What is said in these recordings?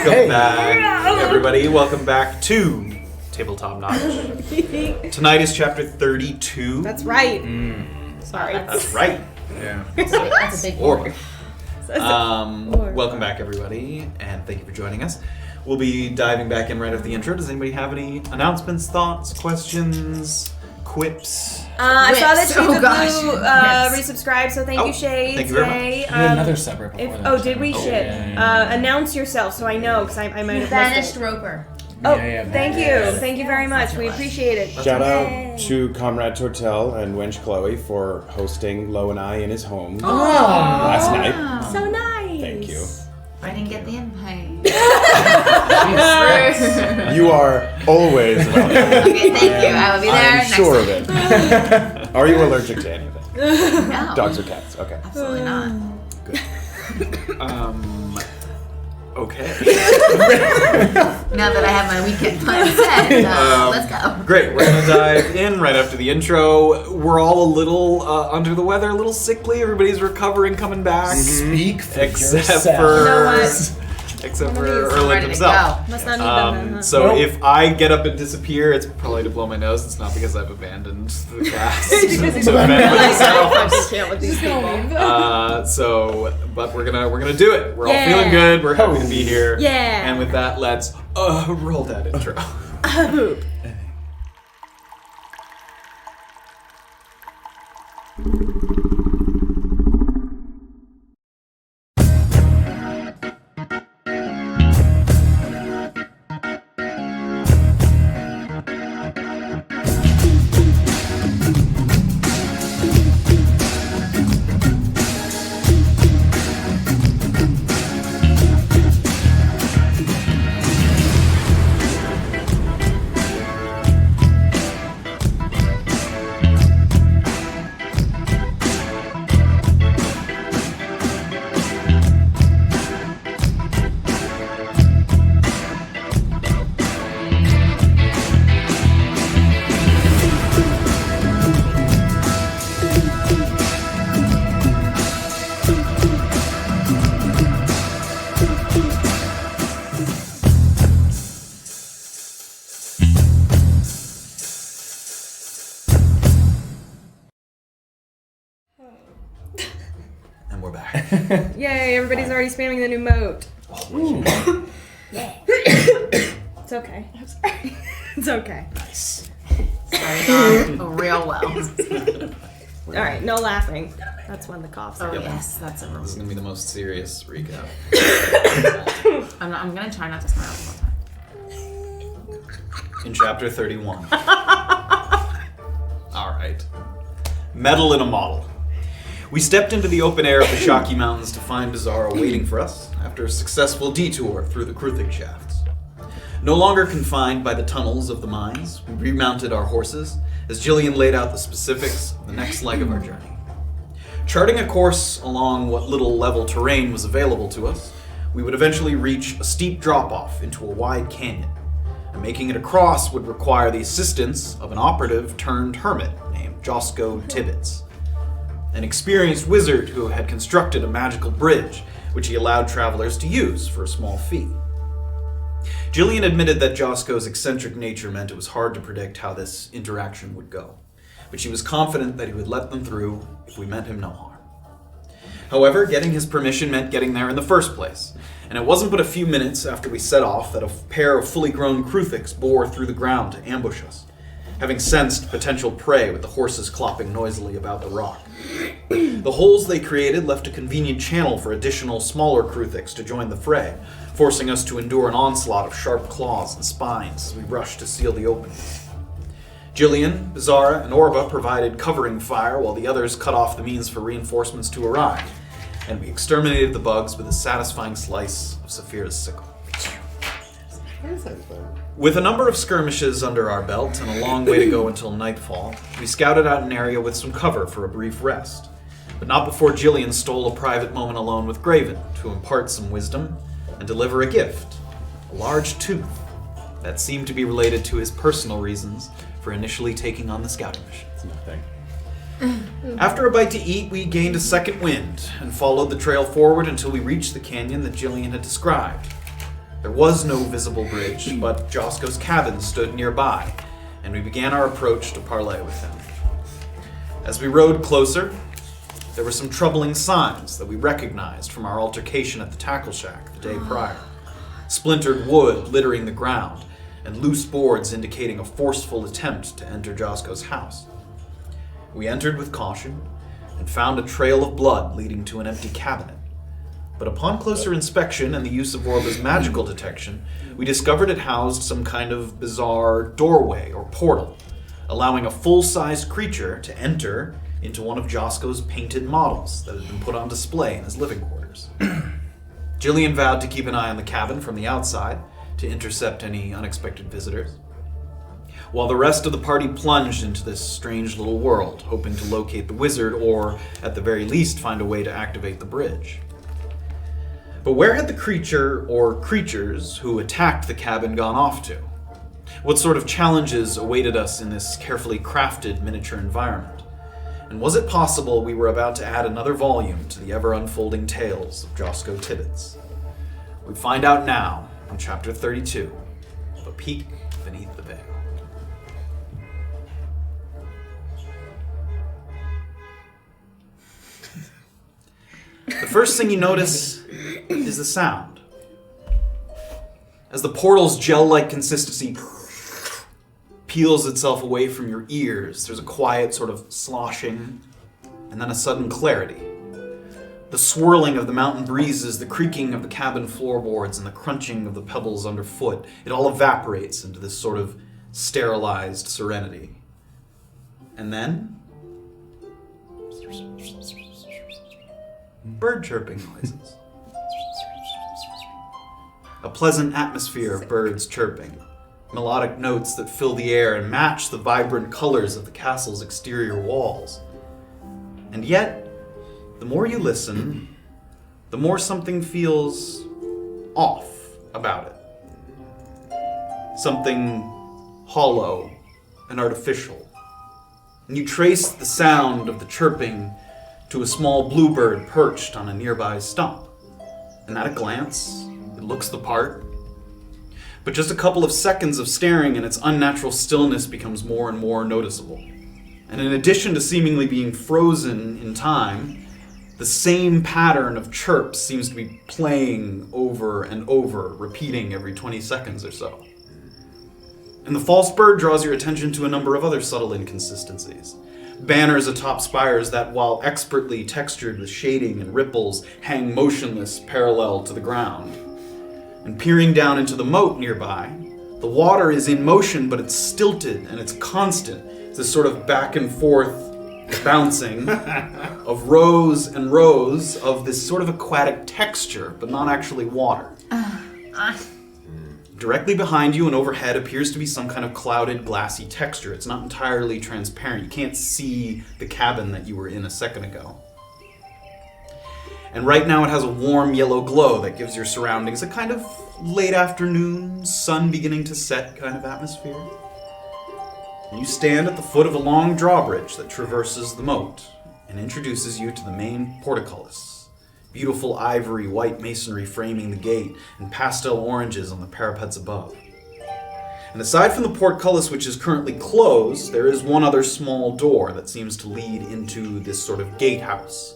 Welcome back, everybody. Welcome back to Tabletop Notch. Tonight is chapter 32. That's right. Sorry. That's right. Yeah. That's a big Orba. Welcome back, everybody, and thank you for joining us. We'll be diving back in right after the intro. Does anybody have any announcements, thoughts, questions, quips? I saw that Shades resubscribed, so thank you, Shades. Thank you very much. We had another separate before that. Did we? Shit. Announce yourself so I know, because I might have Banished missed it. Roper. Oh, thank you. Thank you very much. We appreciate it. Shout out to Comrade Tortel and Wench Chloe for hosting Lo and I in his home last night. So nice. Thank you. I didn't get the invite. You are always welcome. Okay, thank you. I will be there I'm next sure time. of it. Are you allergic to anything? No. Dogs or cats? Okay. Absolutely not. Okay. Now that I have my weekend plan set, let's go. Great. We're going to dive in right after the intro. We're all a little under the weather, a little sickly. Everybody's recovering, coming back. Speak for Except yourself. for... You know what? Except for I'm Erland ready to himself. go. Must not need them. So Nope. if I get up and disappear, it's probably to blow my nose. It's not because I've abandoned the cast. Because he's to abandon myself. I can't with these people. But we're gonna do it. We're all Yeah. feeling good. We're happy to be here. Yeah. And with that, let's roll that intro. And we're back. Yay, everybody's already spamming the new moat. It's okay. I'm sorry. It's okay. Nice. Starting off real well. Alright, no laughing. That's when the coughs Oh are. yes, that's a This rule. is gonna be the most serious recap. I'm gonna try not to smile all the time. In chapter 31. Alright. Metal in a model. We stepped into the open air of the Shocky Mountains to find Beezaura waiting for us after a successful detour through the Kruthig shafts. No longer confined by the tunnels of the mines, we remounted our horses as Jillian laid out the specifics of the next leg of our journey. Charting a course along what little level terrain was available to us, we would eventually reach a steep drop-off into a wide canyon, and making it across would require the assistance of an operative turned hermit named Josco Tibbets, an experienced wizard who had constructed a magical bridge which he allowed travelers to use for a small fee. Jillian admitted that Josco's eccentric nature meant it was hard to predict how this interaction would go, but she was confident that he would let them through if we meant him no harm. However, getting his permission meant getting there in the first place, and it wasn't but a few minutes after we set off that a pair of fully grown Kruthiks bore through the ground to ambush us, having sensed potential prey with the horses clopping noisily about the rock. The holes they created left a convenient channel for additional smaller Kruthiks to join the fray, forcing us to endure an onslaught of sharp claws and spines as we rushed to seal the openings. Jillian, Beezaura, and Orba provided covering fire while the others cut off the means for reinforcements to arrive, and we exterminated the bugs with a satisfying slice of Safira's sickle. With a number of skirmishes under our belt and a long way to go until nightfall, we scouted out an area with some cover for a brief rest, but not before Jillian stole a private moment alone with Graven to impart some wisdom and deliver a gift, a large tooth that seemed to be related to his personal reasons for initially taking on the scouting mission. It's nothing. After a bite to eat, we gained a second wind and followed the trail forward until we reached the canyon that Jillian had described. There was no visible bridge, but Josco's cabin stood nearby, and we began our approach to parley with him. As we rode closer, there were some troubling signs that we recognized from our altercation at the tackle shack the day prior. Splintered wood littering the ground, and loose boards indicating a forceful attempt to enter Josco's house. We entered with caution and found a trail of blood leading to an empty cabinet. But upon closer inspection and the use of Orba's magical detection, we discovered it housed some kind of bizarre doorway or portal, allowing a full-sized creature to enter into one of Josco's painted models that had been put on display in his living quarters. Jillian vowed to keep an eye on the cabin from the outside to intercept any unexpected visitors, while the rest of the party plunged into this strange little world, hoping to locate the wizard or, at the very least, find a way to activate the bridge. But where had the creature or creatures who attacked the cabin gone off to? What sort of challenges awaited us in this carefully crafted miniature environment? And was it possible we were about to add another volume to the ever-unfolding tales of Josco Tibbets? We find out now in Chapter 32 of A Peek Beneath the Veil. The first thing you notice is the sound. As the portal's gel-like consistency peels itself away from your ears, there's a quiet sort of sloshing, and then a sudden clarity. The swirling of the mountain breezes, the creaking of the cabin floorboards, and the crunching of the pebbles underfoot, it all evaporates into this sort of sterilized serenity. And then bird chirping noises. A pleasant atmosphere of birds chirping. Melodic notes that fill the air and match the vibrant colors of the castle's exterior walls. And yet, the more you listen, the more something feels off about it. Something hollow and artificial. And you trace the sound of the chirping to a small bluebird perched on a nearby stump. And at a glance, it looks the part. But just a couple of seconds of staring and its unnatural stillness becomes more and more noticeable. And in addition to seemingly being frozen in time, the same pattern of chirps seems to be playing over and over, repeating every 20 seconds or so. And the false bird draws your attention to a number of other subtle inconsistencies. Banners atop spires that, while expertly textured with shading and ripples, hang motionless parallel to the ground. And peering down into the moat nearby, the water is in motion, but it's stilted and it's constant. It's this sort of back and forth bouncing of rows and rows of this sort of aquatic texture, but not actually water. Directly behind you and overhead appears to be some kind of clouded, glassy texture. It's not entirely transparent. You can't see the cabin that you were in a second ago. And right now it has a warm yellow glow that gives your surroundings a kind of late afternoon, sun beginning to set kind of atmosphere. And you stand at the foot of a long drawbridge that traverses the moat and introduces you to the main portcullis. Beautiful ivory white masonry framing the gate and pastel oranges on the parapets above. And aside from the portcullis, which is currently closed, there is one other small door that seems to lead into this sort of gatehouse,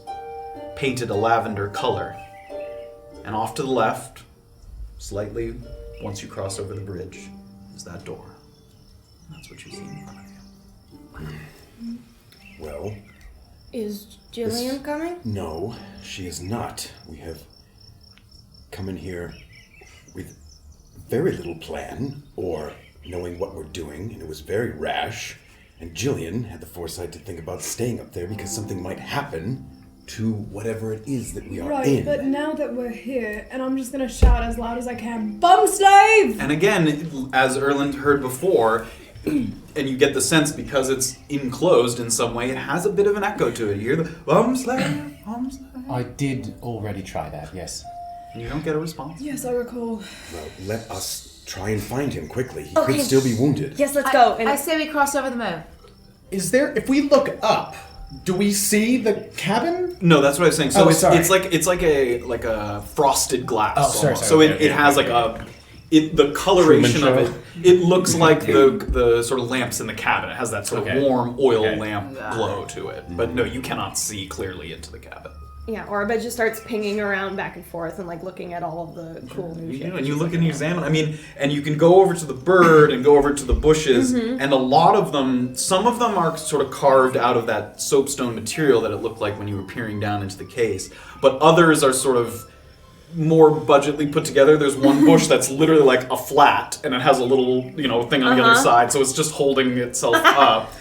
painted a lavender color. And off to the left, slightly once you cross over the bridge, is that door. And that's what you see in front of you. Well, Is Jillian coming? no, she is not. We have come in here with very little plan or knowing what we're doing, and it was very rash. And Jillian had the foresight to think about staying up there because something might happen to whatever it is that we are Right, in. but now that we're here, and I'm just gonna shout as loud as I can, bum slave! And again, as Erland heard before, and you get the sense because it's enclosed in some way, it has a bit of an echo to it. You hear the bum slave, bum slave. I did already try that, yes. And you don't get a response. Yes, I recall. Well, let us try and find him quickly. He Okay. could still be wounded. Yes, let's go. And I say we cross over the moat. Is there, if we look up, Do we see the cabin? No, that's what I was saying. So Oh, it's sorry. it's like a frosted glass. Oh, sorry, almost. sorry. So Okay, it has okay, like the coloration Truman of it looks like the sort of lamps in the cabin. It has that sort of Okay. warm oil Okay. lamp glow to it. But no, you cannot see clearly into the cabin. Yeah, Orba just starts pinging around back and forth and like looking at all of the cool new You shit. do, and you look and you examine. I mean, and you can go over to the bird and go over to the bushes, and a lot of them, some of them are sort of carved out of that soapstone material that it looked like when you were peering down into the case. But others are sort of more budgetly put together. There's one bush that's literally like a flat, and it has a little, thing on the other side, so it's just holding itself up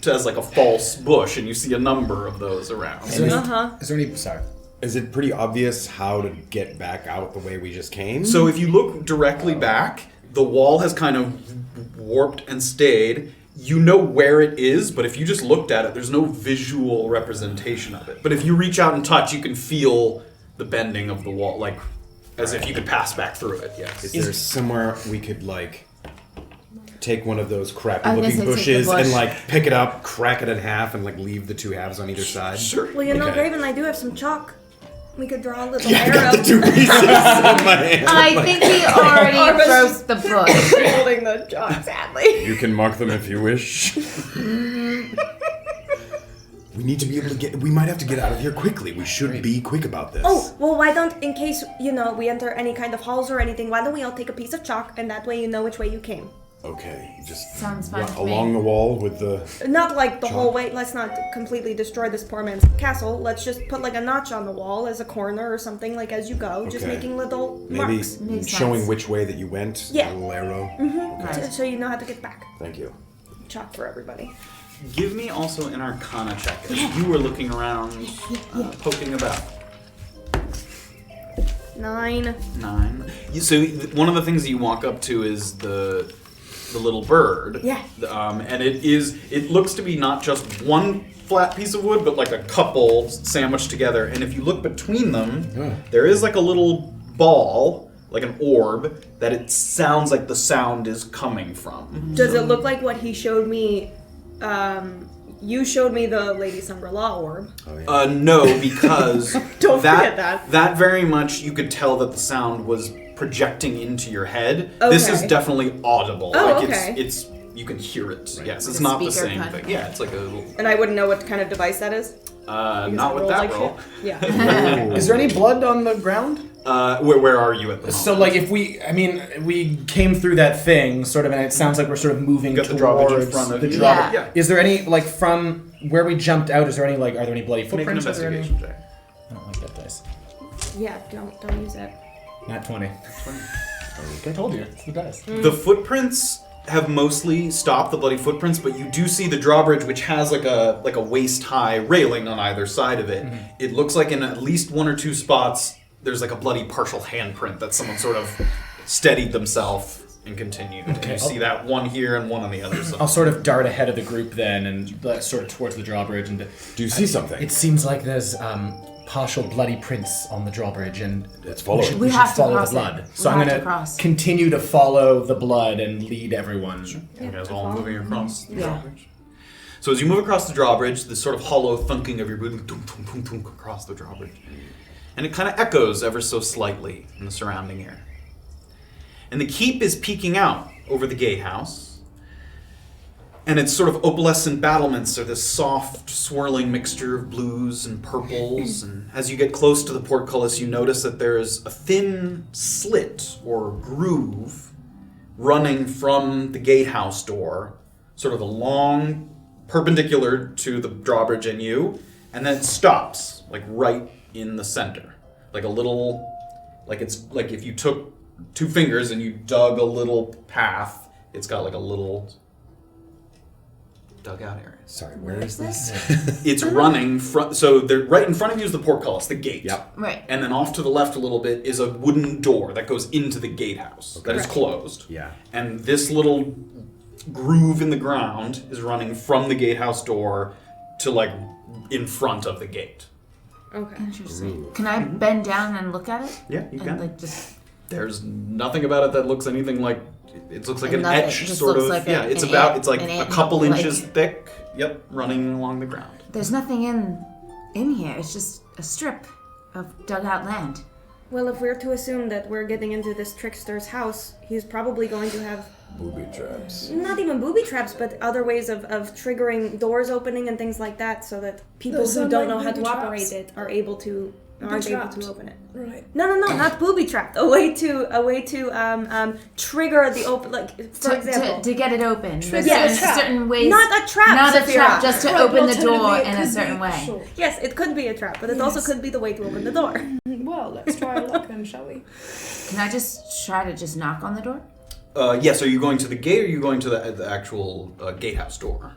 as like a false bush, and you see a number of those around. Is there any? Sorry. Is it pretty obvious how to get back out the way we just came? So if you look directly back, the wall has kind of warped and stayed. You know where it is, but if you just looked at it, there's no visual representation of it. But if you reach out and touch, you can feel the bending of the wall, like as if you could pass back through it. Yes. Is there somewhere we could take one of those crappy I was looking gonna say, bushes take the bush. and pick it up, crack it in half, and leave the two halves on either side? Sure. Well, you know, Okay. Graven, I do have some chalk. We could draw a little I got arrow. the two pieces in my hand. I think he already Orba's broke the bush. holding the chalk, sadly. You can mark them if you wish. We need to be able to get. We might have to get out of here quickly. We should be quick about this. Oh, well, why don't, in case, we enter any kind of halls or anything, why don't we all take a piece of chalk, and that way you know which way you came. Okay, just Sounds fine to me. along the wall with the. Not like the Chalk. whole way, let's not completely destroy this poor man's castle. Let's just put a notch on the wall as a corner or something, as you go, just Okay. making little Maybe marks. Makes showing sense. which way that you went. Yeah. A little arrow. Right. So you know how to get back. Thank you. Chalk for everybody. Give me also an Arcana check as you were looking around, poking about. 9. 9. So one of the things that you walk up to is the little bird. Yeah. And it looks to be not just one flat piece of wood, but like a couple sandwiched together. And if you look between them, there is like a little ball, like an orb, that it sounds like the sound is coming from. Does it look like what he showed me? You showed me the Lady Sungra-La orb. Oh, yeah. No, because Don't forget that. That very much you could tell that the sound was projecting into your head. This is Okay. definitely audible. Oh, like okay. it's you can hear it. Yes, it's a not the speaker same kind thing. of Yeah, it's like a little. And I wouldn't know what kind of device that is. Because Not it with rolls that like roll. shit. Yeah. Is there any blood on the ground? Where are you at the moment? So, if we came through that thing, sort of, and it sounds like we're sort of moving You got towards the drawbridge in front of the you. drawbridge. Yeah. Is there any, from where we jumped out, is there any, are there any bloody Make an footprints? Is there any- investigation check. I don't like that dice. Yeah, don't use it. Not 20. I told you, it's the dice. The footprints have mostly stopped, the bloody footprints, but you do see the drawbridge, which has like a waist high railing on either side of it. It looks like in at least one or two spots there's like a bloody partial handprint that someone sort of steadied themselves and continued. And Okay. you see that one here and one on the other side. I'll sort of dart ahead of the group then and sort of towards the drawbridge. And Do you see something? it seems like there's partial bloody prints on the drawbridge, and Let's follow it. we should have to follow the cross it. blood. We So I'm have to going cross. to continue to follow the blood and lead everyone. You guys all moving across the Yeah. drawbridge. So as you move across the drawbridge, the sort of hollow thunking of your boots thunk, thunk, thunk, thunk, across the drawbridge. And it kind of echoes ever so slightly in the surrounding air. And the keep is peeking out over the gatehouse. And its sort of opalescent battlements are this soft, swirling mixture of blues and purples. And as you get close to the portcullis, you notice that there's a thin slit or groove running from the gatehouse door, sort of along perpendicular to the drawbridge and you, and then it stops, right in the center. Like a little, it's like if you took two fingers and you dug a little path, it's got a little dug out area. Sorry, where is this? It's running so they're right in front of you is the portcullis, the gate. Yep. Right. And then off to the left a little bit is a wooden door that goes into the gatehouse that is closed. Yeah. And this little groove in the ground is running from the gatehouse door to in front of the gate. Okay. Interesting. Can I bend down and look at it? Yeah, you can. And just There's nothing about it that looks anything like it looks like an Nothing. etch Just sort looks of. like yeah, an it's ant- about it's like an a ant couple hill, inches thick. Yep, running along the ground. There's nothing in here. It's just a strip of dug-out land. Well, if we're to assume that we're getting into this trickster's house, he's probably going to have... Booby traps. Not even booby traps, but other ways of triggering doors opening and things like that, so that people Those who sound don't like know how to booby operate traps. it are able to open it. Right. No, not booby trapped. A way to trigger the open, like for example, To get it open. There's Yeah, certain ways. not a trap. Not a Safira. trap, just to Right, open the alternatively, door it in a could certain be- way. Sure. Yes, it could be a trap, but it also could be the way to open the door. Well, let's try our luck then, shall we? Can I just try to just knock on the door? Yes, are you going to the gate or are you going to the actual gatehouse door?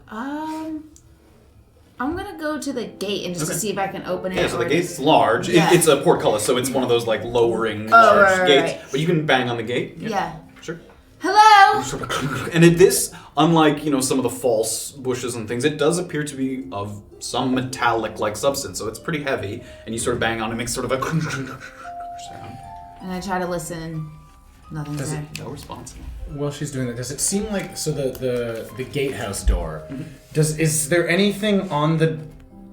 I'm gonna go to the gate and just to see if I can open it. Yeah, so the or gate's large. Yeah. It's a portcullis, so it's one of those like lowering Oh, large right, gates. right. But you can bang on the gate. Yeah. Sure. Hello. And this, unlike some of the false bushes and things, it does appear to be of some metallic-like substance. So it's pretty heavy, and you sort of bang on it, makes sort of a sound. And I try to listen. Nothing's there. No response. While she's doing that, does it seem like the gatehouse door? Is there anything on the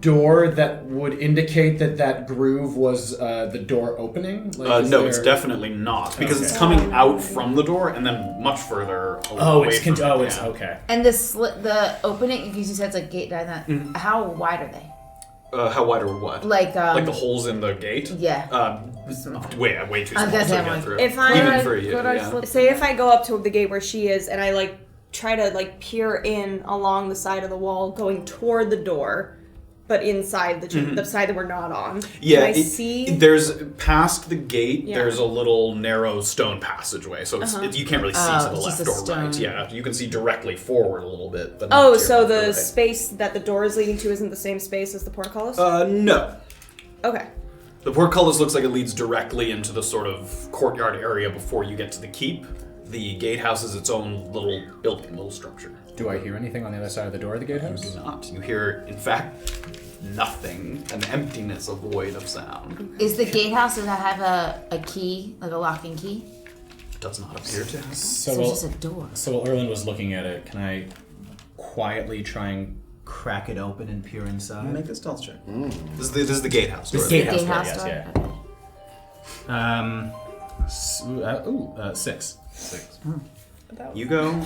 door that would indicate that groove was the door opening? Like, No, it's definitely not because it's coming out from the door and then much further away from it. it's Yeah. okay. And the opening, because you said it's like gate down that. How wide are they? How wide or what? Like the holes in the gate? Yeah. Way too I small was gonna to say, I'm get like, through. if I- Even Could for you, yeah. Say if I go up to the gate where she is and I like try to like peer in along the side of the wall going toward the door, but inside the side that we're not on. Yeah, Can I see? There's past the gate. Yeah. There's a little narrow stone passageway, so you can't really see to the it's left just a or right. stone. Yeah, you can see directly forward a little bit. But not Oh, to your so left or the right. space that the door is leading to isn't the same space as the portcullis? No. Okay. The portcullis looks like it leads directly into the sort of courtyard area before you get to the keep. The gatehouse is its own little building, little structure. Do I hear anything on the other side of the door of the gatehouse? You do not. You hear, in fact, nothing. An emptiness, a void of sound. Is the gatehouse, does that have a key, like a locking key? Does not appear to have. So So it's just a door. while Erland was looking at it, can I quietly try and crack it open and peer inside? Make a stealth check. This is the gatehouse door. This The Gatehouse door, gatehouse yes, door? yeah. Okay. 6. You go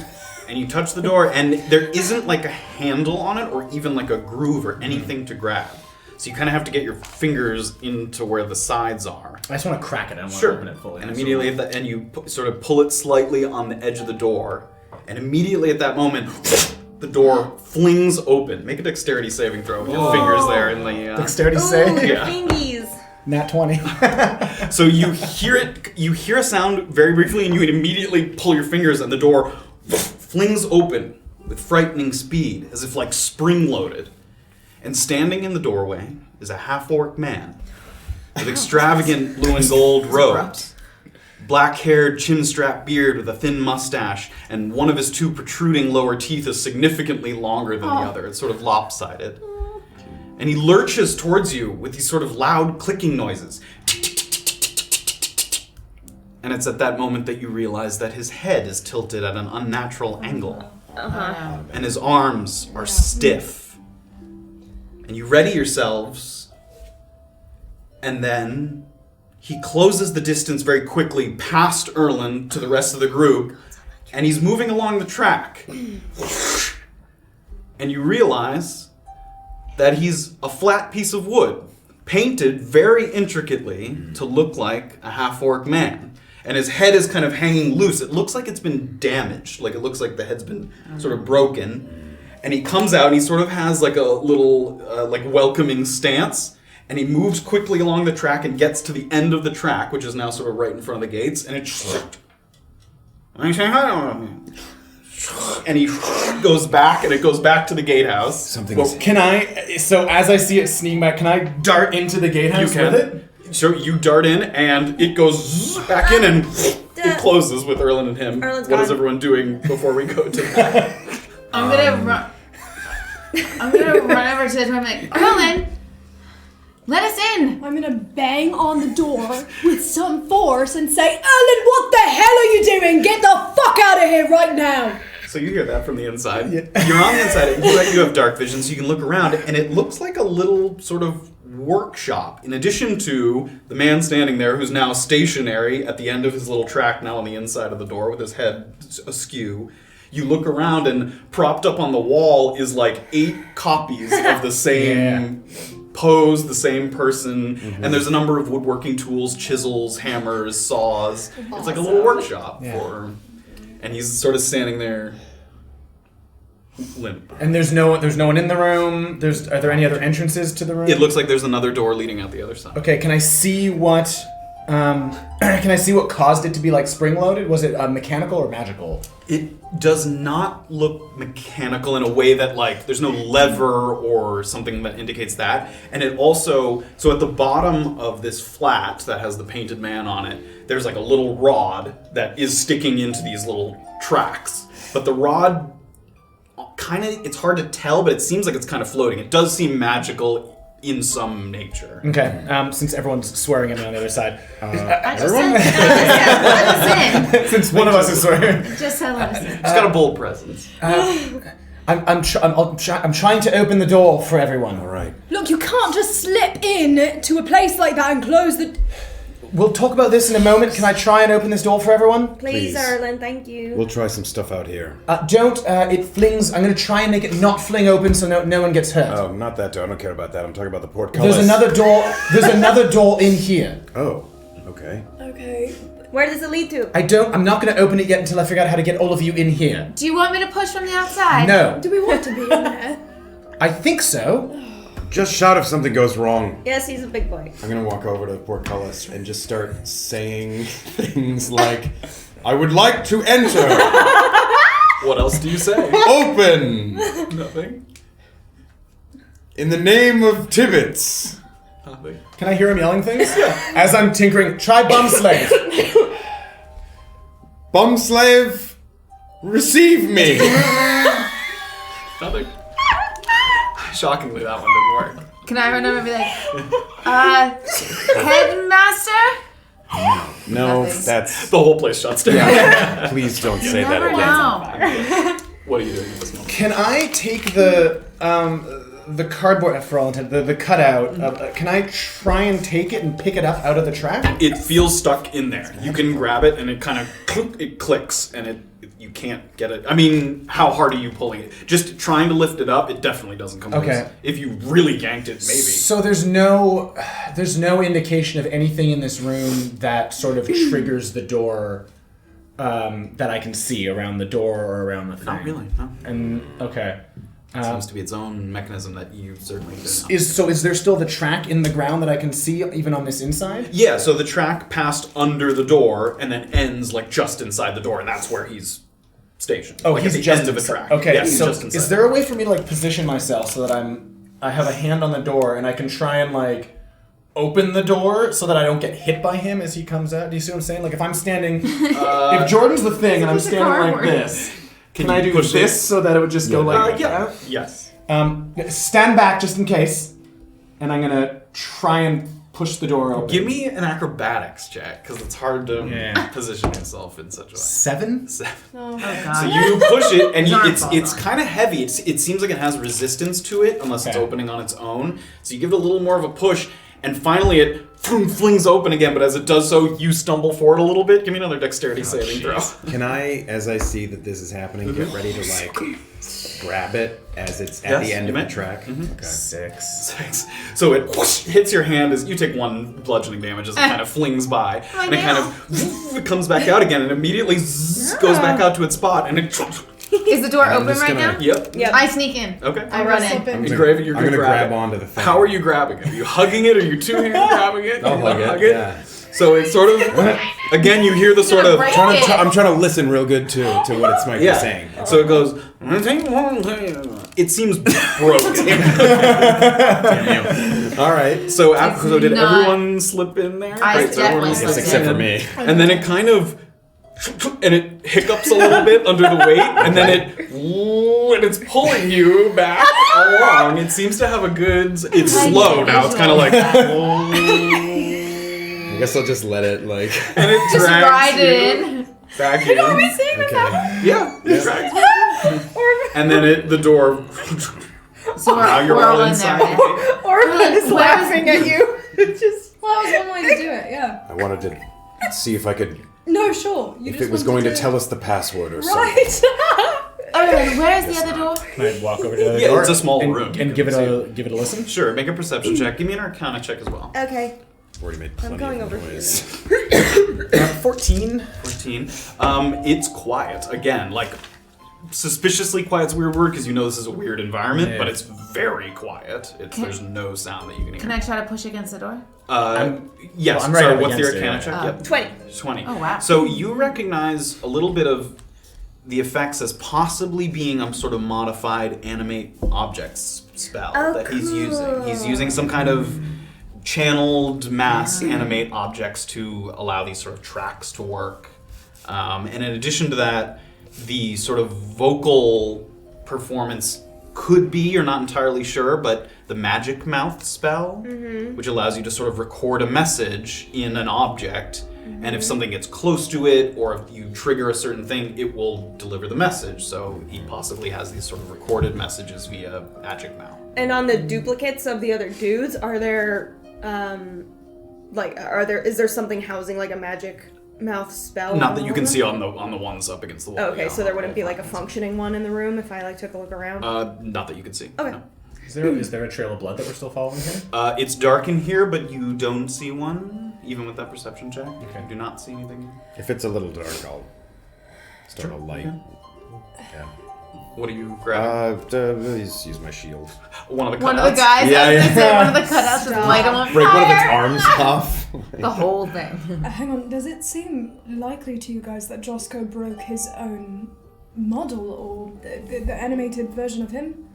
and you touch the door, and there isn't like a handle on it or even like a groove or anything to grab. So you kind of have to get your fingers into where the sides are. I just want to crack it. I don't want to Sure. open it fully. And immediately at the end, you sort of pull it slightly on the edge of the door, and immediately at that moment, the door flings open. Make a dexterity saving throw with your fingers there in the. Dexterity Ooh, save. Yeah. fingies. Nat 20. So you hear it. You hear a sound very briefly, and you immediately pull your fingers, and the door flings open with frightening speed, as if like spring-loaded. And standing in the doorway is a half-orc man with extravagant blue and gold robes, black-haired, chin-strapped beard with a thin mustache, and one of his two protruding lower teeth is significantly longer than the other. It's sort of lopsided. And he lurches towards you with these sort of loud clicking noises. And it's at that moment that you realize that his head is tilted at an unnatural angle. And his arms are stiff. And you ready yourselves, and then he closes the distance very quickly past Erland to the rest of the group, and he's moving along the track. And you realize that he's a flat piece of wood, painted very intricately to look like a half-orc man. And his head is kind of hanging loose. It looks like it's been damaged, like it looks like the head's been sort of broken. And he comes out and he sort of has like a little like welcoming stance, and he moves quickly along the track and gets to the end of the track, which is now sort of right in front of the gates, and and he goes back, and it goes back to the gatehouse. Something is... Can I, so as I see it sneaking back, can I dart into the gatehouse with it? So you dart in, and it goes back in, and it closes with Erland and him. Erland's What is gone. everyone doing before we go to that? I'm gonna run. I'm gonna run over to the door and be like, Erland, let us in. I'm gonna bang on the door with some force and say, Erland, what the hell are you doing? Get the fuck out of here right now! So you hear that from the inside. Yeah. You're on the inside. And you have dark vision, so you can look around, and it looks like a little sort of workshop. In addition to the man standing there, who's now stationary at the end of his little track, now on the inside of the door with his head askew. You look around, and propped up on the wall is like 8 copies of the same pose, the same person, and there's a number of woodworking tools, chisels, hammers, saws. It's like a little workshop for him. And he's sort of standing there limp. And there's no one in the room. Are there any other entrances to the room? It looks like there's another door leading out the other side. Okay, can I see what caused it to be like spring-loaded? Was it mechanical or magical? It does not look mechanical in a way that, like, there's no lever or something that indicates that. And it also, so at the bottom of this flat that has the painted man on it, there's like a little rod that is sticking into these little tracks. But the rod, kind of, it's hard to tell, but it seems like it's kind of floating. It does seem magical in some nature. Okay, since everyone's swearing at me on the other side. I just said, let us in. Since one of us is swearing. Just said let us in. She's got a bold presence. I'm trying to open the door for everyone. All right. Look, you can't just slip in to a place like that and close the... We'll talk about this in a moment. Can I try and open this door for everyone? Please, Please. Erland, thank you. We'll try some stuff out here. It flings. I'm going to try and make it not fling open so no one gets hurt. Oh, not that door. I don't care about that. I'm talking about the portcullis. There's another door in here. Oh, okay. Okay. Where does it lead to? I'm not going to open it yet until I figure out how to get all of you in here. Do you want me to push from the outside? No. Do we want to be in there? I think so. Just shout if something goes wrong. Yes, he's a big boy. I'm gonna walk over to the portcullis and just start saying things like, I would like to enter. What else do you say? Open. Nothing. In the name of Tibbets. Nothing. Can I hear him yelling things? Yeah. As I'm tinkering, try bum slave. Bum slave, receive me. Nothing. Shockingly, that one didn't work. Can I run over and be like, headmaster? No, Nothing. that's... The whole place shuts down. Please don't say that Never again. know. What are you doing at this moment? Can I take the cardboard for all intent, the cutout? Can I try and take it and pick it up out of the track? It feels stuck in there. You can grab it, and it kind of it clicks, and you can't get it. I mean, how hard are you pulling it? Just trying to lift it up, it definitely doesn't come Okay. loose. If you really yanked it, maybe. So there's no indication of anything in this room that sort of triggers the door that I can see around the door or around the thing. Not really. No. And okay. It seems to be its own mechanism that you certainly didn't. Is there still the track in the ground that I can see even on this inside? Yeah, so the track passed under the door and then ends like just inside the door, and that's where he's stationed. Oh, like he's at the just end of a inside. track. Okay, Yeah, he's so just inside. is there a way for me to like position myself so that I have a hand on the door and I can try and like open the door so that I don't get hit by him as he comes out? Do you see what I'm saying? Like if I'm standing, if Jordan's the thing and I'm piece of standing like cardboard. this, can I you do push this it? so that it would just go like that? Yeah. Yes. Stand back just in case, and I'm gonna try and push the door open. Give me an acrobatics check, because it's hard to position yourself in such a way. 7? 7. Oh, So God. you push it, and It's it's kind of heavy. It seems like it has resistance to it, unless it's Okay. opening on its own. So you give it a little more of a push, and finally it flings open again. But as it does so, you stumble forward a little bit. Give me another dexterity saving throw. Can I, as I see that this is happening, get ready to like grab it as it's at Yes, the end you of the may. track? Okay. 6. 6. So it whoosh, hits your hand as you take 1 bludgeoning damage as it kind of flings by, and it kind of it comes back out again, and immediately goes back out to its spot, and it. Is the door I'm open just right gonna- now? Yep. Yep. I sneak in. Okay. I run slip in. in. And Graven, you're I'm gonna gonna grab it. onto the thing. How are you grabbing it? Are you hugging it? Are you two-hand grabbing it? I'll You hug wanna it, yeah. So it's sort of again you hear the sort of break I'm it. trying to listen real good to what it's might be saying. So it goes. It seems broken. All right. So It's so did not- everyone slip in there? I Right, so everyone definitely slipped slipped Except in. for me. And then it kind of and it hiccups a little bit under the weight, and then it's pulling you back along. It seems to have a good. It's I slow get now. It's kind of like. I guess I'll just let it And it Just drags ride you it in. back in. Are we seeing this Okay. happen? Yeah, it drags you. And then the door. So Now you're we're all all in inside. there. Yeah. Orba is Where's- laughing at you. Just Well, that was one way to do it, yeah. I wanted to see if I could, No, sure. You if just it was wanted going to tell us the password or something. Right. Erland, where's the other door? Can I walk over to the Yeah, door? it's a small and, room. And give it a listen? Sure, make a perception check. Give me an Arcana check as well. okay. Already made plenty going of over here. noise. 14. 14. It's quiet again, like suspiciously quiet's a weird word because you know this is a weird environment, Yeah. but it's very quiet. There's no sound that you can hear. Can I try to push against the door? Yes. well, I'm right sorry, up what's the against it, Arcana yeah. check? Yep. 20. 20. Oh, wow. So you recognize a little bit of the effects as possibly being a sort of modified animate objects spell that he's using. He's using some kind of channeled mass animate objects to allow these sort of tracks to work. And in addition to that, the sort of vocal performance could be, you're not entirely sure, but the magic mouth spell, which allows you to sort of record a message in an object, and if something gets close to it, or if you trigger a certain thing, it will deliver the message. So he possibly has these sort of recorded messages via magic mouth. And on the duplicates of the other dudes, are there, is there something housing like a magic mouth spell? Not that you can see on the ones up against the wall. Okay, yeah, so there on wouldn't the be like a wall. functioning one in the room if I took a look around? Not that you can see. Okay. no. Is there a trail of blood that we're still following here? It's dark in here, but you don't see one, even with that perception check. Okay. You do not see anything. If it's a little dark, I'll start a light. Yeah. What are you grabbing? Please use my shield. One of the cutouts. One of the guys, Yeah, I was yeah. gonna say, one of the cutouts just light him on Break one of its fire. arms off. The whole thing. Hang on, does it seem likely to you guys that Josco broke his own model or the animated version of him?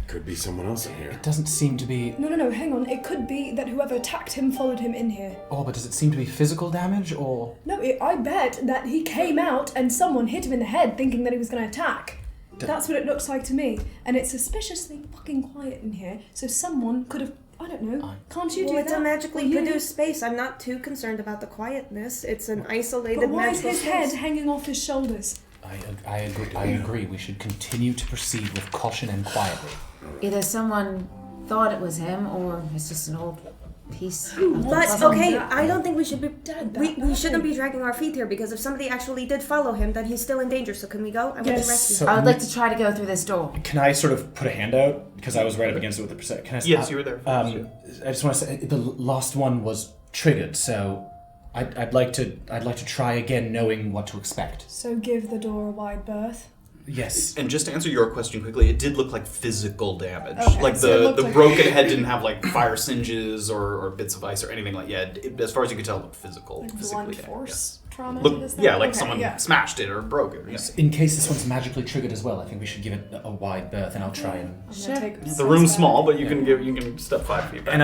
Could be someone else in here. Doesn't seem to be. No, hang on. It could be that whoever attacked him followed him in here. Oh, but does it seem to be physical damage or? No, I bet that he came out and someone hit him in the head thinking that he was going to attack. That's what it looks like to me. And it's suspiciously fucking quiet in here, so someone could have, I don't know, can't you do Well, that? it's a magically Or you? produced space. I'm not too concerned about the quietness. It's an isolated But why is magical his space. head hanging off his shoulders? I agree. We should continue to proceed with caution and quietly. Either someone thought it was him, or it's just an old piece. of But puzzle. okay, I don't think we should be. We badly. shouldn't be dragging our feet here because if somebody actually did follow him, then he's still in danger. So can we go? I want to Yes. rescue. So I would like to try to go through this door. Can I sort of put a hand out because I was right up against it with the percent? Can I? Yes, you were there. I just want to say the last one was triggered, so I'd like to try again, knowing what to expect. So give the door a wide berth. Yes. And just to answer your question quickly, it did look like physical damage. Okay, Like so it the looked like- broken head didn't have like fire singes or bits of ice or anything like. Yeah, as far as you could tell, it looked physical. Like physically blunt damaged, force trauma yeah. to this thing? Yeah, like Okay, someone yeah. smashed it or broke it. Yeah. In case this one's magically triggered as well, I think we should give it a wide berth, and I'll try and. I'm gonna take The room's small, but you can step 5 feet back. And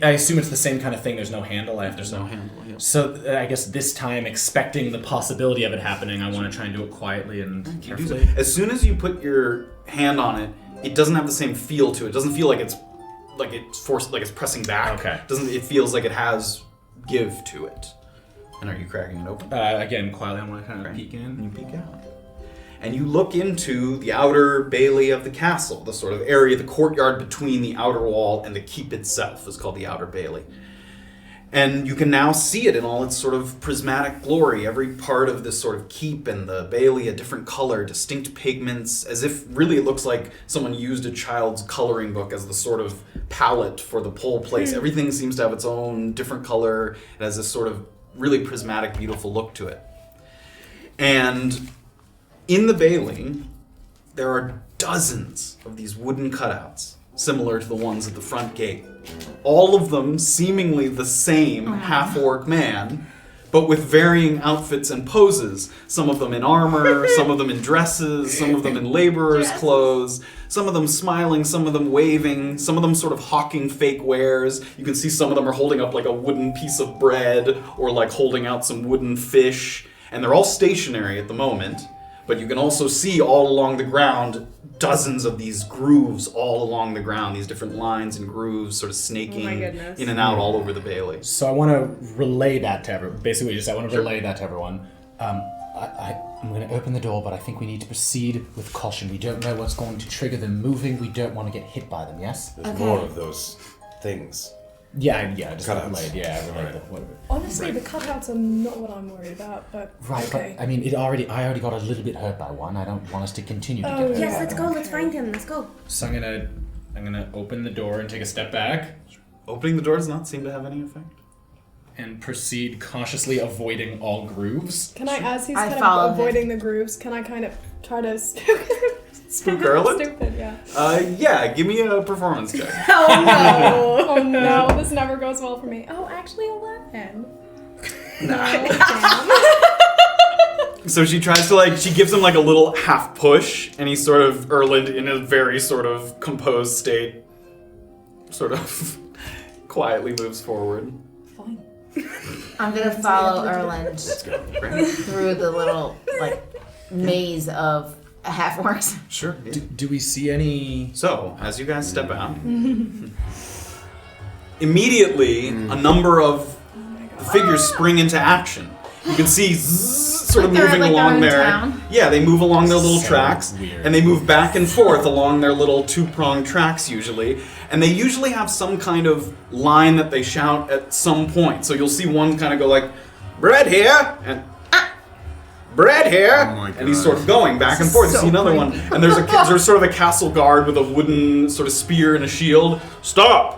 I assume it's the same kind of thing. There's no handle. There's no handle. Yeah. So I guess this time, expecting the possibility of it happening, I want to try and do it quietly and carefully. As soon as you put your hand on it, it doesn't have the same feel to it. It doesn't feel like it's forced, like it's pressing back. Okay. It feels like it has give to it. And are you cracking it open? Again, quietly, I want to kind of peek And in. you peek out. And you look into the outer bailey of the castle, the sort of area, the courtyard between the outer wall and the keep itself is called the outer bailey. And you can now see it in all its sort of prismatic glory. Every part of this sort of keep and the bailey, a different color, distinct pigments, as if really it looks like someone used a child's coloring book as the sort of palette for the whole place. Everything seems to have its own different color. It has this sort of really prismatic, beautiful look to it. And in the bailey, there are dozens of these wooden cutouts, similar to the ones at the front gate. All of them seemingly the same half-orc man, but with varying outfits and poses. Some of them in armor, some of them in dresses, some of them in laborers' clothes, some of them smiling, some of them waving, some of them sort of hawking fake wares. You can see some of them are holding up like a wooden piece of bread or like holding out some wooden fish. And they're all stationary at the moment, but you can also see all along the ground dozens of these grooves all along the ground, these different lines and grooves sort of snaking goodness. in and out all over the bailey. So I want to relay that to everyone. Basically, I want to relay that to everyone. I'm going to open the door, but I think we need to proceed with caution. We don't know what's going to trigger them moving. We don't want to get hit by them, yes? There's more of those things. Yeah, just Cutouts. relayed, whatever. Honestly, the cutouts are not what I'm worried about, but Right, okay. but I mean, I already got a little bit hurt by one. I don't want us to continue to get hurt. Yes, by let's one. go. Let's find him. Let's go. So I'm gonna open the door and take a step back Opening the door does not seem to have any effect. and proceed cautiously avoiding all grooves. Can I, as he's I kind follow of avoiding the grooves, can I kind of try to Spook Erland? Stupid, yeah. Yeah, give me a performance check. Oh no. Oh no, this never goes well for me. Oh, actually 11. Nah. Oh, So she tries to she gives him like a little half push, and he's sort of, Erland in a very sort of composed state, sort of quietly moves forward. Fine. I'm gonna follow Erland through the little maze of half-orcs. Sure. Yeah. Do we see any? So, as you guys step out, immediately a number of figures spring into action. You can see sort of Like they're- moving like they're along in there. town? Yeah, they move along their little So tracks, weird. and they move back and forth along their little two-pronged tracks usually. And they usually have some kind of line that they shout at some point. So you'll see one kind of go like, "Bread here," and "Bread here," Oh my and he's God. sort of going back and forth. You see another one, and there's sort of a castle guard with a wooden sort of spear and a shield. Stop!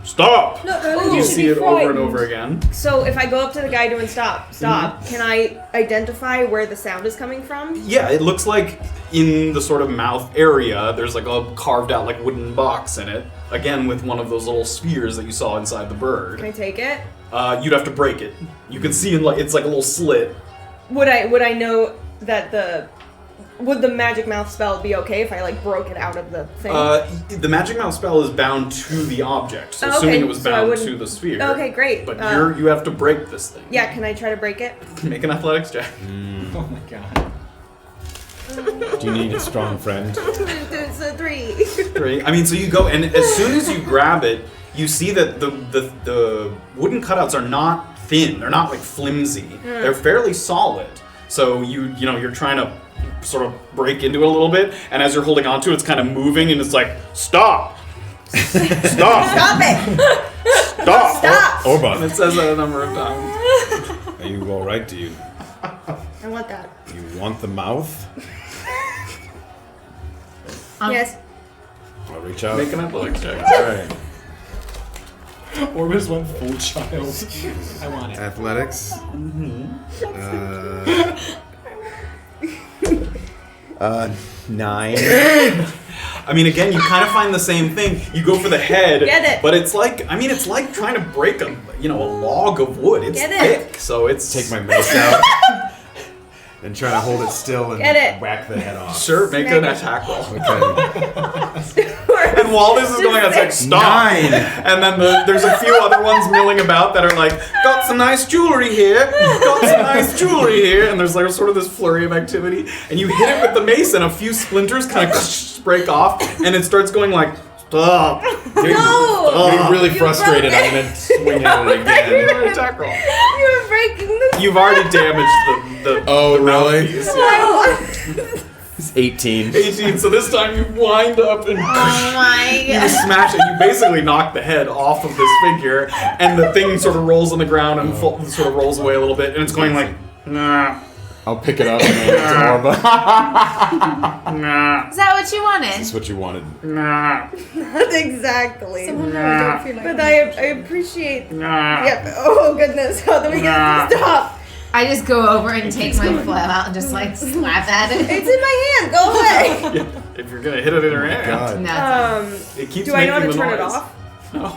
Stop! No, Erland, You you should see be it over and frightened. over again. So if I go up to the guy doing stop, can I identify where the sound is coming from? Yeah, it looks like in the sort of mouth area, there's like a carved out like wooden box in it. Again, with one of those little spheres that you saw inside the bird. Can I take it? You'd have to break it. You can see it's like a little slit. Would I know that would the magic mouth spell be okay if I broke it out of the thing? The magic mouth spell is bound to the object, so Oh, okay, assuming it was so I bound wouldn't- to the sphere. Okay, great. But you have to break this thing. Yeah, can I try to break it? Make an athletics check. Oh my god. Do you need a strong friend? It's a 3. 3. I mean, so you go, and as soon as you grab it, you see that the wooden cutouts are not thin. They're not flimsy. They're fairly solid. So you're trying to sort of break into it a little bit, and as you're holding onto it, it's kind of moving, and it's like, stop! Stop! Stop it! Stop! Stop! And Orba, it says that a number of times. are you all right? Do you I want that. want the mouth? Yes. I'll reach out. Make an athletics check. All right. Orbis went full child. I want it. Athletics. Mm-hmm. 9. I mean, again, you kind of find the same thing. You go for the head, Get it. but it's like trying to break a log of wood. It's Get it. thick, so it's Take my mace out and try to hold it still and Get it. whack the head off. Sure, make an attack roll. Okay. And while this is going on, it's like, stop! 9. And then there's a few other ones milling about that are like, got some nice jewelry here, got some nice jewelry here, and there's sort of this flurry of activity, and you hit it with the mace, and a few splinters kind of break off, and it starts going like, stop! No! You're really You frustrated. broke I'm gonna swing at it again. Make an attack roll. You're breaking the. You've already damaged the Oh, the really? mouthpiece. It's 18. 18, so this time you wind up and Oh my you god. smash it. You basically knock the head off of this figure, and the thing sort of rolls on the ground and sort of rolls away a little bit, and it's going like, nah, I'll pick it up and hand it to Orba. nah, Is that what you wanted? That's what you wanted. nah, Not exactly. Somehow I don't feel like But I appreciate. nah. Yep. Oh goodness. How do we get this? Stop? I just go over and take my flail out and just slap at it. It's in my hand. Go away. Yeah, if you're gonna hit it in her hand, God. No. it keeps Do I know how to making the turn it noise. off? No,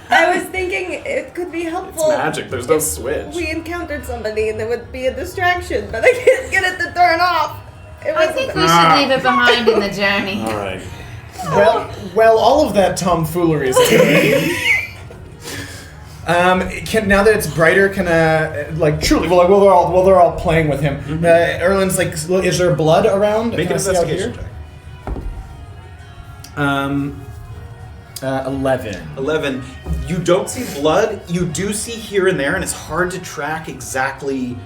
I was thinking it could be it's helpful. magic. There's no switch. We encountered somebody and there would be a distraction, but I can't get it to turn off. It I wasn't. think we should leave it behind in the journey. All right. Well, all of that tomfoolery is good. Now that it's brighter, truly? Well, they're all playing with him. Erland's like, is there blood around? Make Can an I see out investigation here? check. 11. 11. You don't see blood. You do see here and there, and it's hard to track exactly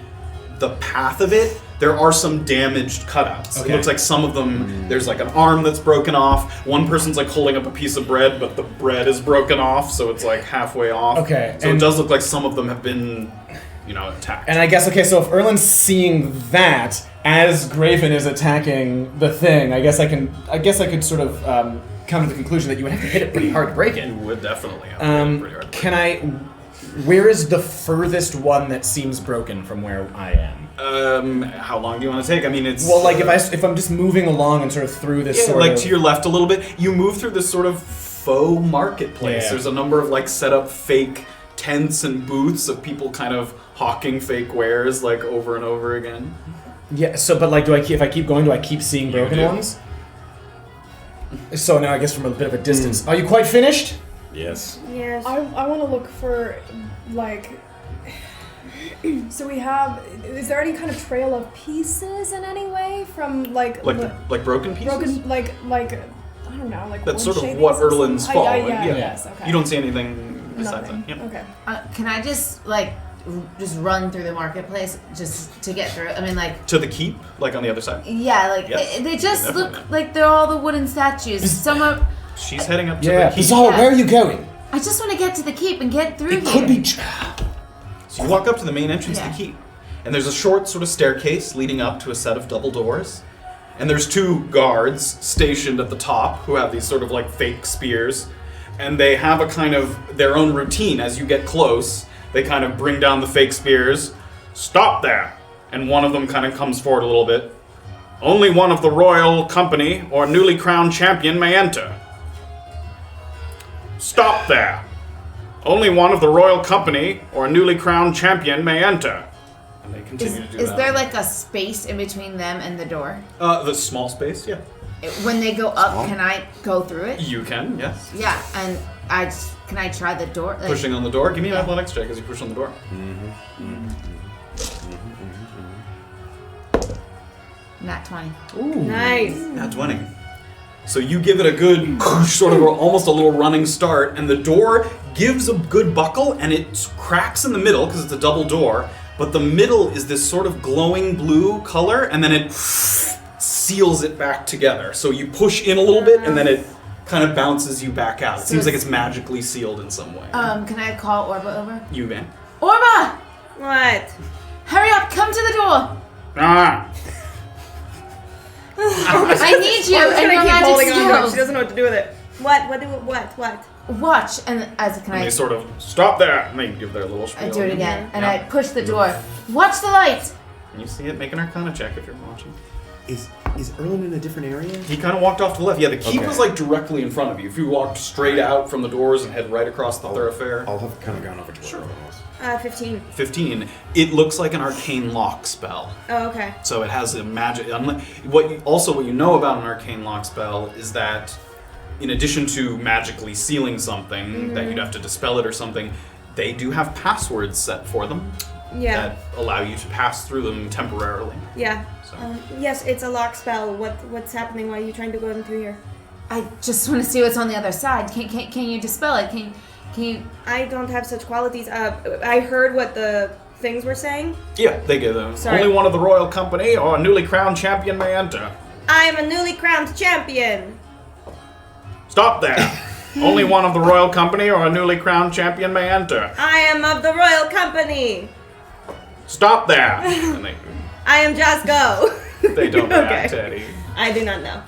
the path of it, there are some damaged cutouts. Okay. It looks like some of them, there's like an arm that's broken off. One person's like holding up a piece of bread, but the bread is broken off, so it's like halfway off. Okay, So it and- does look like some of them have been, attacked. And I guess, okay, so if Erland's seeing that as Graven is attacking the thing, I guess I could sort of come to the conclusion that you would have to hit it pretty hard to break it. You would definitely have to hit it pretty hard. Can I... Where is the furthest one that seems broken from where I am? How long do you want to take? I mean, it's... Well, like, if I'm just moving along and sort of through this sort like of... to your left a little bit, you move through this sort of faux marketplace. Yeah. There's a number of like set up fake tents and booths of people kind of hawking fake wares like over and over again. Yeah, so, but like, if I keep going, do I keep seeing broken do. ones? So now I guess from a bit of a distance. Are you quite finished? Yes. Yes. I want to look for, like... So we have... Is there any kind of trail of pieces in any way from, like Broken pieces? broken, like... I don't know, like That's wood sort of shavings what or something? Erland's following. Yeah, Yeah. yes, okay. You don't see anything besides Nothing. that. Yep. Okay. Can I just just run through the marketplace just to get through? I mean, like, To the keep, like on the other side. yeah, like Yes, they just definitely. look like they're all the wooden statues. Some are. She's heading up to Yeah, the keep. Beezaura, where are you going? I just want to get to the keep and get through It here. could be. So you walk up to the main entrance to Yeah. the keep, and there's a short sort of staircase leading up to a set of double doors. And there's two guards stationed at the top who have these sort of like fake spears. And they have a kind of their own routine as you get close. They kind of bring down the fake spears. Stop there! And one of them kind of comes forward a little bit. Only one of the royal company or newly crowned champion may enter. Stop there! Only one of the royal company or newly crowned champion may enter. And they continue to do Is that. there like a space in between them and the door? The small space, yeah. When they go up, can I go through it? You can, yes. Yeah, and can I try the door? Like, Pushing on the door. Give me an athletics check as you push on the door. Nat 20. Nice. Nat 20. So you give it a good, sort of almost a little running start, and the door gives a good buckle, and it cracks in the middle because it's a double door. But the middle is this sort of glowing blue color, and then it seals it back together. So you push in a little bit, and then it kind of bounces you back out. It So seems like it's- it's magically sealed in some way. Can I call Orba over? You may. Orba! What? Hurry up! Come to the door! Ah! I need you I'm just and gonna your keep magic holding on to it. skills. She doesn't know what to do with it. What? Watch, and as can And I they sort of stop there, and they give their little spiel. I do it again, and Yeah. I push the door. Watch the light. And you see it. Make an Arcana check if you're watching. Is Erland in a different area? He kind of walked off to the left. Yeah, the keep Okay. was like directly in front of you. If you walked straight out from the doors and head right across the thoroughfare. I'll have kind of gone over to where Erland was. 15. 15. It looks like an arcane lock spell. Oh, okay. So it has a magic. What you know about an arcane lock spell is that, in addition to magically sealing something that you'd have to dispel it or something, they do have passwords set for them Yeah. that allow you to pass through them temporarily. Yeah. So. Yes, it's a lock spell. What's happening? Why are you trying to go in through here? I just want to see what's on the other side. Can you dispel it? Can you? I don't have such qualities. I heard what the things were saying. Yeah, they give them. Sorry. Only one of the royal company or a newly crowned champion may enter. I am a newly crowned champion. Stop there. Only one of the royal company or a newly crowned champion may enter. I am of the royal company. Stop there. And I am Josco. they don't react Okay. to any. I do not know.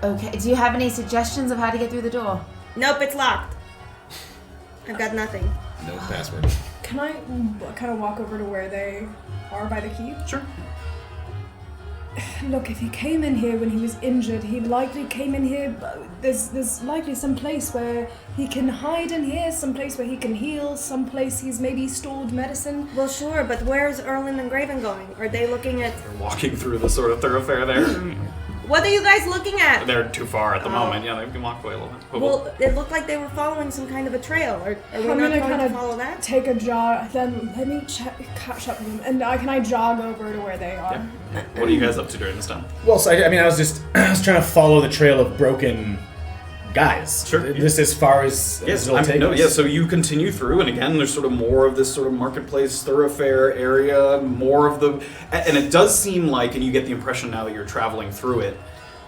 Okay. Do you have any suggestions of how to get through the door? Nope, it's locked. I've got nothing. No password. Can I kind of walk over to where they are by the keep? Sure. Look, if he came in here when he was injured, he likely came in here. There's likely some place where he can hide in here, some place where he can heal, some place he's maybe stored medicine. Well, sure, but where's Erland and Graven going? Are they looking at... They're walking through the sort of thoroughfare there. What are you guys looking at? They're too far at the moment. Yeah, they can walk away a little bit. But Well, it looked like they were following some kind of a trail. Are we I'm not gonna going kind to of follow that? take a jog, then let me catch up with them, and can I jog over to where they are? yeah. What are you guys up to during this time? Well, so I was trying to follow the trail of broken guys, Sure, this as far as it'll take us? So you continue through, and again, there's sort of more of this sort of marketplace thoroughfare area, more of the, and it does seem like, and you get the impression now that you're traveling through it,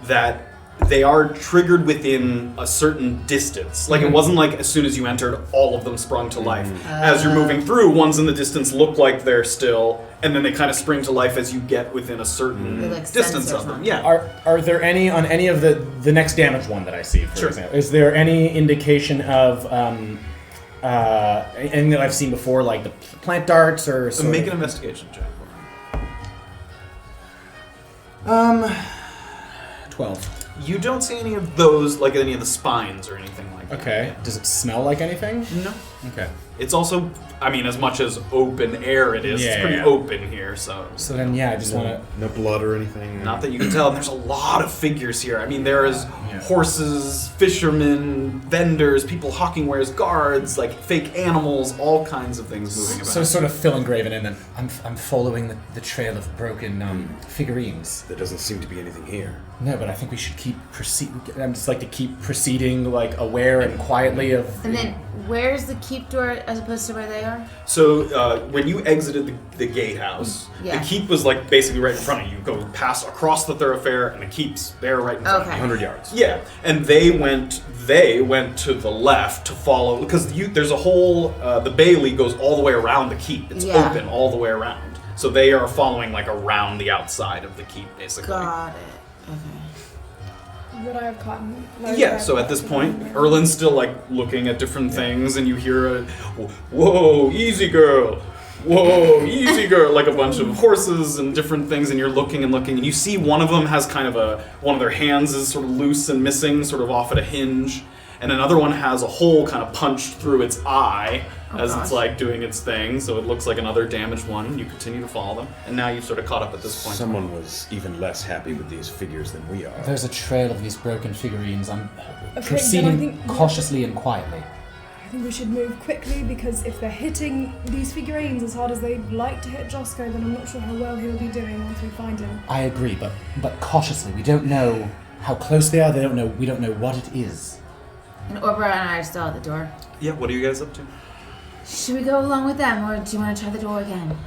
that they are triggered within a certain distance. Like, it wasn't like as soon as you entered, all of them sprung to life. As you're moving through, ones in the distance look like they're still, and then they kind of spring to life as you get within a certain distance of them. Yeah. Are there any on any of the next damaged one that I see, for example? Is there any indication of anything that I've seen before, like the plant darts or sort Make of- an investigation check. 12. You don't see any of those, like any of the spines or anything like that. Okay. Does it smell like anything? No. Okay. It's also, I mean, as much as open air it is, it's pretty open here, so. So then, I just want to... No blood or anything? Not that you can tell, and there's a lot of figures here. I mean, there is horses, fishermen, vendors, people hawking wares, guards, like fake animals, all kinds of things moving about. So sort of filling Graven in, and I'm following the trail of broken figurines. There doesn't seem to be anything here. No, but I think we should keep I'm just like to keep proceeding like aware and quietly of. And then, where's the keep door as opposed to where they are? So when you exited the gatehouse, the keep was like basically right in front of you. You go past across the thoroughfare, and the keep's there right in front of you. 100 yards. Yeah, and they went to the left to follow, because there's a whole the Bailey goes all the way around the keep. It's open all the way around, so they are following like around the outside of the keep, basically. Got it. Okay. Would I have cotton? Yeah, so at this point, Erland's still like looking at different things, and you hear a whoa, easy girl, whoa, easy girl, like a bunch of horses and different things, and you're looking, and you see one of them has kind of one of their hands is sort of loose and missing, sort of off at a hinge, and another one has a hole kind of punched through its eye it's like doing its thing, so it looks like another damaged one. You continue to follow them, and now you've sort of caught up at this point. Someone was even less happy with these figures than we are. There's a trail of these broken figurines. I'm then proceeding I think- cautiously and quietly. I think we should move quickly, because if they're hitting these figurines as hard as they'd like to hit Josco, then I'm not sure how well he'll be doing once we find him. I agree, but cautiously. We don't know how close they are. We don't know what it is. And Orba and I are still at the door. Yeah, what are you guys up to? Should we go along with them, or do you want to try the door again?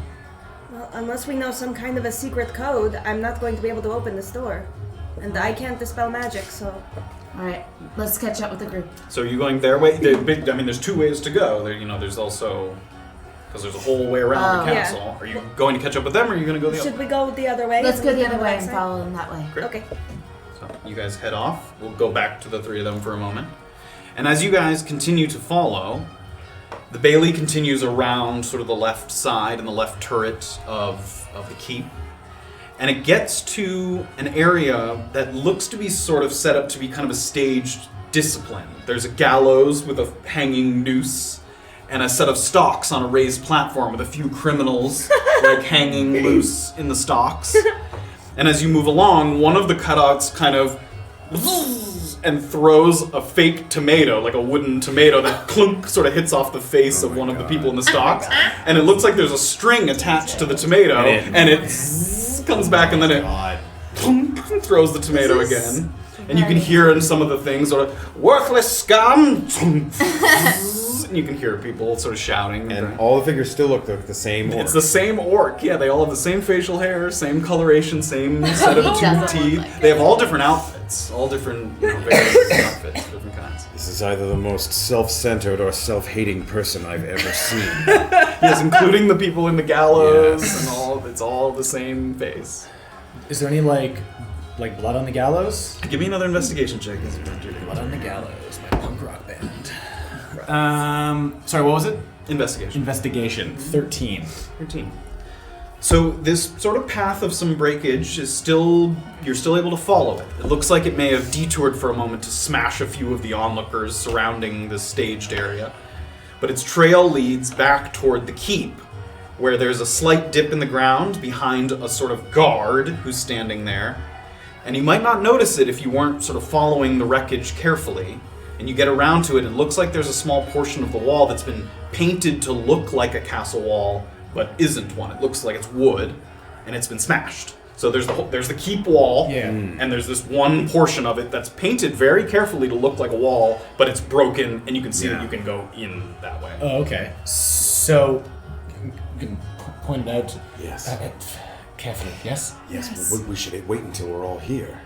Well, unless we know some kind of a secret code, I'm not going to be able to open this door. And I can't dispel magic, so... Alright, let's catch up with the group. So are you going their way? There's two ways to go. There's also, because there's a whole way around the yeah. castle. Are you going to catch up with them, or are you going to go the other Should we go the other way? Let's and go we the can other way and backside? follow them that way. Great. Okay. So you guys head off. We'll go back to the three of them for a moment. And as you guys continue to follow, the Bailey continues around sort of the left side and the left turret of the keep. And it gets to an area that looks to be sort of set up to be kind of a staged discipline. There's a gallows with a hanging noose and a set of stocks on a raised platform with a few criminals like hanging loose in the stocks. And as you move along, one of the cutouts kind of and throws a fake tomato, like a wooden tomato that clunk sort of hits off the face of one of the people in the stocks. And it looks like there's a string attached to the tomato, and it comes back, and then it clunk, throws the tomato again. And you can hear in some of the things sort of, worthless scum! And you can hear people sort of shouting. And all the figures still look like the same orc. It's the same orc. Yeah, they all have the same facial hair, same coloration, same set of Doesn't two look teeth. like they have all different outfits, all different various outfits, different kinds. This is either the most self-centered or self-hating person I've ever seen. Yes, including the people in the gallows and all. It's all the same face. Is there any like blood on the gallows? Give me another investigation check. Blood on the gallows, my punk rock band. Sorry, what was it? Investigation. Investigation. 13. 13. So this sort of path of some breakage is you're still able to follow it. It looks like it may have detoured for a moment to smash a few of the onlookers surrounding this staged area. But its trail leads back toward the keep, where there's a slight dip in the ground behind a sort of guard who's standing there. And you might not notice it if you weren't sort of following the wreckage carefully. And you get around to it, and it looks like there's a small portion of the wall that's been painted to look like a castle wall, but isn't one. It looks like it's wood, and it's been smashed. So there's the keep wall, Yeah. and there's this one portion of it that's painted very carefully to look like a wall, but it's broken, and you can see that you can go in that way. Oh, okay. So, You can point it out Yes. carefully, yes? Yes, we should wait until we're all here.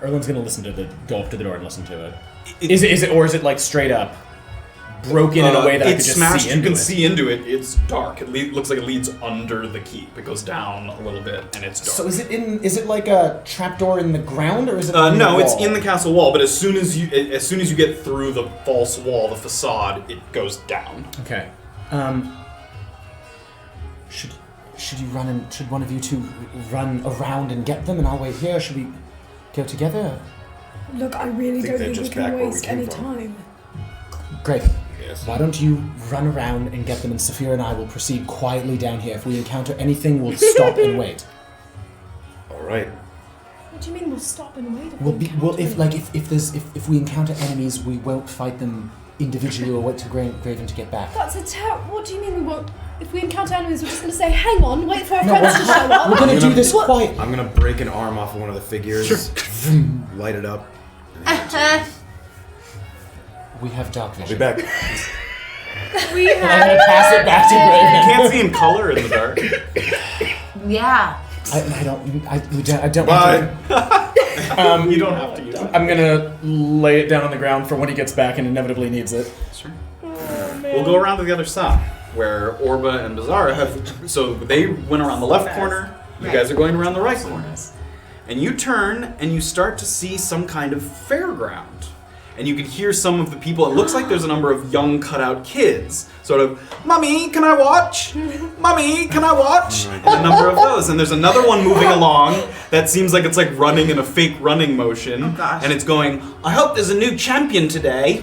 Erland's gonna go up to the door and listen to it. Is it, or is it like straight up broken in a way that I could it's just smashed. see You into can it? see into it. It's dark. It looks like it leads under the keep. It goes down a little bit, and it's dark. So is it like a trapdoor in the ground, or is it? In No, the it's wall? in the castle wall. But as soon as you get through the false wall, the facade, it goes down. Okay. Should one of you two run around and get them, and I'll wait here? Should we go together? Look, I really think don't they're think we just can back where we waste came any from. time. Graven, Yes. why don't you run around and get them, and Safira and I will proceed quietly down here. If we encounter anything, we'll stop and wait. All right. What do you mean we'll stop and wait? If we encounter enemies, we won't fight them individually or wait to Graven to get back. That's a What do you mean we won't? If we encounter enemies, we're just going to say, hang on, wait for our friends to show up. We're gonna do this What? quietly. I'm gonna break an arm off of one of the figures, light it up. We have dark I'll be vision. back. We I'm have. gonna pass it back to You Graven. can't see in color in the dark. Yeah. I don't. Bye. You don't have to use it. I'm gonna lay it down on the ground for when he gets back and inevitably needs it. Sure. We'll go around to the other side, where Orba and Beezaura have. So they went around the left corner. You guys are going around the right corner, and you turn and you start to see some kind of fairground. And you can hear some of the people. It looks like there's a number of young cutout kids, sort of, "Mommy, can I watch? Mommy, can I watch?" And a number of those. And there's another one moving along that seems like it's like running in a fake running motion. Oh, gosh. And it's going, "I hope there's a new champion today.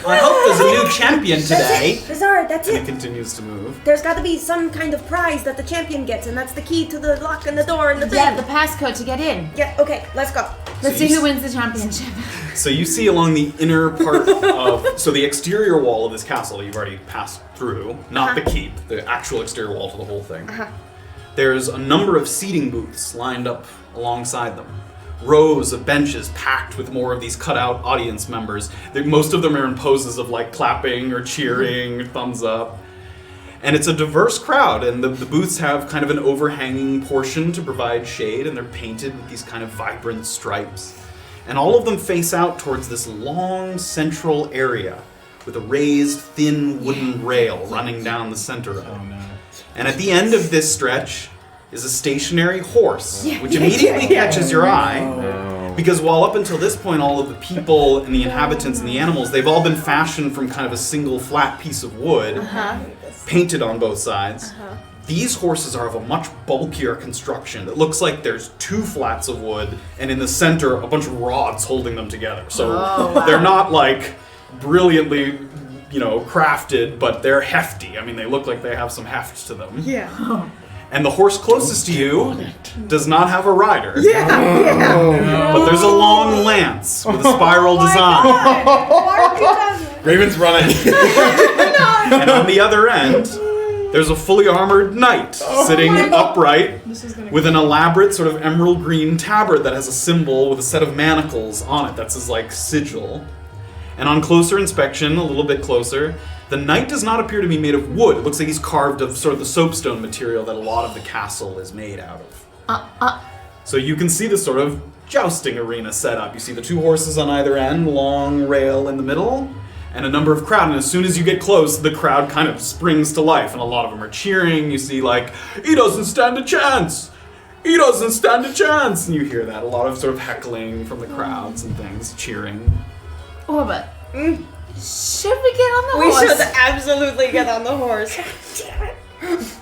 I hope there's a new champion today." Beezaura, that's And it. it continues to move. There's got to be some kind of prize that the champion gets, and that's the key to the lock and the door and the thing. Yeah, the passcode to get in. Yeah, okay, let's go. Let's So see you who wins the championship. So you see along the inner part of, so the exterior wall of this castle you've already passed through, not the keep, the actual exterior wall to the whole thing. There's a number of seating booths lined up alongside them. Rows of benches packed with more of these cutout audience members. Most of them are in poses of like clapping or cheering or thumbs up. And it's a diverse crowd, and the booths have kind of an overhanging portion to provide shade, and they're painted with these kind of vibrant stripes. And all of them face out towards this long central area with a raised, thin wooden rail running down the center of it. And at the end of this stretch is a stationary horse, which immediately catches your eye. Because while up until this point, all of the people and the inhabitants and the animals, they've all been fashioned from kind of a single flat piece of wood, painted on both sides. These horses are of a much bulkier construction. It looks like there's two flats of wood, and in the center, a bunch of rods holding them together. So they're not like brilliantly, crafted, but they're hefty. I mean, they look like they have some heft to them. Yeah. And the horse closest to you does not have a rider. Yeah. But there's a long lance with a spiral design. Graven's running. And on the other end, there's a fully armored knight sitting upright with an elaborate sort of emerald green tabard that has a symbol with a set of manacles on it. That's his sigil. And on closer inspection, a little bit closer, the knight does not appear to be made of wood. It looks like he's carved of sort of the soapstone material that a lot of the castle is made out of. So you can see this sort of jousting arena set up. You see the two horses on either end, long rail in the middle, and a number of crowd. And as soon as you get close, the crowd kind of springs to life, and a lot of them are cheering. You see "He doesn't stand a chance! He doesn't stand a chance!" And you hear that. A lot of sort of heckling from the crowds and things, cheering. Orba, should we get on the We horse? should absolutely get on the horse.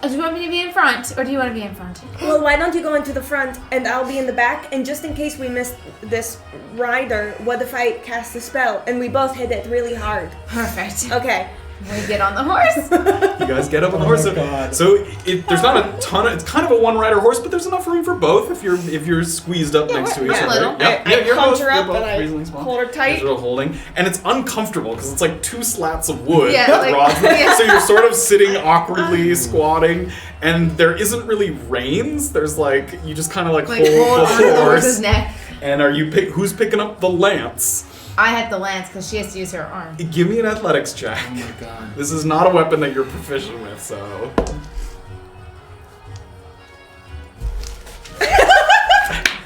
Do you want me to be in front, or do you want to be in front? Well, why don't you go into the front and I'll be in the back, and just in case we miss this rider, what if I cast a spell and we both hit it really hard? Perfect. Okay, We get on the horse. You guys get up on the horse. So there's not a ton of. It's kind of a one-rider horse, but there's enough room for both if you're squeezed up next to each we're other. little. I you're punch both- her you're up both and I reasonably small. hold her tight. You're holding, and it's uncomfortable because it's like two slats of wood Yeah, with like- rods. yeah. So you're sort of sitting awkwardly, squatting, and there isn't really reins. There's like you just kind of like hold hold on to the the horse's horse. neck. And who's picking up the lance? I had the lance because she has to use her arm. Give me an athletics check. Oh my god. This is not a weapon that you're proficient with, so.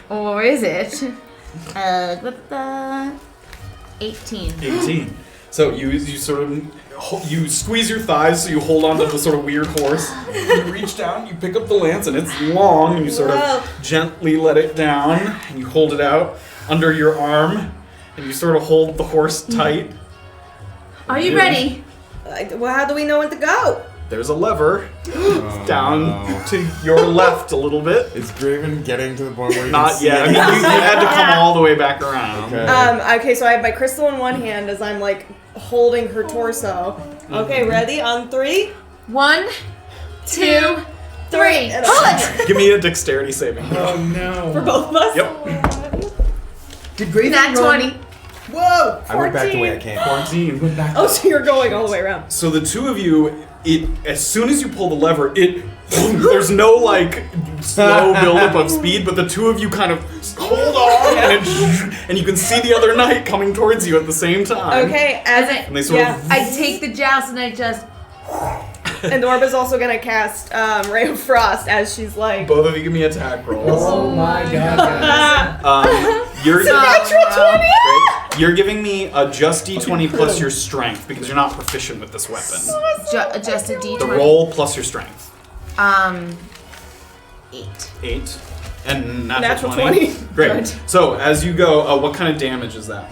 Or is it? 18. 18. So you sort of you squeeze your thighs so you hold onto the sort of weird horse. You reach down, you pick up the lance, and it's long, and you sort of gently let it down, and you hold it out under your arm, and you sort of hold the horse tight. Are you ready? Well, how do we know when to go? There's a lever down to your left a little bit. Is Graven getting to the point where you Not can see yet. I mean, you had to come all the way back around. Okay. Okay, so I have my crystal in one hand as I'm like holding her torso. Okay, ready? On 3. 1, 2, 3. And Pull it! Give me a dexterity saving throw. Oh no. for both of us. Yep. Did Graven Nat run- 20. Whoa! I went back the way I came. 14. Went back. Oh, so you're going all the way around. So the two of you, as soon as you pull the lever, there's no like slow buildup of speed, but the two of you kind of hold on, and you can see the other knight coming towards you at the same time. Okay, And they sort of I take the joust and I just. and Orba's also gonna cast Ray of Frost as she's like. both of you give me attack rolls. Oh my god, guys. You're Natural 20! Great. You're giving me a just d20 plus your strength because you're not proficient with this weapon. Just a d20. The roll plus your strength. 8. 8. And Natural 20. 20. Great. Good. So as you go, what kind of damage is that?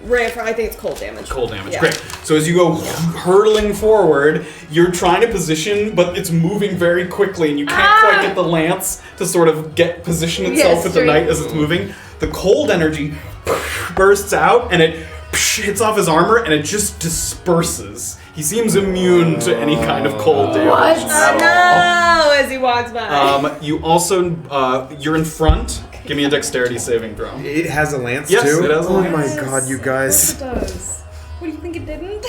Ray of Frost, I think it's cold damage. Cold damage. Yeah. Great. So as you go hurtling forward, you're trying to position, but it's moving very quickly, and you can't quite get the lance to sort of get position itself Yes, with the right. knight as it's moving. The cold energy bursts out, and it hits off his armor, and it just disperses. He seems immune to any kind of cold damage. What? at Oh no! As he walks by. all. You also, you're in front. Give me a dexterity saving throw. It has a lance Yes, too? it has a Oh lance. my god, you It guys. does. What do you think it didn't?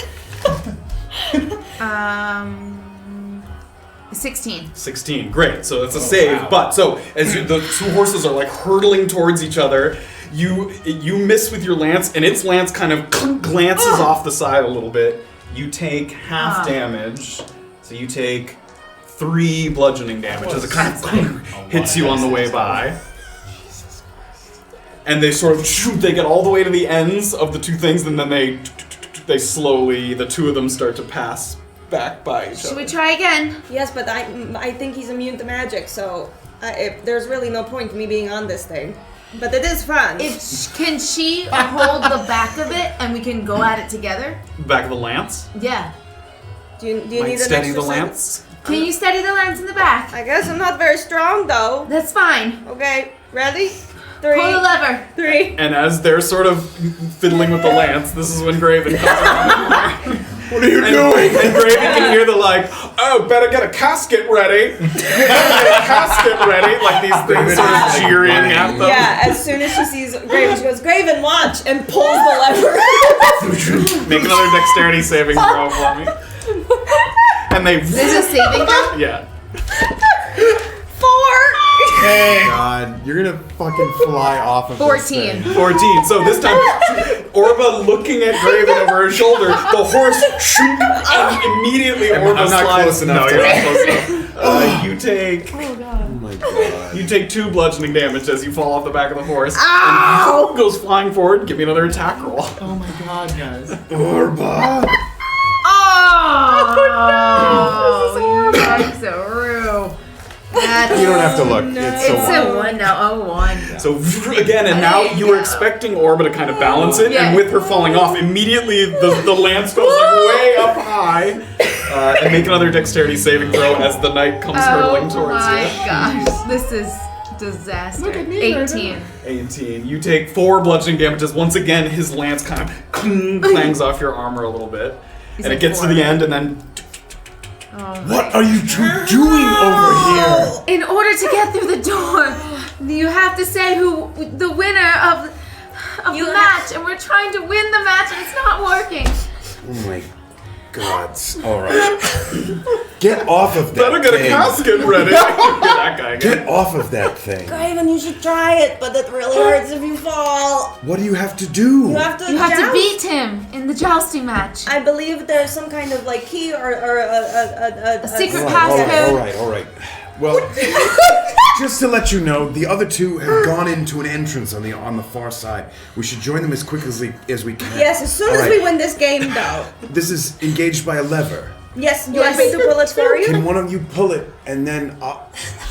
16. 16. Great. So it's a save. wow. But so as the two horses are like hurtling towards each other, you miss with your lance, and its lance kind of glances off the side a little bit. You take half damage. So you take 3 bludgeoning damage as it kind of hits you on the way by. And they sort of they get all the way to the ends of the two things, and then they slowly, the two of them start to pass back by each Should other. we try again? Yes, but I think he's immune to magic, so there's really no point to me being on this thing. But it is fun. Can she hold the back of it and we can go at it together? Back of the lance. Yeah. do you Might need an steady extra the second? lance. Can you steady the lance in the back? I guess I'm not very strong though. That's fine. Okay, ready? Pull the 3, lever. 3. And as they're sort of fiddling with the lance, this is when Graven comes around. What are you And Graven can hear the like, oh, better get a casket ready. Better get a casket ready. Like these things sort of cheering at them. Yeah, as soon as she sees Graven, she goes, Graven, watch! And pulls the lever. Make another dexterity saving throw for me. And they. This is a saving throw? Yeah. 4! God, you're gonna fucking fly off of this 14. thing. 14. So this time, Orba looking at Graven over her shoulder, the horse shoot, and immediately Orba I'm not slides. close enough No, to you're it. not close enough. You take Oh my god. You take 2 bludgeoning damage as you fall off the back of the horse. Ow! And goes flying forward. Give me another attack roll. Oh my god, guys. Orba! Oh, you guys are rude. That's You don't have to look. It's It's a a 1 now. Oh, 1. So again, and now you were expecting Orba to kind of balance it, Yeah. and with her falling off, immediately the lance goes like way up high. And make another dexterity saving throw as the knight comes hurtling Oh towards my you. gosh. This is disaster. 18. 18. You take 4 bludgeoning damages. Once again, his lance kind of clangs off your armor a little bit. And it gets to the end, and then What are you two doing over here? In order to get through the door, you have to say who the winner of the match, and we're trying to win the match, and it's not working. Oh my gods. Alright. Get off of that better get a thing. casket ready. That guy again. Get off of that thing. Graven, you should try it, but it really hurts if you fall. What do you have to do? You have to You have to joust. beat him in the jousting match. I believe there's some kind of like key or a secret All right. Well, just to let you know, the other two have gone into an entrance on the far side. We should join them as quick as we can. Yes, as soon All as right. we win this game, though. This is engaged by a lever. Yes, you want me to pull it for you? Can one of you pull it, and then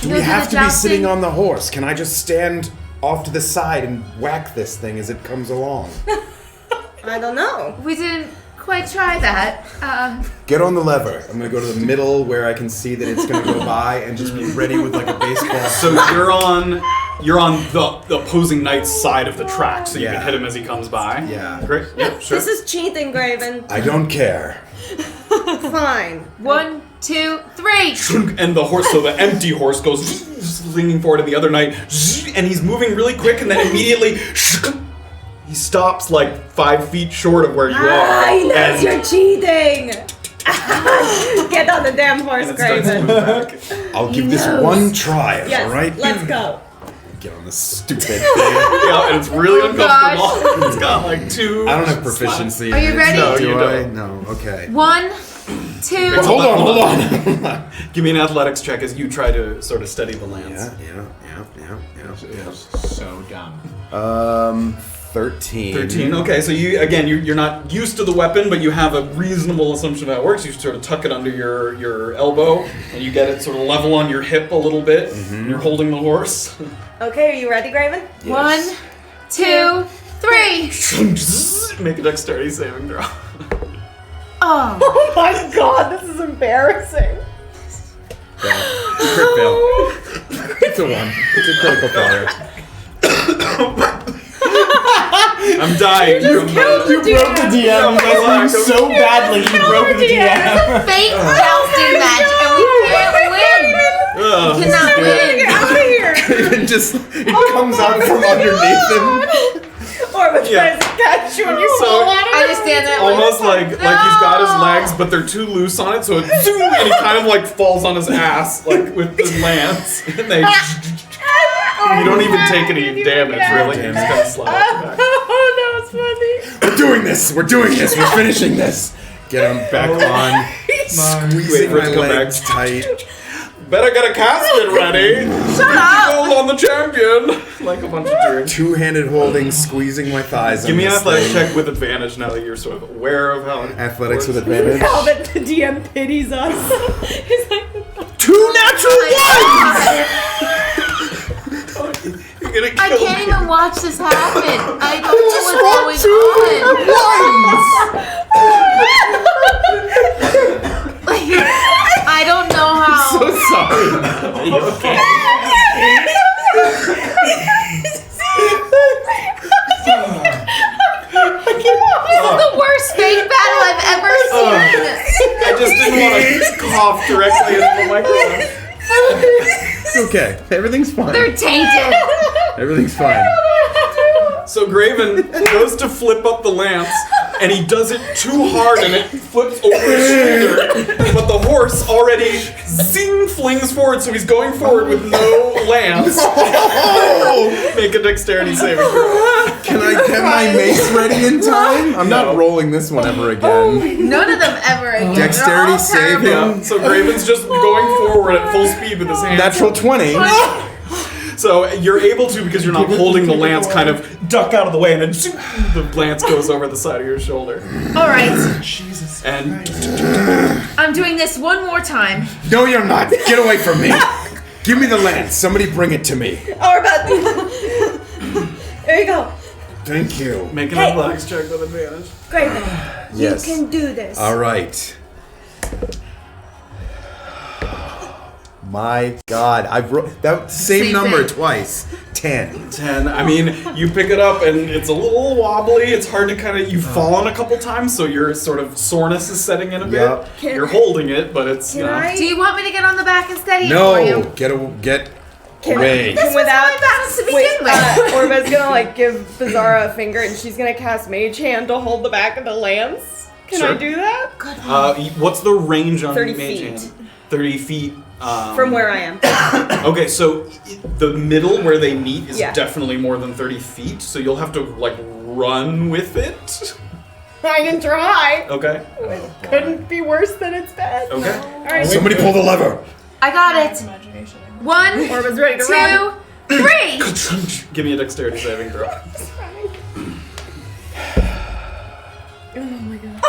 do we do have the to be sitting jousting? on the horse? Can I just stand off to the side and whack this thing as it comes along? I don't know. We didn't quite try that. Get on the lever. I'm gonna go to the middle where I can see that it's gonna go by, and just be ready with like a baseball. So you're on the opposing knight's side of the track, so you Yeah. can hit him as he comes by. Yeah. Great. Yeah, sure. This is cheating, Graven. I don't care. Fine. 1, 2, 3. And the horse, so the empty horse goes leaning forward to the other knight, and he's moving really quick, and then immediately he stops like 5 feet short of where you are. He knows and you're cheating. Get on the damn horse, it starts to Graven. move back. I'll give this knows. one try. Yes, All right. let's go. Get on this stupid thing. Yeah, and it's really Oh, uncomfortable. It's got like 2. I don't have proficiency. Are you in it. ready? No, Do you I? don't. No. Okay. 1, 2. Hold on. Give me an athletics check as you try to sort of steady the lance. Yeah. So dumb. 13. 13. Okay, so you're not used to the weapon, but you have a reasonable assumption that it works. You sort of tuck it under your elbow, and you get it sort of level on your hip a little bit. And you're holding the horse. Okay, are you ready, Graven? 1, 2, 3. Make a dexterity saving throw. Oh. Oh my god, this is embarrassing. Crit fail. It's a 1. It's a critical failure. I'm dying. You broke the DM so badly. You broke the DM. Fake jousting match, and we can't win. Ugh, We cannot win. Get out of here! It just comes out from underneath him. Orba Yeah. tries to catch you and you So- fall out of I just stand there. almost like he's got his legs, but they're too loose on it, so it zoom, and he kind of like falls on his ass, like with his lance, and they. You don't even take any damage, really. You just kind of slide back. Oh, that was funny. We're doing this. We're finishing this. Get him back on. Wait Squeezing for it my to come back. legs tight. Better get a casket ready. Shut up. Goal on the champion. Like a bunch of dreams. Two-handed holding, squeezing my thighs. Give on me an this athletics thing. check with advantage now that you're sort of aware of how. Athletics with works. advantage. Now that the DM pities us. He's like, 2 natural You're gonna kill I can't me. even watch this happen. I don't know what's going on. Like, I don't know how. So sorry. Okay. This is the worst fake battle I've ever seen. I just didn't want to cough directly into the microphone. It's okay. Everything's fine. They're tainted. Everything's fine. So Graven goes to flip up the lance, and he does it too hard, and it flips over his shoulder. But the horse already zing flings forward, so he's going forward with no lance. Make a dexterity saving throw. Can I get my mace ready in time? I'm not rolling this one ever again. None of them ever again. Dexterity They're all save terrible. him. Yeah, so Graven's just going forward at full speed with his hands. Natural 20. So you're able to, because you're not holding the lance, kind of duck out of the way, and then zoom, the lance goes over the side of your shoulder. All right, And I'm doing this one more time. No, you're not. Get away from me. Give me the lance. Somebody bring it to me. Orba. There you go. Thank you. make an Hey. athletics check with advantage. Graven, Yes. you can do this. All right. My God, I've that same Same number thing. twice. 10. 10. I mean, you pick it up and it's a little wobbly. It's hard to kind of. You've fallen a couple times, so your sort of soreness is setting in a bit. Yep. You're holding it, but it's. Can I? Do you want me to get on the back and steady it for No, you? get Can away. This was Without- my balance to begin with. Orba's gonna like give Beezaura a finger, and she's gonna cast Mage Hand to hold the back of the lance. Can I Sure. do that? What's the range on 30 Mage feet. Hand? 30 feet. From where I am. Okay, so the middle where they meet is Yeah. definitely more than 30 feet, so you'll have to like run with it. I can try. Okay. Couldn't be worse than it's been. Okay. All right. Somebody pull the lever. I got it. Imagination. 1, Orba's ready to run. 2, 3. Give me a dexterity saving throw. Oh my god.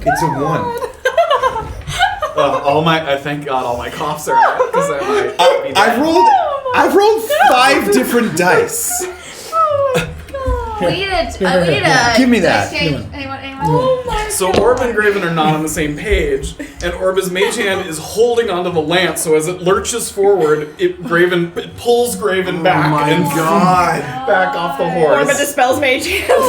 It's a 1. Thank God all my coughs are out because I might be dead. I've rolled 5 different dice. We need a Give me that. exchange. Anyone? Oh my So Orba and Graven are not on the same page, and Orba's mage hand is holding onto the lance, so as it lurches forward, it pulls Graven back and back off the Orba horse. dispels Mage Hand.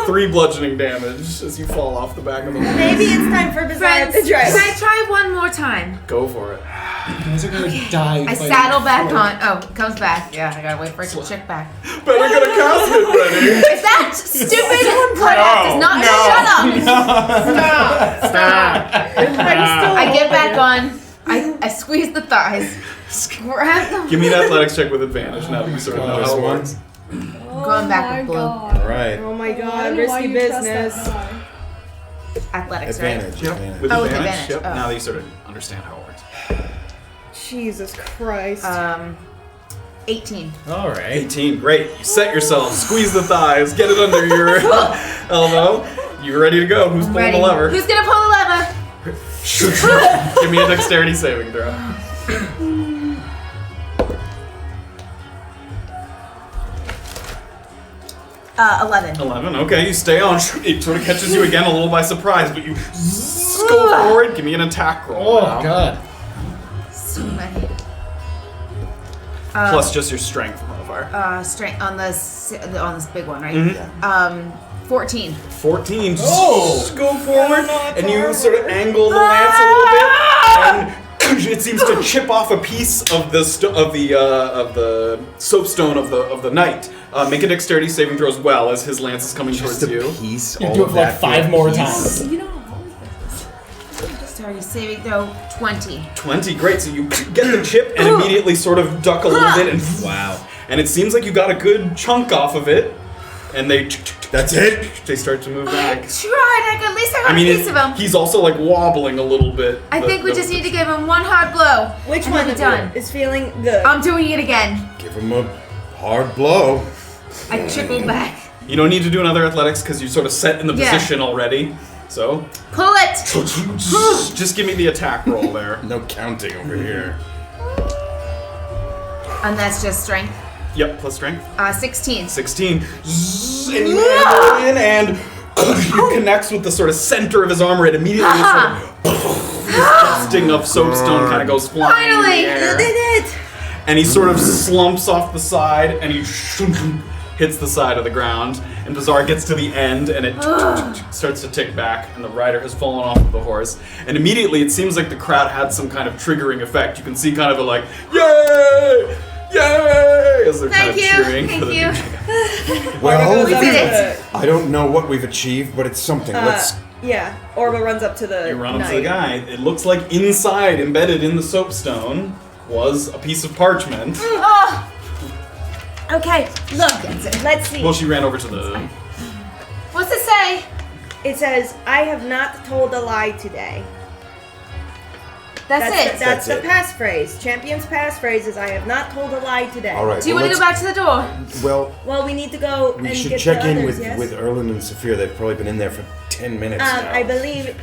3 bludgeoning damage as you fall off the back of the horse. Maybe it's time for Beezaura Friends, to try. can I try one more time? Go for it. You guys are gonna die. I fighting saddle back for- on. Oh, it comes back. Yeah, I gotta wait for it to check back. Better get a casket ready. Is that stupid? Goliath does not shut up. I get back on. I squeeze the thighs. Grab them. Give me an athletics check with advantage now that you sort of know how it works. Going back with blue. All right. Oh my I god, don't know why risky you trust that business. guy. Athletics, right? Advantage. Yep. Advantage. With Oh, with advantage. advantage. Yep. Oh. Now that you sort of understand how it works. Jesus Christ. 18. All right. 18. Great. You set yourself. Squeeze the thighs. Get it under your elbow. You're ready to go. Who's pulling Ready. the lever? Who's gonna pull the lever? Give me a dexterity saving throw. 11. 11. Okay, you stay on. It sort of catches you again a little by surprise, but you go forward. Give me an attack roll. Oh now. god. So many. Plus just your strength modifier. Strength on this big one, right? Mhm. 14. 14. Oh! Just go forward, and you sort of angle the lance a little bit, and it seems to chip off a piece of the soapstone of the knight. Make a dexterity saving throw as well as his lance is coming Just towards a you. piece. You all do it of for like that for a 5 more piece? times. You know, Sorry, saving throw 20. 20, great. So you get the chip and immediately sort of duck a little bit, and Wow. and it seems like you got a good chunk off of it. And That's it? They start to move back. Tried. At least I got I mean, a piece of him. he's also like wobbling a little bit. I think we just need to give him one hard blow. Which and one we'll of be done? you is feeling good? I'm doing it again. Give him a hard blow. I trickle back. You don't need to do another athletics because you sort of set in the Yeah. position already. So Pull it. just give me the attack roll there. No counting over here. And that's just strength. Yep, plus strength. 16. 16. And you angle in and you connects with the sort of center of his armor. It immediately sort of this dusting of soapstone kind of goes flying. Finally, in the air. you did it. And he sort of slumps off the side and he hits the side of the ground. And Beezaura gets to the end and it starts to tick back and the rider has fallen off of the horse. And immediately it seems like the crowd had some kind of triggering effect. You can see kind of a like, yay! Yay! As they're kind of cheering for the Thank you. Well, We did it. I don't know what we've achieved, but it's something. Let's. Yeah, Orba runs up to the You run up to knight. the guy. It looks like inside, embedded in the soapstone, was a piece of parchment. Oh, Okay, look, let's see. Well, she ran over to the. what's it say? It says, I have not told a lie today. That's it. That's the it. passphrase. Champion's passphrase is, I have not told a lie today. All right. Do you well, want to go back to the door? Well, Well, we need to go we and should get check the in others, with yes? Erland and Safira. They've probably been in there for 10 minutes now. I believe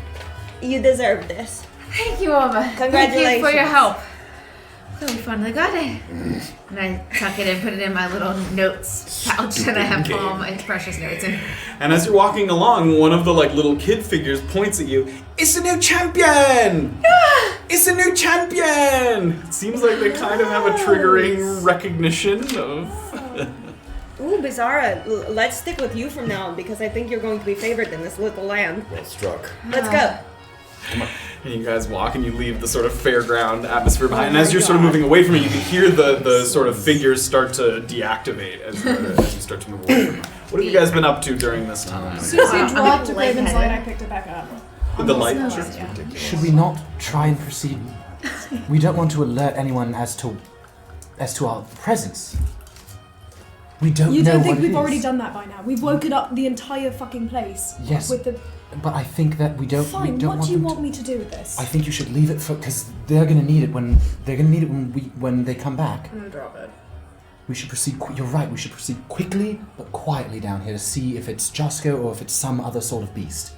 you deserve this. Thank you, Orba. Thank you for Congratulations. your help. So we finally got it. And I tuck it and put it in my little notes pouch, and I have Stupid all my precious notes in. And as you're walking along, one of the like little kid figures points at you. It's a new champion! It's a new champion! It seems like they kind of have a triggering recognition of Ooh, Beezaura, let's stick with you from now on because I think you're going to be favored in this little land. Well struck. Let's go. And you guys walk and you leave the sort of fairground atmosphere behind. And as you're sort of moving away from it, you can hear the sort of figures start to deactivate as you start to move away from it. What have you guys been up to during this time? As soon as he dropped I'm Graven's lightheaded. light, I picked it back up. The light? Almost Sure. knows, yeah. Should we not try and proceed? We don't want to alert anyone as to our presence. We don't You know don't think what it we've already is. done that by now? We've woken up the entire fucking place. Yes. With the But I think that we don't. fine. We don't What want do you them want to, me to do with this? I think you should leave it for because they're going to need it when they come back. I'm gonna drop it. We should proceed. You're right. We should proceed quickly but quietly down here to see if it's Josco or if it's some other sort of beast.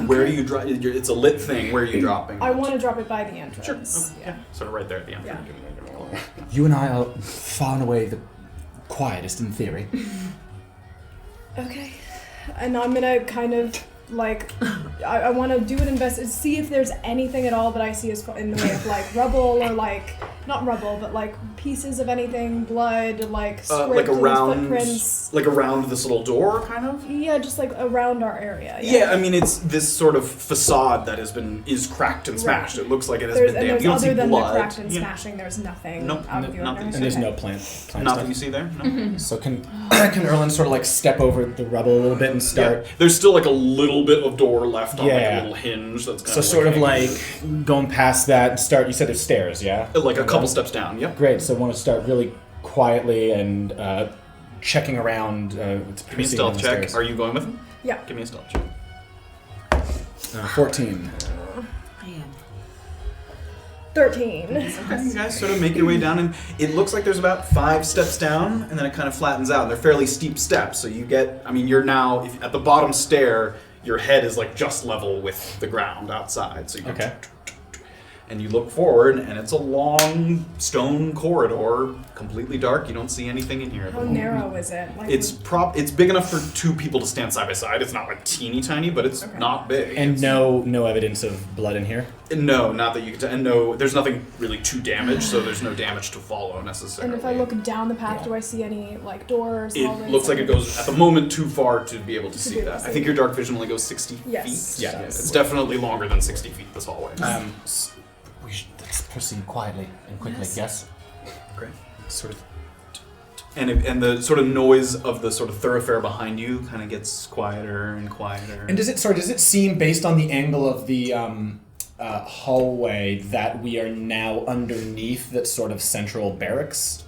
Where are you dropping? It's a lit thing. Where are you dropping? I want to drop it by the entrance. Sure. Okay. Yeah. Sort of right there at the end. Yeah. You and I are far and away the quietest in theory. Okay. And I'm gonna kind of like I want to do an see if there's anything at all that I see as in the way of like rubble or like not rubble but like pieces of anything, blood, like script, footprints. like around this little door, kind of. Yeah, just like around our area. Yeah, I mean it's this sort of facade that is cracked and smashed. It looks like it has been damaged. You don't see other than blood. the cracked and Yeah. smashing, there's nothing Nope, out of the nothing. ordinary. And there's Okay. no plant Not stuff. that you see there. No. So can Erland sort of like step over the rubble a little bit and start? Yeah. There's still like a little bit of door left on like Yeah. a little hinge. That's kind So sort of hanging. like going past that and start. You said there's stairs, yeah? Like a couple steps down. Yep. Great. So I want to start really quietly and checking around. Give me a stealth check. Are you going with him? Yeah. Give me a stealth check. 14. I am. 13. Okay, you guys sort of make your way down, and it looks like there's about 5 steps down, and then it kind of flattens out. And they're fairly steep steps, so you get. I mean, you're now at the bottom stair. Your head is like just level with the ground outside. So you Okay. And you look forward, and it's a long stone corridor, completely dark. You don't see anything in here. at the How moment. narrow is it? Like, It's big enough for 2 people to stand side by side. It's not like teeny tiny, but it's Okay. not big. And It's- no evidence of blood in here. no, not that you can. And no, there's nothing really to damage, so there's no damage to follow necessarily. and if I look down the path, do I see any like doors? it hallways, looks like it anything? goes at the moment too far to be able to see be able that. to I think see. your dark vision only goes 60 Yes. feet. Yeah. It's definitely longer than 60 feet. This hallway. Let's proceed quietly and quickly. Yes. Great. Sort of. And the sort of noise of the sort of thoroughfare behind you kind of gets quieter and quieter. And does it seem based on the angle of the hallway that we are now underneath that sort of central barracks?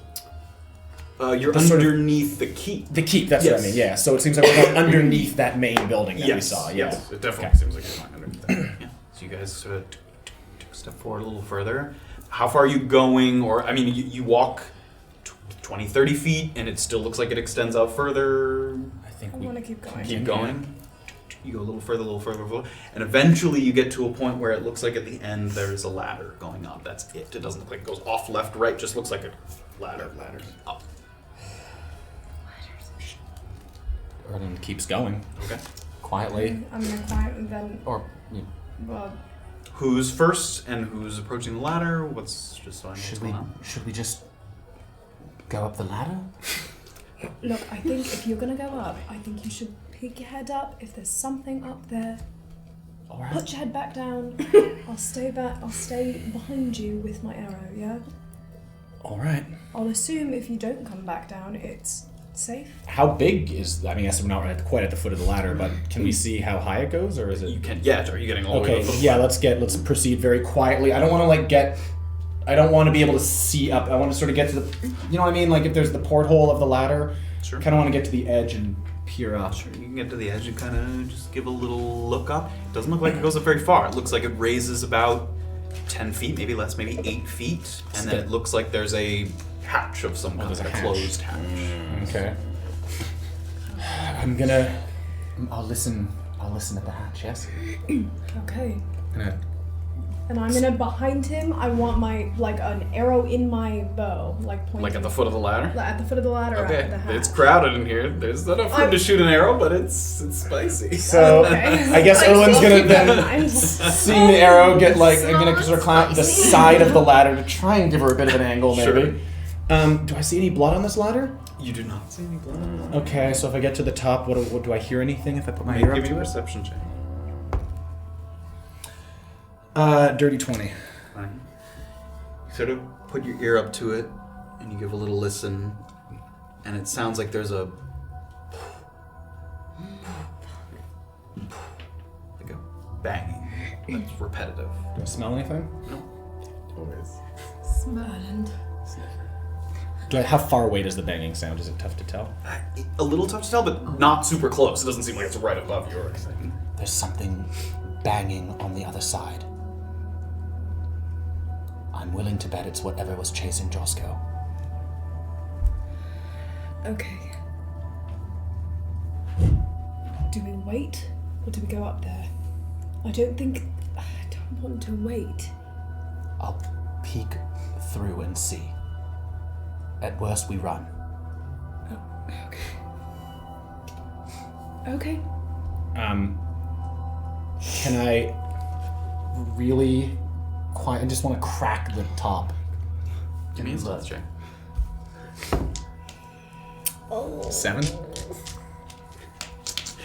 You're the sort of- underneath the keep. The keep, that's what I Yes. mean, yeah. So it seems like we're going underneath that main building that we Yes, saw. Yeah. yes, it definitely Okay. seems like you're going underneath that. Yeah. So you guys sort of step forward a little further. How far are you going? Or, I mean, you walk 20, 30 feet, and it still looks like it extends out further. I think I we want to keep going. Keep going. You go a little further, and eventually you get to a point where it looks like at the end there's a ladder going up. That's it. It doesn't look like it goes off left, right. Just looks like a ladder. Ladders up. Erland keeps going. Okay. Quietly. I'm gonna climb and then. Or Well, Who's first and who's approaching the ladder? What's just so I know what's should going on? we just go up the ladder? look, I think if you're gonna go up, I think you should peek your head up. If there's something up there, All right. put your head back down. I'll stay back. I'll stay behind you with my arrow. Yeah. All right. I'll assume if you don't come back down, it's safe. How big is? I mean, I guess we're not quite at the foot of the ladder, but can we see how high it goes, or is it? You can. Yeah. Are you getting all the way Okay. to the Yeah. Let's proceed very quietly. I don't want to I don't want to be able to see up. I want to sort of get to the. You know what I mean? Like if there's the porthole of the ladder, Sure. kind of want to get to the edge and peer up. Sure, you can get to the edge and kind of just give a little look up. It doesn't look like it goes up very far. It looks like it raises about 10 feet, maybe less, maybe 8 feet. And then it looks like there's a hatch of some kind, there's a a hatch. closed hatch. Okay. I'm gonna. I'll listen at the hatch. Yes. Okay. gonna And I'm gonna behind him. I want my an arrow in my bow, pointing. Like at the foot of the ladder? At the foot of the ladder. At the Okay, hat. it's crowded in here. There's enough room to shoot an arrow, but it's spicy. So Okay. I guess Erland's gonna then I'm seeing the arrow get I'm gonna sort of climb up the side of the ladder to try and give her a bit of an angle, maybe. Sure. Do I see any blood on this ladder? You do not see any blood. Okay, so if I get to the top, what do I hear anything if I put my ear up Give me to a it? perception check. Dirty 20. Fine. You sort of put your ear up to it, and you give a little listen, and it sounds like there's a banging. That's repetitive. Do I smell anything? No. Always. Erland. How far away does the banging sound? Is it tough to tell? A little tough to tell, but not super close. It doesn't seem like it's right above you or anything. There's something banging on the other side. I'm willing to bet it's whatever was chasing Josco. Okay. Do we wait or do we go up there? I don't want to wait. I'll peek through and see. At worst, we run. Okay. Can I really quiet? I just want to crack the top. Give me a stealth check. 7?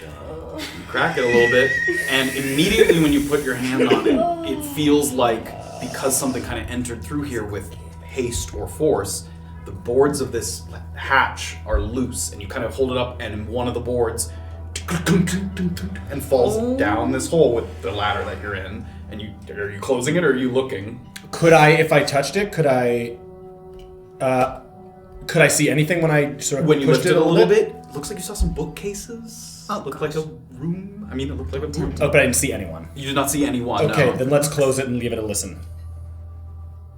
You crack it a little bit, and immediately when you put your hand on it, it feels like, because something kind of entered through here with haste or force, the boards of this hatch are loose, and you kind of hold it up, and one of the boards and falls down this hole with the ladder that you're in. And are you closing it or are you looking? Could I, if I touched it, could I see anything when I sort of When you pushed lifted it a little bit? bit, looks like you saw some bookcases. Oh, looked like a room. I mean, it looked like a room. Oh, but I didn't see anyone. You did not see anyone. Okay, no. then let's close it and give it a listen.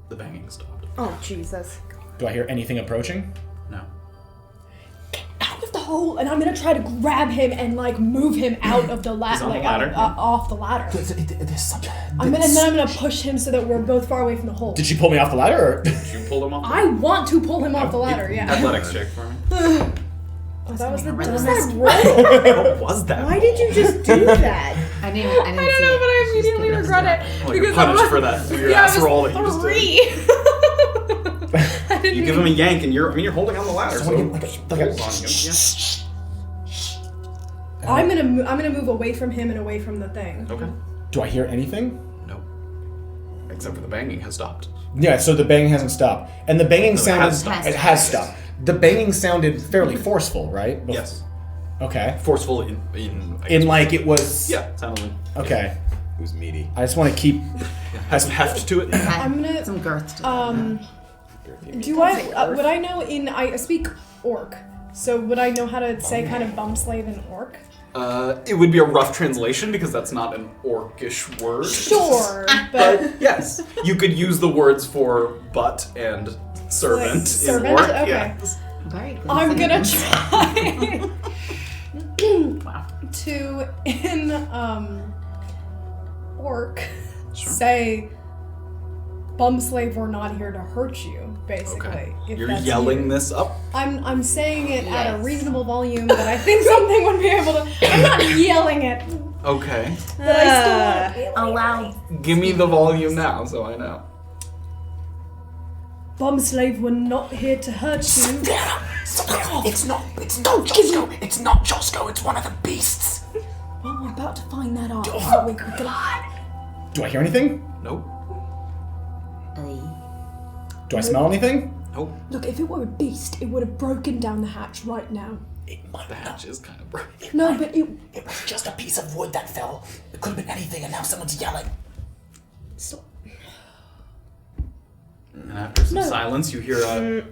The banging stopped. Oh, Jesus. Do I hear anything approaching? No. Out of the hole, and I'm gonna try to grab him and like move him out of the He's on the ladder, ladder? off the ladder. There's something. I'm gonna push him so that we're both far away from the hole. Did she pull me off the ladder, or? Did you pull him off? I want to pull him off the ladder. Yeah. Athletics check for me. Oh, that was the Horrendous. dumbest roll. What was that? Why did you just do that? I didn't I don't know, but I immediately regret it. Well, you're punished for that weird ass roll that you just did. 3. You give him a yank, and you're holding on the ladder. So Like a- pulls on him. Yeah. I'm gonna move away from him and away from the thing. Okay. Do I hear anything? No. Except for the banging has stopped. Yeah, so the banging hasn't stopped. And the banging No, it sounded... has stopped. It has stopped. The banging sounded fairly forceful, right? Yes. Okay. Forceful in In like it was... Yeah, sounded like Okay. It was meaty. I just want to keep... has some heft to it. I'm gonna some girth to it. do I would I know I speak orc, so would I know how to say kind of bum slave in orc? It would be a rough translation because that's not an orcish word. Sure, but But yes, you could use the words for butt and servant in servant? orc. Okay. Yes. Very good. I'm gonna try Wow. to in orc Sure. say bum slave, we're not here to hurt you, basically. Okay. if You're that's yelling you. this up. I'm saying it at a Yes. reasonable volume that I think something would be able to. I'm not yelling it, Okay. but I still want to be like, Allow. Give me the volume now so I know. bum slave, we're not here to hurt you. It's not Josco. It's not Josco. It's one of the beasts. Well, we're about to find that out. aren't we? We're gonna- Do I hear anything? Nope. Do I smell anything? Nope. Look, if it were a beast, it would have broken down the hatch right now. It might The not. hatch is kind of broken. No, but it. It was just a piece of wood that fell. It could have been anything, and now someone's yelling. Stop. And after some No. silence, you hear a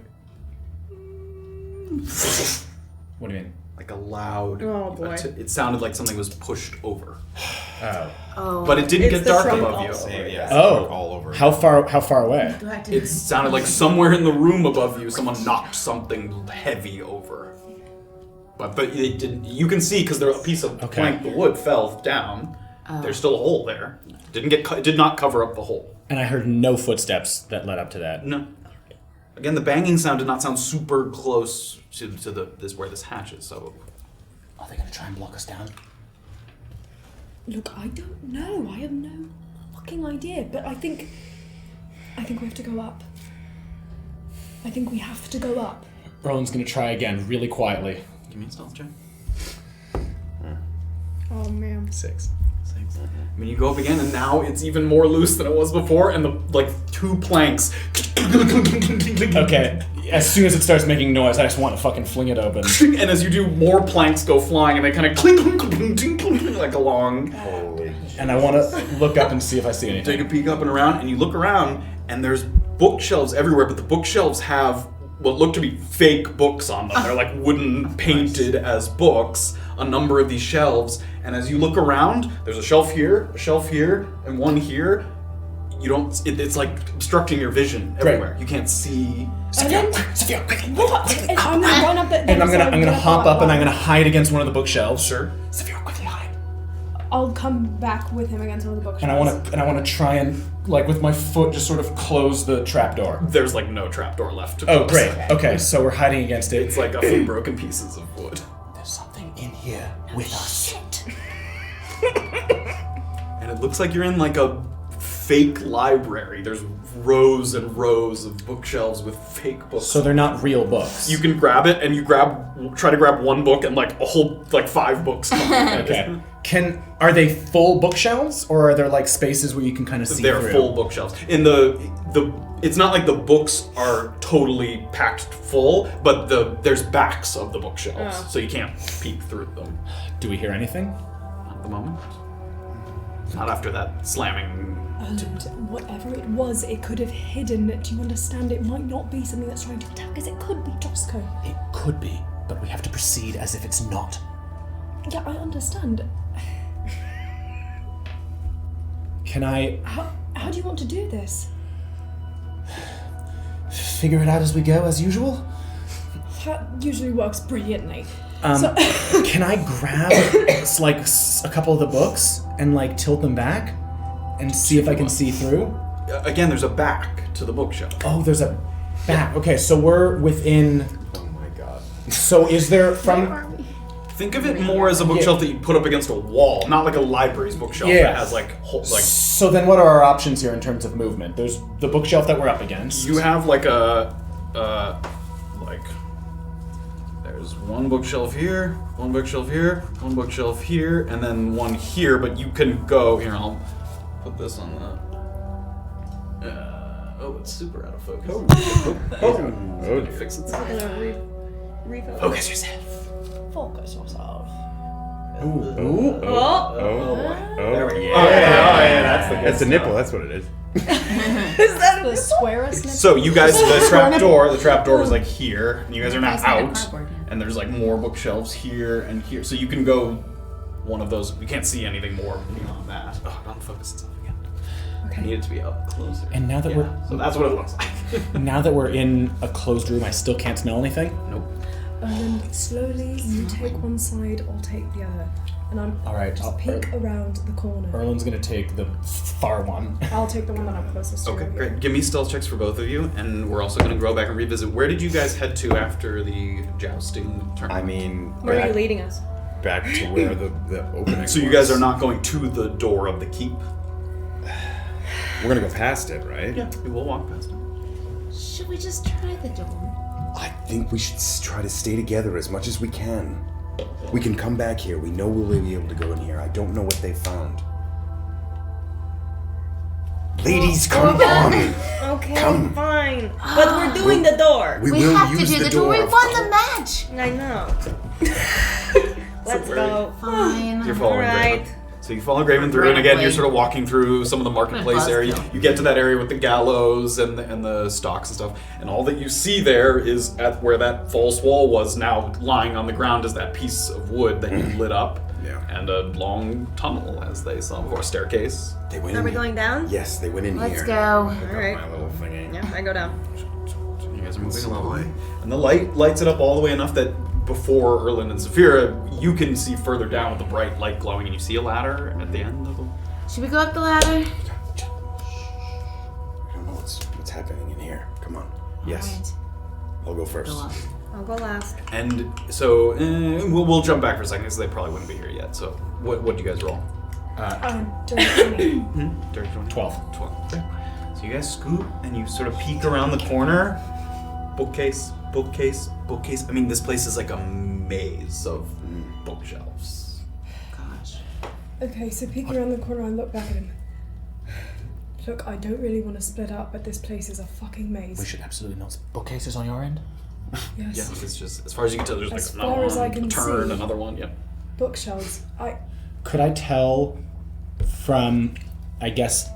What do you mean? like a loud. Oh, boy. It sounded like something was pushed over, Oh. Oh. but it didn't It's get the dark trunk above also. you. Yeah. Oh. All over. How far away? Do I have to- It sounded like somewhere in the room above you, someone knocked something heavy over. But it didn't. You can see because a piece of Okay. plank, the wood fell down. There's still a hole there. Did not cover up the hole. And I heard no footsteps that led up to that. No. Again, the banging sound did not sound super close to where this hatch is. So Are they gonna try and block us down? Look, I don't know. I have no fucking idea. But I think we have to go up. I think we have to go up. Erland's gonna try again, really quietly. Give me a stealth check. Oh man. 6. I mean, you go up again, and now it's even more loose than it was before, and the 2 planks. Okay, as soon as it starts making noise, I just want to fucking fling it open. And as you do, more planks go flying, and they kind of clink, like along. Holy. And I want to look up and see if I see anything. Take a peek up and around, and you look around, and there's bookshelves everywhere, but the bookshelves have what look to be fake books on them. They're like wooden, painted as books, a number of these shelves. And as you look around, there's a shelf here, and one here. You don't. It's like obstructing your vision everywhere. Right. You can't see. Safira, quickly! And I'm gonna run up And I'm gonna hop up and I'm gonna hide against one of the bookshelves. Sure. Safira, quickly hide! I'll come back with him against one of the bookshelves. And I wanna try and like with my foot just sort of close the trapdoor. There's like no trapdoor left. Oh, great. Okay, so we're hiding against it. It's like a few broken pieces of wood. There's something in here with us. And it looks like you're in like a fake library. There's rows and rows of bookshelves with fake books. So they're not real books. You can grab it, and you try to grab one book, and like a whole 5 books come out. Okay. Are they full bookshelves, or are there like spaces where you can kind of see They're through? full bookshelves. In it's not like the books are totally packed full, but there's backs of the bookshelves, so you can't peek through them. Do we hear anything? Not at the moment. Not after that slamming. And whatever it was, it could have hidden. Do you understand? It might not be something that's trying to attack us. It could be Josco. It could be, but we have to proceed as if it's not. Yeah, I understand. Can I How do you want to do this? Figure it out as we go, as usual? That usually works brilliantly. Can I grab a couple of the books and like tilt them back and see if I can see through? Again, there's a back to the bookshelf. Oh, there's a back. Okay, so we're within. Oh my god. So is there from? Think of it more as a bookshelf that you put up against a wall, not like a library's bookshelf Yeah. that has like So then, what are our options here in terms of movement? There's the bookshelf that we're up against. You have like there's one bookshelf here, one bookshelf here, one bookshelf here, and then one here. But you can go here. I'll put this on the. It's super out of focus. Oh, Fix it. Refocus. Focus yourself. Focus yourself. Oh. There we go. Yeah, that's the nipple. That's what it is. Is that The squarest nipple. So you guys, the trapdoor was like here, and you guys are now Guys made of out, cardboard, yeah. and there's like more bookshelves here and here. So you can go one of those. You can't see anything more beyond that. Oh, don't focus itself again. Okay. Need it to be up closer. And now that So that's what it looks like. Now that we're in a closed room, I still can't smell anything. Nope. And then slowly you take one side, I'll take the other. And I'm All right, just peek around the corner. Erland's gonna take the far one. I'll take the one that I'm closest to. Okay, great. Give me stealth checks for both of you, and we're also going to go back and revisit. Where did you guys head to after the jousting tournament? I mean, Where are you leading us? back to where the opening So you was. guys are not going to the door of the keep? We're gonna go past it, right? Yeah, we will walk past it. Should we just try the door? I think we should try to stay together as much as we can. We can come back here. We know we'll be able to go in here. I don't know what they found. Ladies, come on! Okay, Come. fine. But we're doing the door. We We will have to use do the door. We of won the course. match. I know. Let's go. Fine. You're following Alright. Graven. So you follow Graven through, and again, you're sort of walking through some of the marketplace area. You get to that area with the gallows and the stocks and stuff, and all that you see there is at where that false wall was now lying on the ground is that piece of wood that you lit up, and a long tunnel, as they saw before, staircase. They went Are in we here. going down? Yes, they went in Let's here. go. Alright. My little thingy. Yeah, I go down. You guys are moving along, and the light lights it up all the way enough that before Erland and Safira, you can see further down with the bright light glowing, and you see a ladder at the end of the. Should we go up the ladder? I don't know what's happening in here. Come on. Yes. Alright. I'll go first. Go up. I'll go last. And so we'll jump back for a second because they probably wouldn't be here yet. So what do you guys roll? Dirty 20. Dirty 20? 12. 12. Okay. So you guys scoot and you sort of peek around the corner, bookcase. I mean, this place is like a maze of bookshelves. Gosh. Okay, so peek around the corner and look back at him. Look, I don't really want to split up, but this place is a fucking maze. We should absolutely not. Bookcases on your end? Yes. Yeah, it's just, as far as you can tell, there's As like another far as I one, can a turn, see. another one, yeah. Bookshelves. Could I tell from, I guess,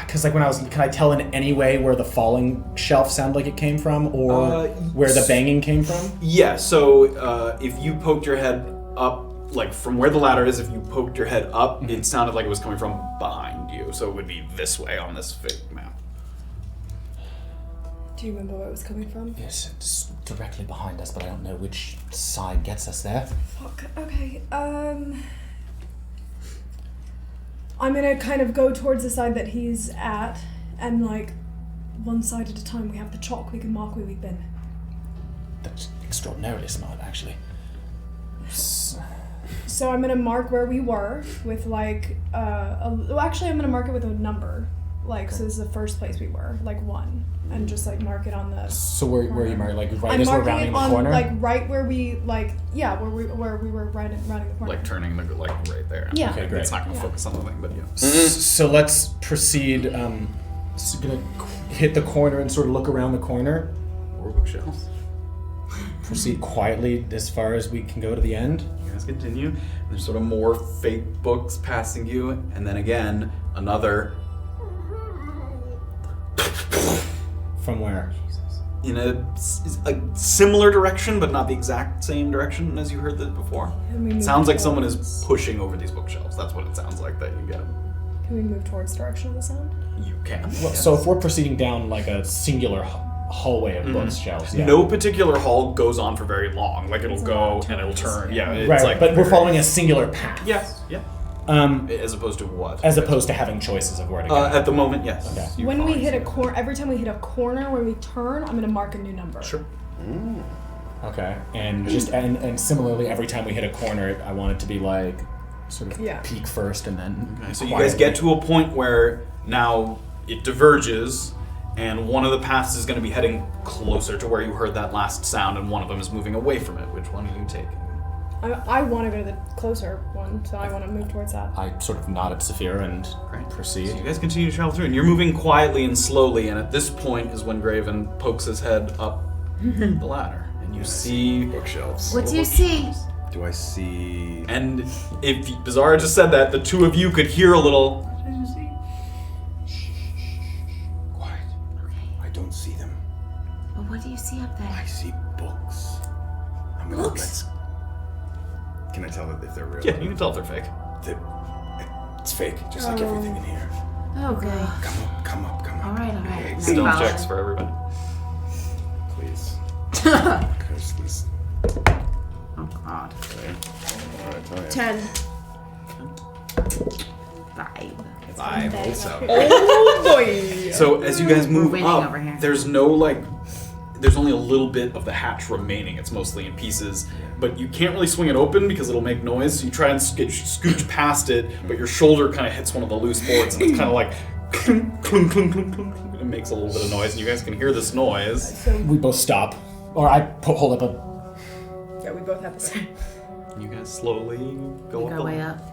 because like when I was, can I tell in any way where the falling shelf sounded like it came from, or where the banging came from? Yeah, so if you poked your head up, like from where the ladder is, if you poked your head up, it sounded like it was coming from behind you, so it would be this way on this fake map. Do you remember where it was coming from? Yes, it's directly behind us, but I don't know which side gets us there. Fuck. Okay. I'm gonna kind of go towards the side that he's at, and like one side at a time. We have the chalk. We can mark where we've been. That's extraordinarily smart, actually. So I'm gonna mark where we were with like well, actually I'm gonna mark it with a number. Like, so this is the first place we were, like 1, and just like mark it on the. So where are you marking? Like right I'm as we're marking rounding it the on corner? like right where we where we were rounding the corner. Like turning the, like right there. Yeah. Okay, great. It's not going to focus on the thing, but yeah. So let's proceed. So gonna hit the corner and sort of look around the corner. Or bookshelves. Proceed quietly as far as we can go to the end. You guys continue. There's sort of more fake books passing you, and then again, another From where? in a similar direction, but not the exact same direction as you heard that before. It sounds like someone is pushing over these bookshelves. That's what it sounds like that you get. Can we move towards the direction of the sound? You can. Well, yes. so if we're proceeding down like a singular hallway of bookshelves, yeah. No particular hall goes on for very long. Like it'll It's a go lot of and it'll turns. turn. Yeah, it's right, like but we're following a singular path. Yes, yeah. As opposed to what? As opposed to having choices of where to go. At the moment, yes. Okay. You're When we fine. hit a corner, every time we hit a corner, when we turn, I'm gonna mark a new number. Sure. Okay, and just and similarly, every time we hit a corner, I want it to be like sort of Yeah. peak first and then. Okay, so you guys get to a point where now it diverges, and one of the paths is going to be heading closer to where you heard that last sound, and one of them is moving away from it. Which one are you taking? I want to go to the closer one, so I want to move towards that. I sort of nod at Safira and Great. proceed. So you guys continue to travel through, and you're moving quietly and slowly, and at this point is when Graven pokes his head up the ladder, and you see Bookshelves. What do you see? Do I see? And if Beezaura just said that, the two of you could hear a little. Quiet. I don't see them. Well, what do you see up there? I see books. I'm gonna Books? Can I tell if they're real? Yeah, you can tell if they're fake. It's fake, just like everything in here. Okay. Come up. All right. Okay, Stealth Follow. checks for everybody. Please. Because this. Oh God. I tell you. 10. 5. 5 also. Oh boy! So as you guys move winning up, over here. there's only a little bit of the hatch remaining. It's mostly in pieces, but you can't really swing it open because it'll make noise. So you try and scooch past it, but your shoulder kind of hits one of the loose boards, and it's kind of like clunk, clunk, clunk, clunk, clunk. It makes a little bit of noise, and you guys can hear this noise. So We both stop, or I hold up a. yeah, we both have the same. You guys slowly go Make up. our way up.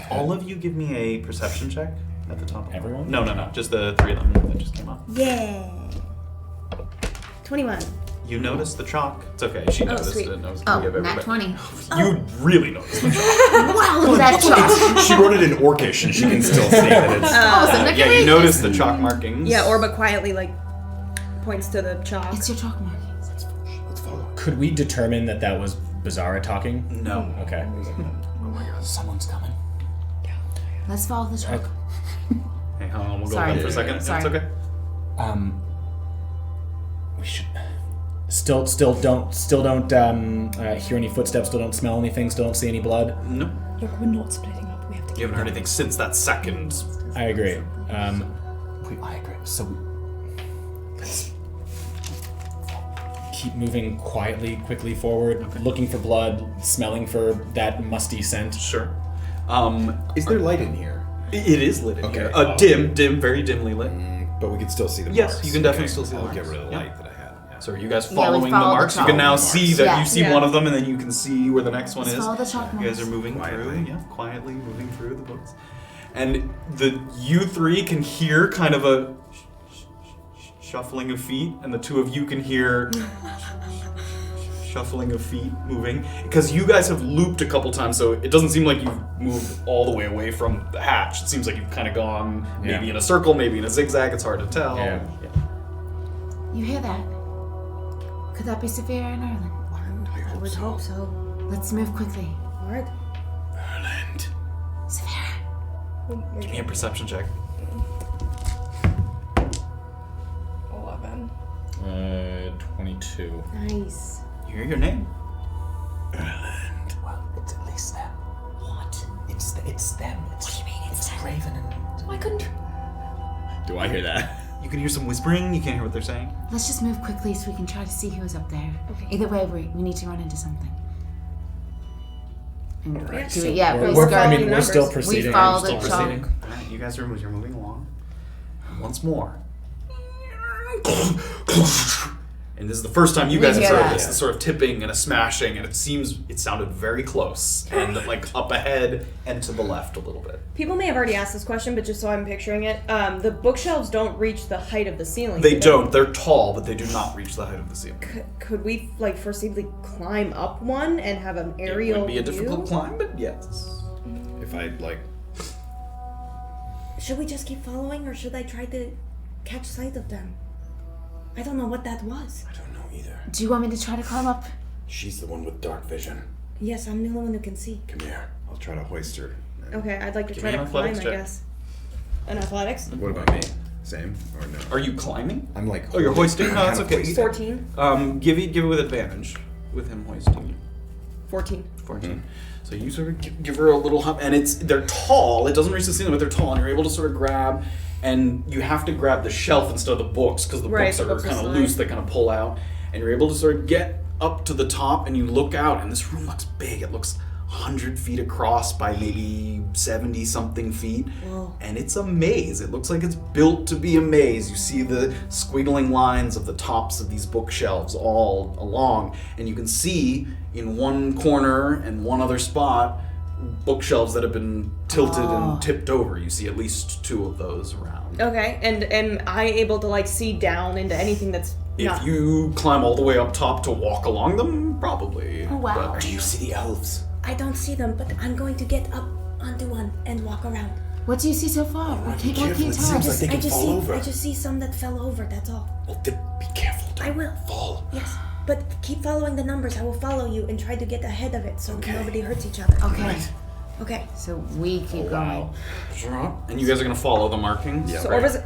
All of you give me a perception check at the top. Everyone? No, just the three of them that just came up. Yeah. 21. You notice the chalk. It's okay. She noticed sweet. it. Knows Oh, give nat everybody. 20. You really noticed the chalk. Wow, look at that chalk. She wrote it in Orcish, and she can still say that it's. Oh, so look Yeah, at you it. notice the chalk markings. Yeah, Orba quietly points to the chalk. It's your chalk markings. Let's follow. Could we determine that was Beezaura talking? No. Okay. Oh my God. Someone's coming. Let's follow the chalk. Hey, hold on. We'll go Sorry. back for a second. Yeah, Sorry. it's okay. We should. Still don't hear any footsteps. Still don't smell anything. Still don't see any blood. No. Look, we're not splitting up. We have to You haven't heard anything since that second. I agree. I agree. So Let's keep moving quickly forward, looking for blood, smelling for that musty scent. Sure. Is there light in here? It is lit in Okay. here. Dim, very dimly lit. But we can still see the Yes, marks. you can definitely still see the I'll marks. get rid of the Yeah. light that I had. Yeah. So are you guys we following the followed the marks? You chalk can now marks. see that Yeah. you see one of them, and then you can see where the next one Let's is. follow the chalk You guys are marks. moving Quietly. through, quietly moving through the books, and you three can hear kind of a shuffling of feet, and the two of you can hear shuffling of feet moving, because you guys have looped a couple times, so it doesn't seem like you've moved all the way away from the hatch. It seems like you've kind of gone maybe in a circle, maybe in a zigzag. It's hard to tell. Yeah. You hear that? Could that be Safira and Erland? I would hope so. Let's move quickly. Alright. Erland. Safira. Give me a perception check. 11. 22. Nice. You hear your name. Erland. Well, it's at least them. What? It's them. What do you mean it's Graven and... Why couldn't... Do I hear that? You can hear some whispering. You can't hear what they're saying. Let's just move quickly so we can try to see who's up there. Okay. Either way, we need to run into something. And Alright. do it. Yeah, We're, please we're, go. I mean, the we're numbers. still We proceeding. follow We're the still chalk. proceeding. Alright, you guys are you're moving along. Once more. And this is the first time you guys have hear heard that. this. The sort of tipping and a smashing, and it sounded very close. And like up ahead and to the left a little bit. People may have already asked this question, but just so I'm picturing it, the bookshelves don't reach the height of the ceiling. They do don't. They're tall, but they do not reach the height of the ceiling. Could we like foreseeably climb up one and have an It aerial would be a view? difficult climb, but yes. If I like, Should we just keep following, or should I try to catch sight of them? I don't know what that was. I don't know either. Do you want me to try to climb up? She's the one with dark vision. Yes, I'm the only one who can see. Come here. I'll try to hoist her. Okay, I'd like to Give try me to an climb, I athletics check. guess. An athletics? What about me? Same or no? Are you climbing? I'm like. Oh, you're hoisting? No, that's kind of okay. hoisting. 14. Give it with advantage with him hoisting you. 14. 14. So you sort of give her a little hump, and they're tall. It doesn't reach the ceiling, but they're tall, and you're able to sort of grab, and you have to grab the shelf instead of the books because the Right, books the are books are kind of slide. loose. They kind of pull out, and you're able to sort of get up to the top, and you look out, and this room looks big. It looks 100 feet across by maybe 70 something feet. Whoa. And it's a maze. It looks like it's built to be a maze. You see the squiggling lines of the tops of these bookshelves all along, and you can see in one corner and one other spot bookshelves that have been tilted and tipped over. You see at least 2 of those around. Okay, and am I able to like see down into anything that's If not... you climb all the way up top to walk along them, probably. Oh, wow. But Do you see the elves? I don't see them, but I'm going to get up onto one and walk around. What do you see so far? What can you careful, it tell seems us? like they can fall over. I just see some that fell over, that's all. Well, then be careful. Don't I will. fall. Yes, but keep following the numbers. I will follow you and try to get ahead of it so Okay. nobody hurts each other. Okay, Right. Okay. so we keep going. And you guys are gonna follow the markings. Yeah. So Right. Orba's,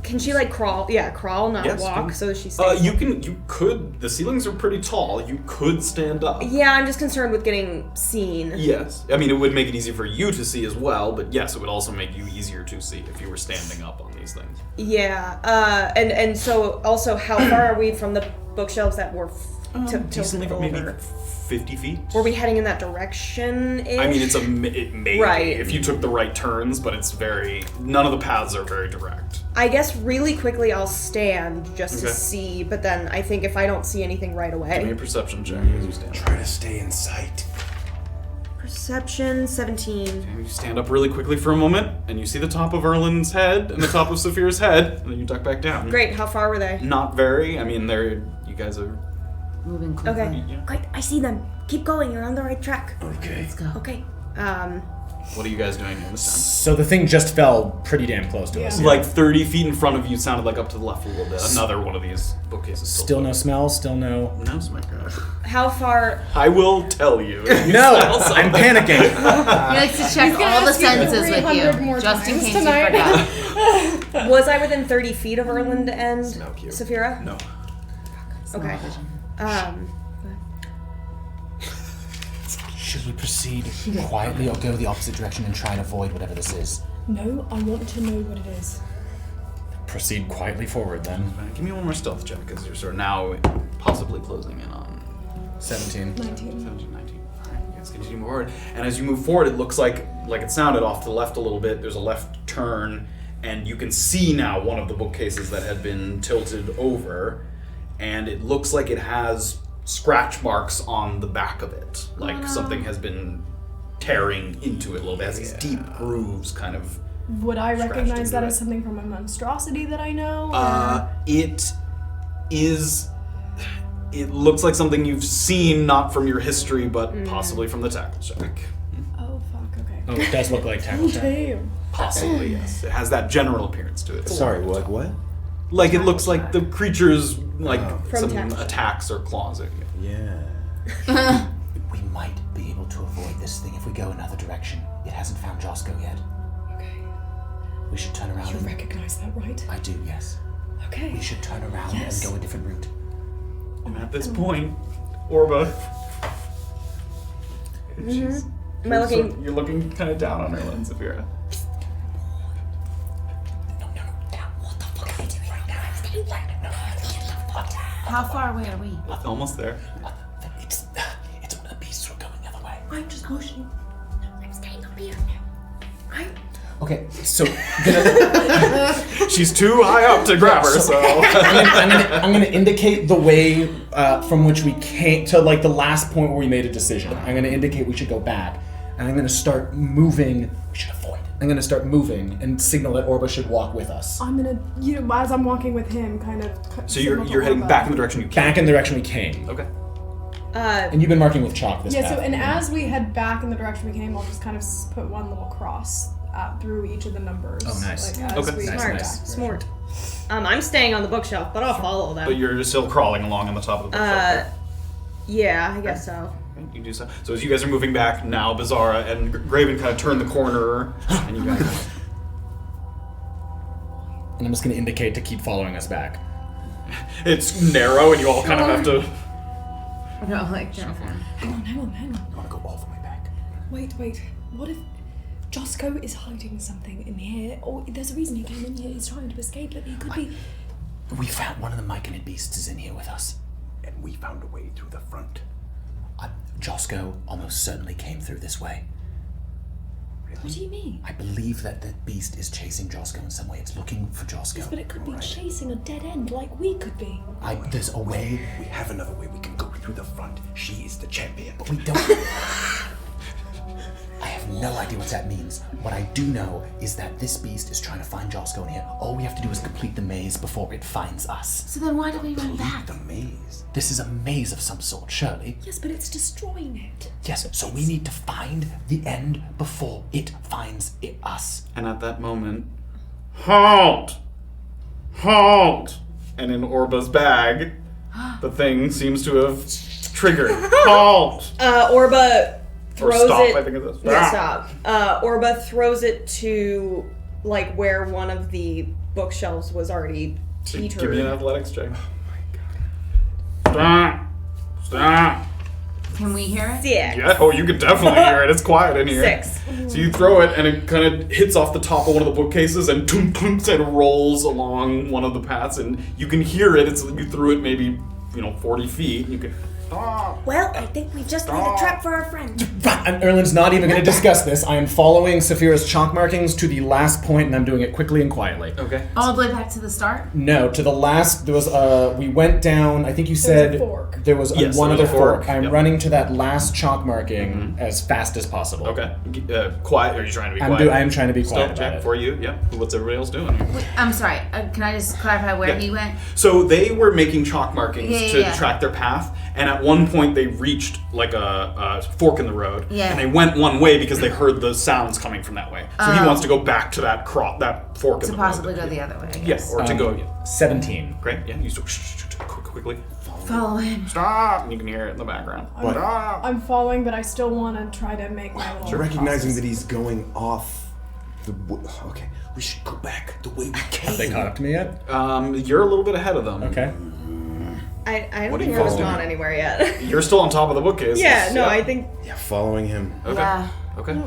can she like crawl? Yeah, crawl, not Yes, walk, can- so she stays. You could. The ceilings are pretty tall. You could stand up. Yeah, I'm just concerned with getting seen. Yes. I mean, it would make it easy for you to see as well, but yes, it would also make you easier to see if you were standing up on these things. Yeah, and so also, how far are we from the bookshelves that were Decently, tilted maybe over? 50 feet. Were we heading in that direction? I mean, it may be Right. if you took the right turns, but none of the paths are very direct. I guess really quickly I'll stand just to Okay. see, but then I think if I don't see anything right Give me a away. perception check as you stand. Try to stay in sight. Perception 17. And you stand up really quickly for a moment, and you see the top of Erland's head and the top of Safira's head, and then you duck back down. Great, how far were they? Not very. I mean, you guys are. Moving quickly. Okay. Yeah. Great, I see them. Keep going, you're on the right track. Okay. Let's go. Okay. What are you guys doing in this time? So the thing just fell pretty damn close to us. Like 30 feet in front of you, sounded like up to the left a little bit. Another one of these bookcases. Still no smell, still no... No smoke. How far? I will tell you. No! I'm panicking! He likes to check all the ask you senses with 300 more you, just in times case tonight. you forgot. Was I within 30 feet of Erland and Smell cute. Safira? No. Okay. Should we proceed quietly or go the opposite direction and try and avoid whatever this is? No, I want to know what it is. Proceed quietly forward then. Give me one more stealth check, because you're sort of now possibly closing in on 17. 19. 17, 19. Alright, you guys continue forward. And as you move forward, it looks like it sounded off to the left a little bit. There's a left turn, and you can see now one of the bookcases that had been tilted over, and it looks like it has scratch marks on the back of it, like something has been tearing into it a little bit. It has these deep grooves kind of. Would I recognize into that it. as something from a monstrosity that I know? It looks like something you've seen, not from your history, but possibly from the tackle check. Oh, fuck, okay. Oh, it does look like tackle check. Damn. Possibly, yes. It has that general appearance to it. Sorry, what? Like it looks like the creature's From some tackle check. attacks or claws. Yeah. We might be able to avoid this thing if we go another direction. It hasn't found Josco yet. Okay. We should turn around. You recognize that, right? I do, yes. Okay. We should turn around Yes. and go a different route. And at this point, Orba. Am I looking? You're looking kind of down on Erland, Safira. How far away are we? Almost there. It's one of the beasts we're going the other way. I'm just motioning. I'm staying up here. Okay, so She's too high up to grab her, so. I'm gonna indicate the way from which we came to like the last point where we made a decision. I'm gonna indicate we should go back, and I'm gonna start moving. We should avoid. I'm gonna start moving and signal that Orba should walk with us. I'm gonna, as I'm walking with him, kind of. So you're heading back in the direction you came. Back in the direction we came. Okay. And you've been marking with chalk this Yeah. path. So, and as we head back in the direction we came, I'll just kind of put one little cross through each of the numbers. Oh, nice. Like, as Okay. we Smart. nice. Smart. I'm staying on the bookshelf, but I'll follow them. But you're still crawling along on the top of the bookshelf. Yeah, I guess so. Okay, you do so. So as you guys are moving back, now Beezaura and Graven kind of turn the corner, and you guys. And I'm just gonna indicate to keep following us back. It's narrow, and you all kind of have to. No, like, no. Hang on. I want to go all the way back. Wait. What if Josco is hiding something in here? Or there's a reason he came in here. He's trying to escape, but he could be. We found one of the myconid beasts is in here with us. And we found a way through the front. Josco almost certainly came through this way. What do you mean? I believe that the beast is chasing Josco in some way. It's looking for Josco. Yes, but it could be chasing a dead end like we could be. There's a way. We have another way we can go through the front. She is the champion. But we don't. I have no idea what that means. What I do know is that this beast is trying to find Josco in here. All we have to do is complete the maze before it finds us. So then why do we run back? The maze. This is a maze of some sort, surely. Yes, but it's destroying it. Yes, so we need to find the end before it finds us. And at that moment, halt! Halt! And in Orba's bag, the thing seems to have triggered. Halt! Orba throws Or stop, it. I think it is. Yeah, stop. Orba throws it to like where one of the bookshelves was already teetered. Give me an athletics check. Stop! Stop! Can we hear it? Yeah. Yeah, oh, you can definitely hear it. It's quiet in here. 6. So you throw it, and it kind of hits off the top of one of the bookcases, and tum tum, and rolls along one of the paths, and you can hear it. It's you threw it maybe 40 feet. And you can stop. Well, I think we just laid a trap for our friend. And Erland's not even going to discuss this. I am following Safira's chalk markings to the last point, and I'm doing it quickly and quietly. Okay. All the way back to the start? No, to the last. There was we went down. I think you There's said a fork. there was Yes, one there other was a fork. I'm Yep. running to that last chalk marking as fast as possible. Okay. Quiet. Are you trying to be I quiet? am trying to be Still quiet about check it. for you. Yeah. What's everybody else doing? Wait, I'm sorry. Can I just clarify where Yeah. he went? So they were making chalk markings to Yeah. track their path, and at one point they reached like a fork in the road, Yeah. and they went one way because they heard the sounds coming from that way. So he wants to go back to that fork in To the possibly road. go the other way, I guess. Yes, or to go. Yeah. 17. Great. Yeah. You quickly. Follow him. Stop! And you can hear it in the background. Stop! I'm following, but I still want to try to make my little. Recognizing that he's going off the. Okay, we should go back the way we came. Have they caught up to me yet? You're a little bit ahead of them. Okay. I don't What are think you I was following? gone anywhere yet. You're still on top of the bookcase. Yeah, no, I think Yeah, following him. Okay. Yeah. Okay.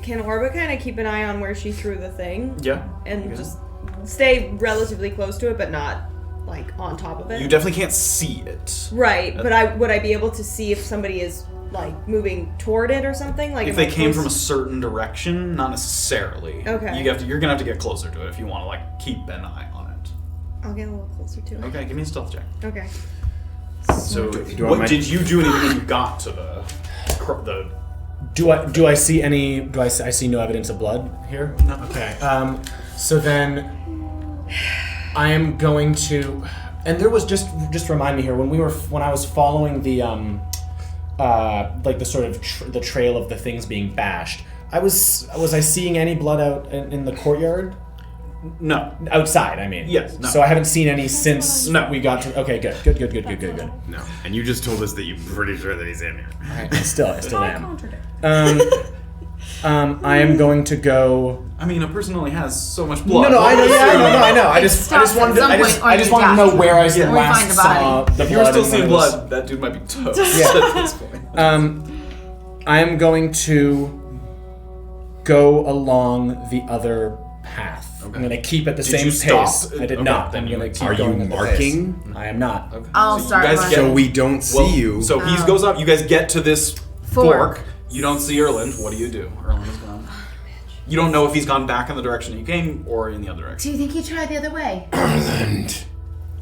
can Orba kind of keep an eye on where she threw the thing Yeah. and Yeah. just stay relatively close to it, but not like on top of it. You definitely can't see it. Right, but would I be able to see if somebody is like moving toward it or something? Like if am they I came close- from a certain direction, not necessarily. Okay. You're gonna have to get closer to it if you want to like keep an eye on it. I'll get a little closer to it. Okay, give me a stealth check. Okay. So, do I what mind- did you do anything when you got to the? Do I see any? I see no evidence of blood here? No. Okay. So then, I am going to, and there was just remind me here when I was following the like the sort of the trail of the things being bashed. Was I seeing any blood out in the courtyard? No. Outside, I mean. Yes. No. So I haven't seen any since No. we got to. Okay, good. No. And you just told us that you're pretty sure that he's in here. I still I am. contradict. I am going to go. I mean, a person only has so much blood. No, I know. I just stops wanted at to. some point I or just you wanted to die. know where I Yeah. Or we last find the saw body. the If you were blood still and when seeing it was- blood, that dude might be toast Yeah. at this point. I am going to go along the other path. Okay. I'm going to keep at the Did same you stop? pace. I did Okay, not. then I'm you- going to keep Are you going at the pace. marking? I am not. Okay. I'll So start you guys running. get, So we don't see well, you. So he goes up. You guys get to this Fork. fork. You don't see Erland. What do you do? Erland is gone. You don't know if he's gone back in the direction you came or in the other direction. Do you think he tried the other way? Erland.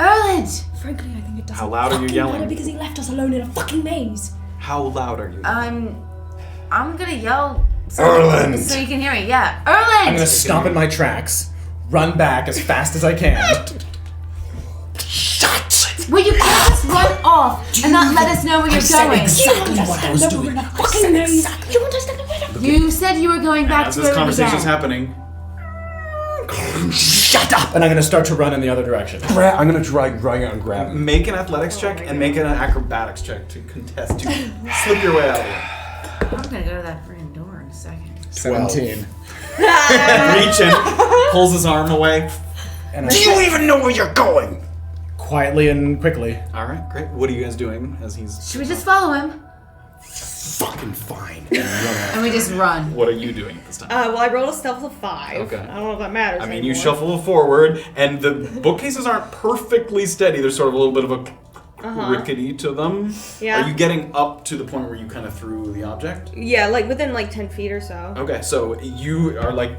Erland! Frankly, I think it doesn't How loud are you fucking yelling? matter because he left us alone in a fucking maze. How loud are you? I'm gonna yell Erland. so you can hear me. Yeah, Erland! I'm going to stop in my tracks, run back as fast as I can. Well, you can't just run off and not let us know where you're going. exactly what I was We're in a fucking maze. You want us to You said you were going back As to this where we conversation is began. happening, Shut up! And I'm going to start to run in the other direction. I'm gonna try running out and grab him. make an athletics check and make an acrobatics check to contest to slip your way out of it. I'm gonna go to that friggin' door in a second. 17. Reach in, pulls his arm away. And Do you even know where you're going? quietly and quickly. All right, great. What are you guys doing as he's? Should we just follow him? Fucking fine. And we just run. What are you doing at this time? Well, I rolled a stealth of 5. Okay. I don't know if that matters. I mean, you anymore. shuffle forward, and the bookcases aren't perfectly steady. There's sort of a little bit of a rickety to them. Yeah. Are you getting up to the point where you kind of threw the object? Yeah, like within like 10 feet or so. Okay, so you are like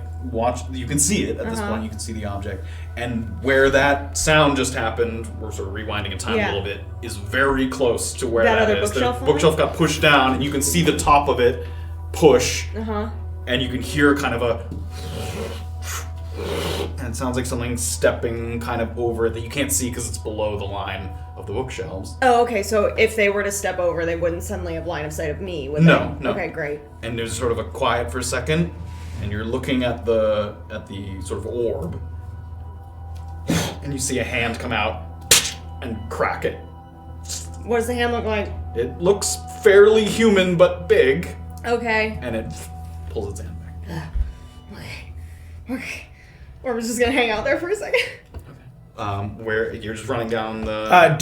you can see it at this point. You can see the object, and where that sound just happened, we're sort of rewinding in time Yeah. a little bit, is very close to where That that other is. bookshelf The one? bookshelf got pushed down, and you can see the top of it push, and you can hear kind of a. And it sounds like something stepping kind of over it that you can't see because it's below the line of the bookshelves. Oh, okay. So if they were to step over, they wouldn't suddenly have line of sight of me, would No, they? no. Okay, great. And there's sort of a quiet for a second, and you're looking at the sort of orb, and you see a hand come out and crack it. What does the hand look like? It looks fairly human but big, Okay. and it pulls its hand back. Okay. Or we're just gonna hang out there for a second. Where you're just running down the.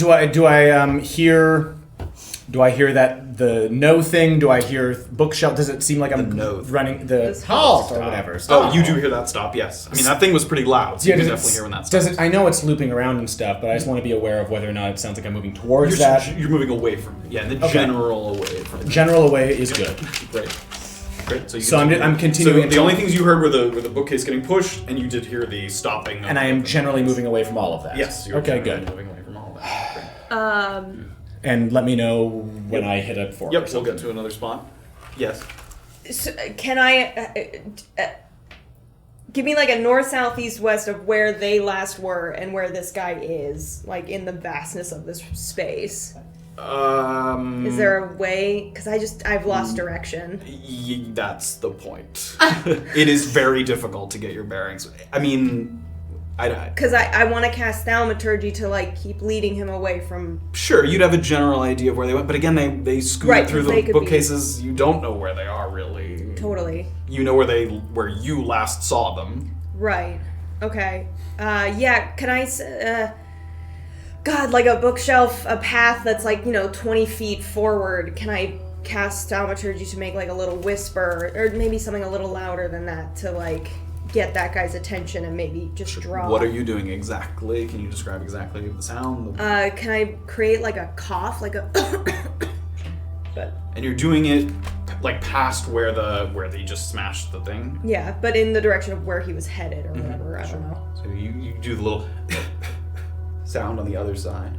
Do I hear that the no thing? Do I hear bookshelf? Does it seem like I'm no. running the This halt or Stop. whatever? Oh, you do hear that stop? Yes. I mean that thing was pretty loud, so you can definitely hear when that stops. Does it? I know it's looping around and stuff, but I just want to be aware of whether or not it sounds like I'm moving towards that. You're moving away from it. Yeah, the Okay. general away from it. General away is good. Great. Great. So, So I'm continuing So the to- only things you heard were the bookcase getting pushed, and you did hear the stopping. And I am generally moving away from all of that. Yes. You're Okay, generally good. Moving away from all of that. Great. And let me know when I hit a fork. or Yep. We'll something. get to another spot. Yes. So, can I give me like a north, south, east, west of where they last were and where this guy is, like in the vastness of this space? Is there a way? Because I've lost direction. That's the point. It is very difficult to get your bearings. I mean, Because I want to cast thaumaturgy to like keep leading him away from. sure, you'd have a general idea of where they went, but again, they scooted Right, through they the could be- bookcases. You don't know where they are really. Totally. You know where you last saw them. Right. Okay. Yeah. Can I? God, like a bookshelf, a path that's like 20 feet forward. Can I cast thaumaturgy to make like a little whisper, or maybe something a little louder than that to like get that guy's attention and maybe just draw. What are you doing exactly? Can you describe exactly the sound? Can I create like a cough, like a but... And you're doing it, like, past where they just smashed the thing? Yeah, but in the direction of where he was headed, or whatever, I don't know. So you do the little sound on the other side,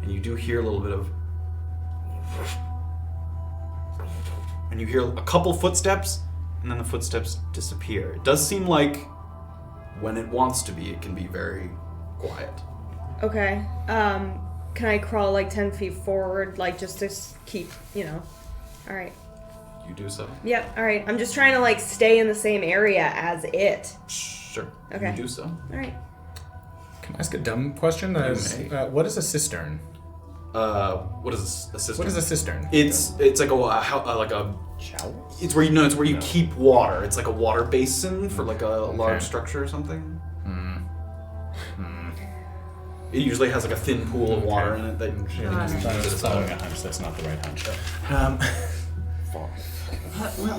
and you do hear a little bit of... And you hear a couple footsteps, and then the footsteps disappear. It does seem like when it wants to be, it can be very quiet. Okay. Can I crawl like 10 feet forward, like just to keep, All right. You do so? Yep. All right. I'm just trying to like stay in the same area as it. Sure. Okay. You do so. All right. Can I ask a dumb question? What is a cistern? What is a cistern? What is a cistern? It's like a Chow? It's where you keep water. It's like a water basin for like a large structure or something. It usually has like a thin pool of water in it that you Following a hunch. That's not the right hunch.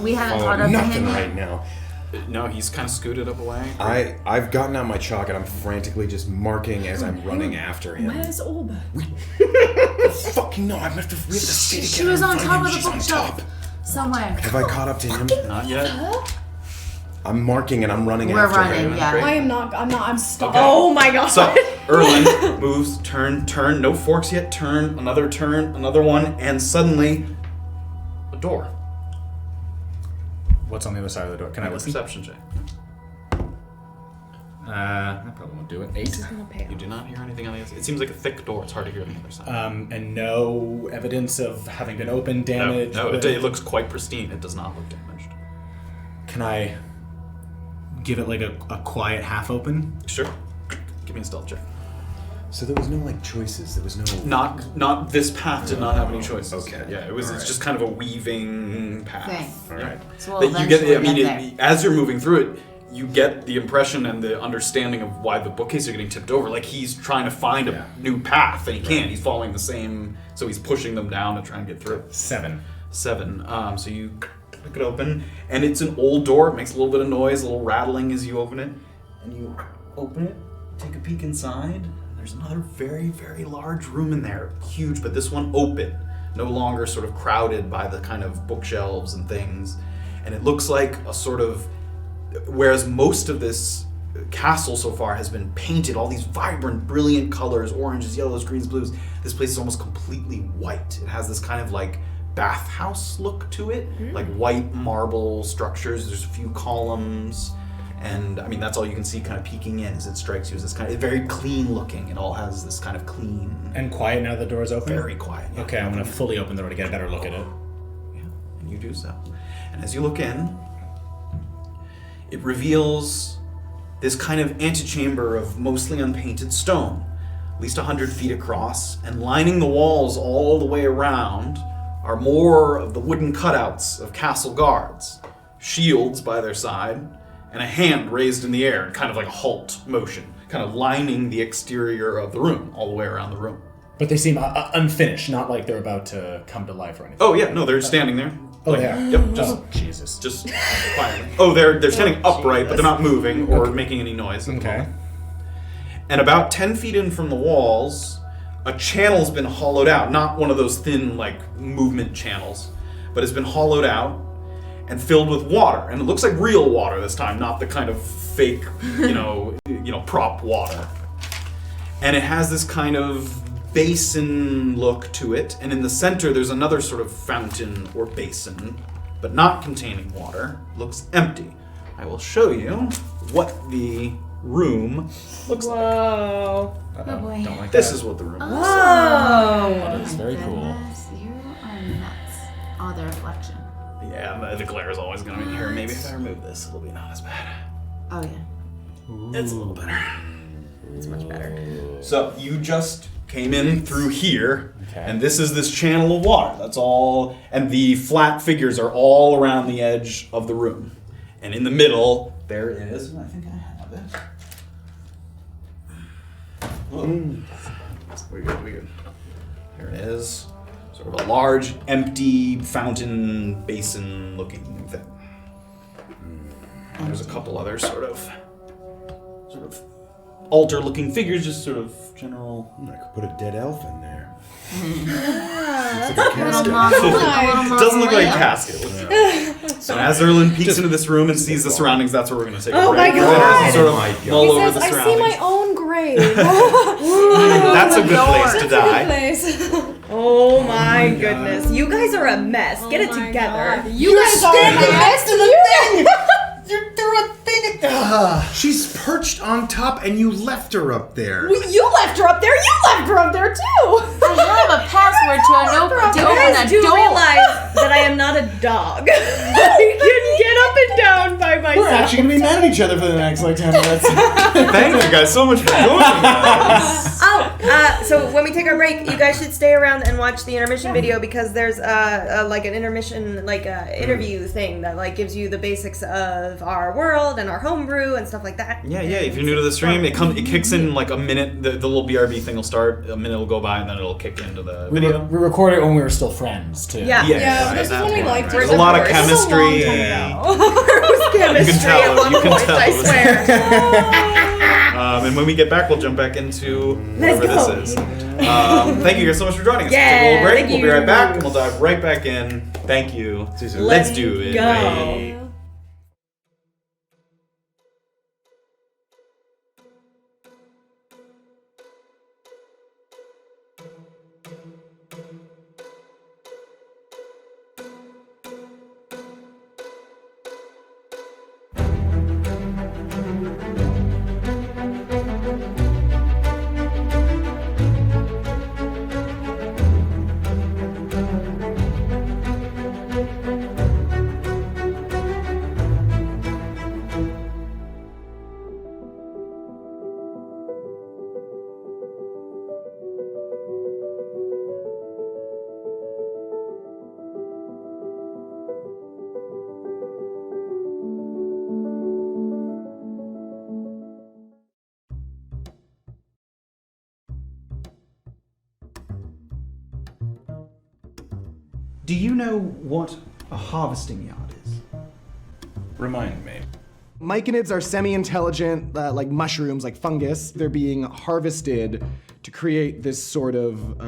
We haven't caught up to Nothing him yet. right now. No, he's kind of scooted up away. I've gotten out my chalk and I'm frantically just marking as I'm running after him. Where's Orba? Fucking no! we have to stay together. She was on and top find of him. the She's on bookshelf. top. Somewhere. Have I caught up to him? Not yet. I'm marking and I'm running We're after running, him. yeah. Great. I'm stuck. Okay. Oh my god. So, Erland moves, turn, no forks yet, turn, another one, and suddenly, a door. What's on the other side of the door? Can I listen? Perception check. I probably won't do it. 8. You do not hear anything on the other side. It seems like a thick door. It's hard to hear on the other side. And no evidence of having been opened, damaged? No, it looks quite pristine. It does not look damaged. Can I give it like a quiet half open? Sure. Give me a stealth check. So there was no choices. There was no. Not this path did not have any choices. Okay. Yeah, it's just kind of a weaving path. Thing. All right. So we'll That you get. eventually get there. As you're moving through it, you get the impression and the understanding of why the bookcases are getting tipped over. Like he's trying to find a new path, and he can't. He's following the same, so he's pushing them down to try and get through. 7. So you pick it open, and it's an old door. It makes a little bit of noise, a little rattling as you open it. And you open it, take a peek inside. There's another very, very large room in there. Huge, but this one open. No longer sort of crowded by the kind of bookshelves and things. And it looks like a sort of... Whereas most of this castle so far has been painted, all these vibrant, brilliant colors, oranges, yellows, greens, blues. This place is almost completely white. It has this kind of like bathhouse look to it, like white marble structures. There's a few columns. And I mean, that's all you can see kind of peeking in as it strikes you as this kind of very clean looking. It all has this kind of clean. And quiet now the door's open? Very quiet. Yeah. Okay, I'm going to fully open the door to get a better look at it. Yeah, and you do so. And as you look in, it reveals this kind of antechamber of mostly unpainted stone, at least 100 feet across, and lining the walls all the way around are more of the wooden cutouts of castle guards, shields by their side, and a hand raised in the air, kind of like a halt motion, kind of lining the exterior of the room, all the way around the room. But they seem unfinished, not like they're about to come to life or anything. Oh yeah, no, they're standing there. Oh, they are? Yep, Jesus. just quietly. Oh, they're standing upright, but they're not moving or making any noise. Okay. And about 10 feet in from the walls, a channel's been hollowed out. Not one of those thin, like, movement channels, but it's been hollowed out and filled with water. And it looks like real water this time, not the kind of fake, prop water. And it has this kind of basin look to it, and in the center there's another sort of fountain or basin, but not containing water. Looks empty. I will show you what the room looks like. Whoa. Oh boy. Don't like This that. is what the room looks Oh, That is very cool. goodness, you are nuts. Oh, the reflection. like. Yeah, the glare is always going to be here. Maybe if I remove this, it'll be not as bad. Oh yeah. It's a little better. It's much better. So you just came in through here, and this is this channel of water. That's all, and the flat figures are all around the edge of the room. And in the middle, there is, I think I have it. Oh. We good. There it is. Sort of a large, empty fountain basin looking thing. And there's a couple others sort of altar-looking figures, just sort of general. I could put a dead elf in there. Doesn't look like a casket. So as Erland peeks into this room and sees the surroundings, that's where we're going to take a break. Oh my God. Sort of mull He over says, the I see surroundings. my own grave. That's a good place to die. Oh my goodness. You guys are a mess. Get it together. You guys are next to the thing! You threw a thing at She's perched on top and you left her up there. You left her up there. You left her up there too. I have a password to open You guys do realize that I am not a dog. I can get up and down by myself. We're actually gonna be mad at each other for the next 10 minutes. Thank you guys so much for joining us. So when we take our break, you guys should stay around and watch the intermission video because there's an intermission interview thing that gives you the basics of our world and our homebrew and stuff like that. Yeah. If you're new to the stream, it kicks in a minute. The little BRB thing will start. A minute will go by, and then it'll kick into the video. We recorded it when we were still friends too. Yeah. This is when we liked There's a lot of chemistry. You can tell. You can tell. I swear. And when we get back, we'll jump back into whatever this is. Thank you guys so much for joining us. Yeah, Take a little break. thank We'll be you. right back, and we'll dive right back in. Thank you. Let's do it. Go. Bye. Do you know what a harvesting yard is? Remind me. Myconids are semi-intelligent, like mushrooms, like fungus. They're being harvested to create this sort of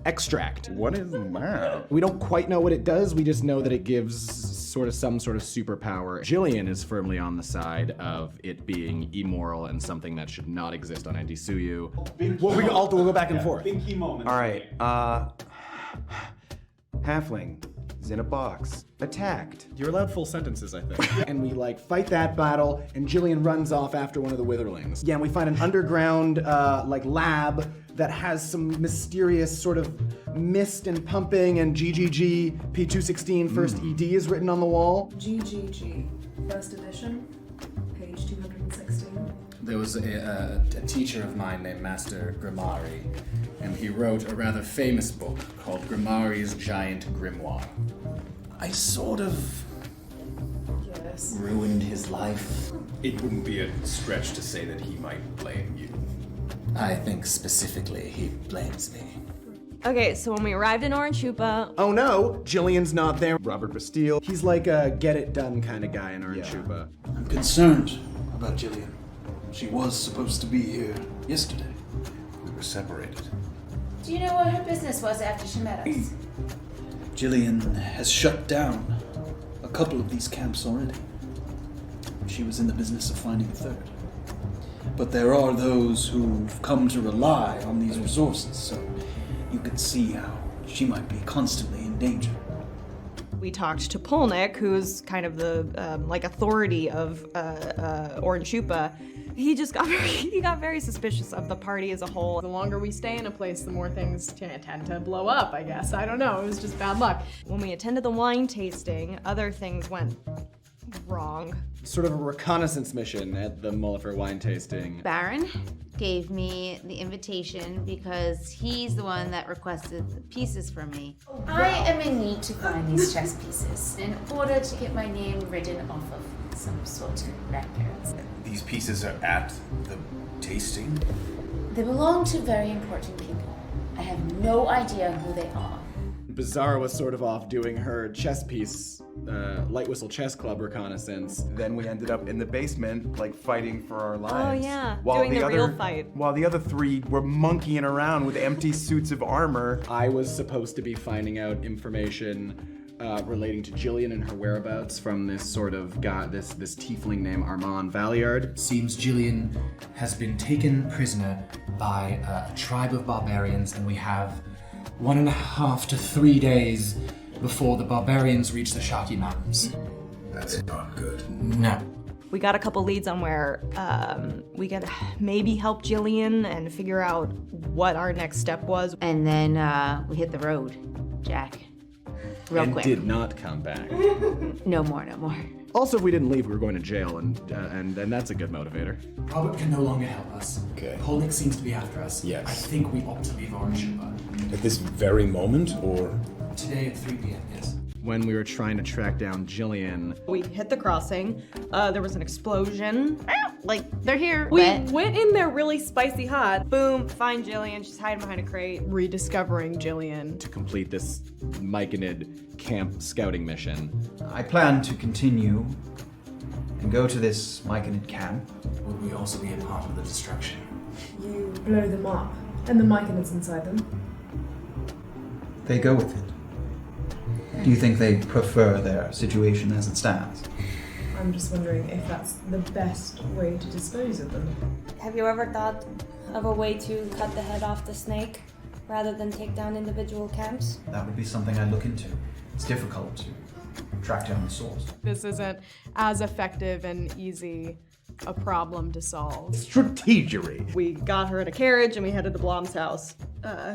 extract. What is that? We don't quite know what it does, we just know that it gives some sort of superpower. Jillian is firmly on the side of it being immoral and something that should not exist on Anti-Suyu. We'll go back and forth. Big key moment. Alright, Halfling is in a box. Attacked. You're allowed full sentences, I think. And we fight that battle, and Jillian runs off after one of the witherlings. Yeah, and we find an underground lab that has some mysterious sort of mist and pumping, and GGG P216 first ED is written on the wall. GGG, first edition, page 216. There was a teacher of mine named Master Grimari, and he wrote a rather famous book called Grimari's Giant Grimoire. I sort of ruined his life. It wouldn't be a stretch to say that he might blame you. I think specifically he blames me. Okay, so when we arrived in Orange Chupa, Oh no, Jillian's not there. Robert Bastille. He's like a get it done kind of guy in Orange Chupa. I'm concerned about Jillian. She was supposed to be here yesterday. We were separated. Do you know what her business was after she met us? Jillian has shut down a couple of these camps already. She was in the business of finding a third. But there are those who've come to rely on these resources, so you can see how she might be constantly in danger. we talked to Polnick, who's kind of the authority of Orange Chupa. He just got very suspicious of the party as a whole. The longer we stay in a place, the more things tend to blow up, I guess. I don't know, it was just bad luck. When we attended the wine tasting, other things went wrong. Sort of a reconnaissance mission at the Mullafer wine tasting. Baron gave me the invitation because he's the one that requested the pieces from me. I am in need to find these chess pieces in order to get my name written off of some sort of records. These pieces are at the tasting? They belong to very important people. I have no idea who they are. Beezaura was sort of off doing her chess piece Light Whistle Chess Club reconnaissance. Then we ended up in the basement, like fighting for our lives. Oh yeah, doing the real fight. While the other three were monkeying around with empty suits of armor. I was supposed to be finding out information relating to Jillian and her whereabouts from this sort of guy, this tiefling named Armand Valliard. Seems Jillian has been taken prisoner by a tribe of barbarians, and we have 1.5 to 3 days before the barbarians reach the Shaki Mountains. That's not good. No. We got a couple leads on where we could maybe help Jillian and figure out what our next step was. And then we hit the road, Jack. Real and quick. did not come back. No more. Also, if we didn't leave, we were going to jail, and that's a good motivator. Robert can no longer help us. Okay. Polnick seems to be after us. Yes. I think we ought to leave ownership. At this very moment, or? Today at 3 p.m., yes. When we were trying to track down Jillian, We hit the crossing. There was an explosion. Like, they're here. We but- went in there really spicy hot. Boom, find Jillian. She's hiding behind a crate. Rediscovering Jillian. to complete this Myconid camp scouting mission. I plan to continue and go to this Myconid camp. Would we also be a part of the destruction? You blow them up, and the Myconids inside them. They go with it. Do you think they prefer their situation as it stands? I'm just wondering if that's the best way to dispose of them. Have you ever thought of a way to cut the head off the snake rather than take down individual camps? That would be something I'd look into. It's difficult to track down the source. This isn't as effective and easy a problem to solve. Strategery. We got her in a carriage and we headed to Blom's house,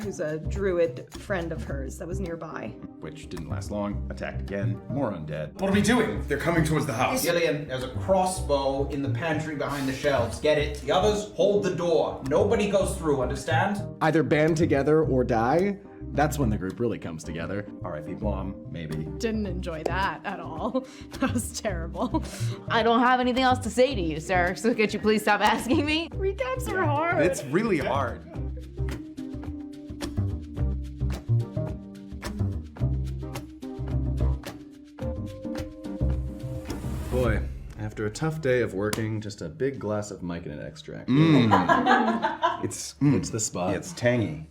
who's a druid friend of hers that was nearby. Which didn't last long. Attacked again. More undead. What are we doing? They're coming towards the house. Jillian, there's a crossbow in the pantry behind the shelves. Get it? The others hold the door. Nobody goes through, understand? Either band together or die. That's when the group really comes together. R.I.P. Blom, maybe. Didn't enjoy that at all. That was terrible. I don't have anything else to say to you, sir, so could you please stop asking me? Recaps are hard. It's really hard. Boy, after a tough day of working, just a big glass of Myconid extract. It's It's the spot. It's tangy.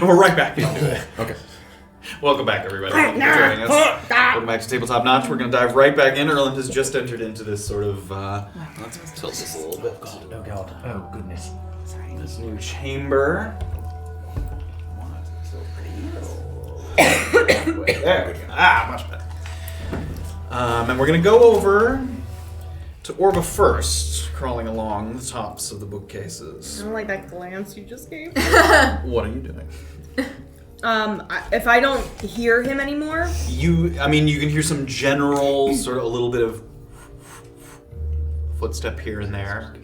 We're right back. Okay. Welcome back, everybody. Thank you for joining us. Welcome back to Tabletop Notch. We're going to dive right back in. Erland has just entered into this sort of... let's tilt this a little bit. Oh god. Oh goodness. Sorry. This new chamber. There we go. Much better. And we're going to go over to Orba first, crawling along the tops of the bookcases. I don't like that glance you just gave. What are you doing? If I don't hear him anymore, you can hear some general sort of a little bit of footstep here and there.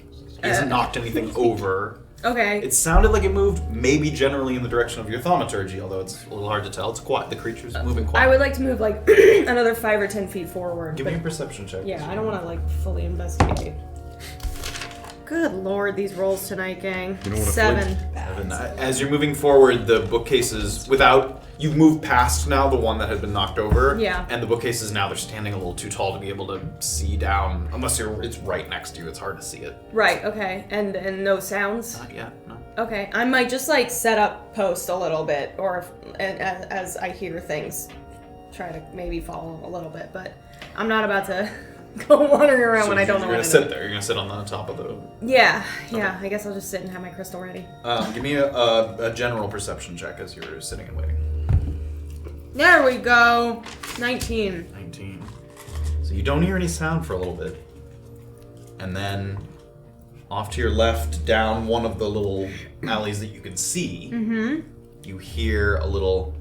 He hasn't knocked anything over. Okay. It sounded like it moved maybe generally in the direction of your thaumaturgy, although it's a little hard to tell. It's quiet. The creature's moving quiet. I would like to move like another 5 or 10 feet forward. Give me a perception check. Yeah, I don't want to like fully investigate. Good lord, these rolls tonight, gang. You know what 7. As you're moving forward, the bookcases, you've moved past now the one that had been knocked over. Yeah. And the bookcases now, they're standing a little too tall to be able to see down. Unless it's right next to you, it's hard to see it. Right, okay. And no sounds? Not yet, no. Okay, I might just like set up post a little bit, or as I hear things, try to maybe follow a little bit, but I'm not about to go wandering around when I don't know what to do. You're gonna sit there. You're gonna sit on the top of the... Yeah. I guess I'll just sit and have my crystal ready. Give me a general perception check as you're sitting and waiting. There we go. 19. 19. So you don't hear any sound for a little bit. And then off to your left, down one of the little alleys that you can see, you hear a little...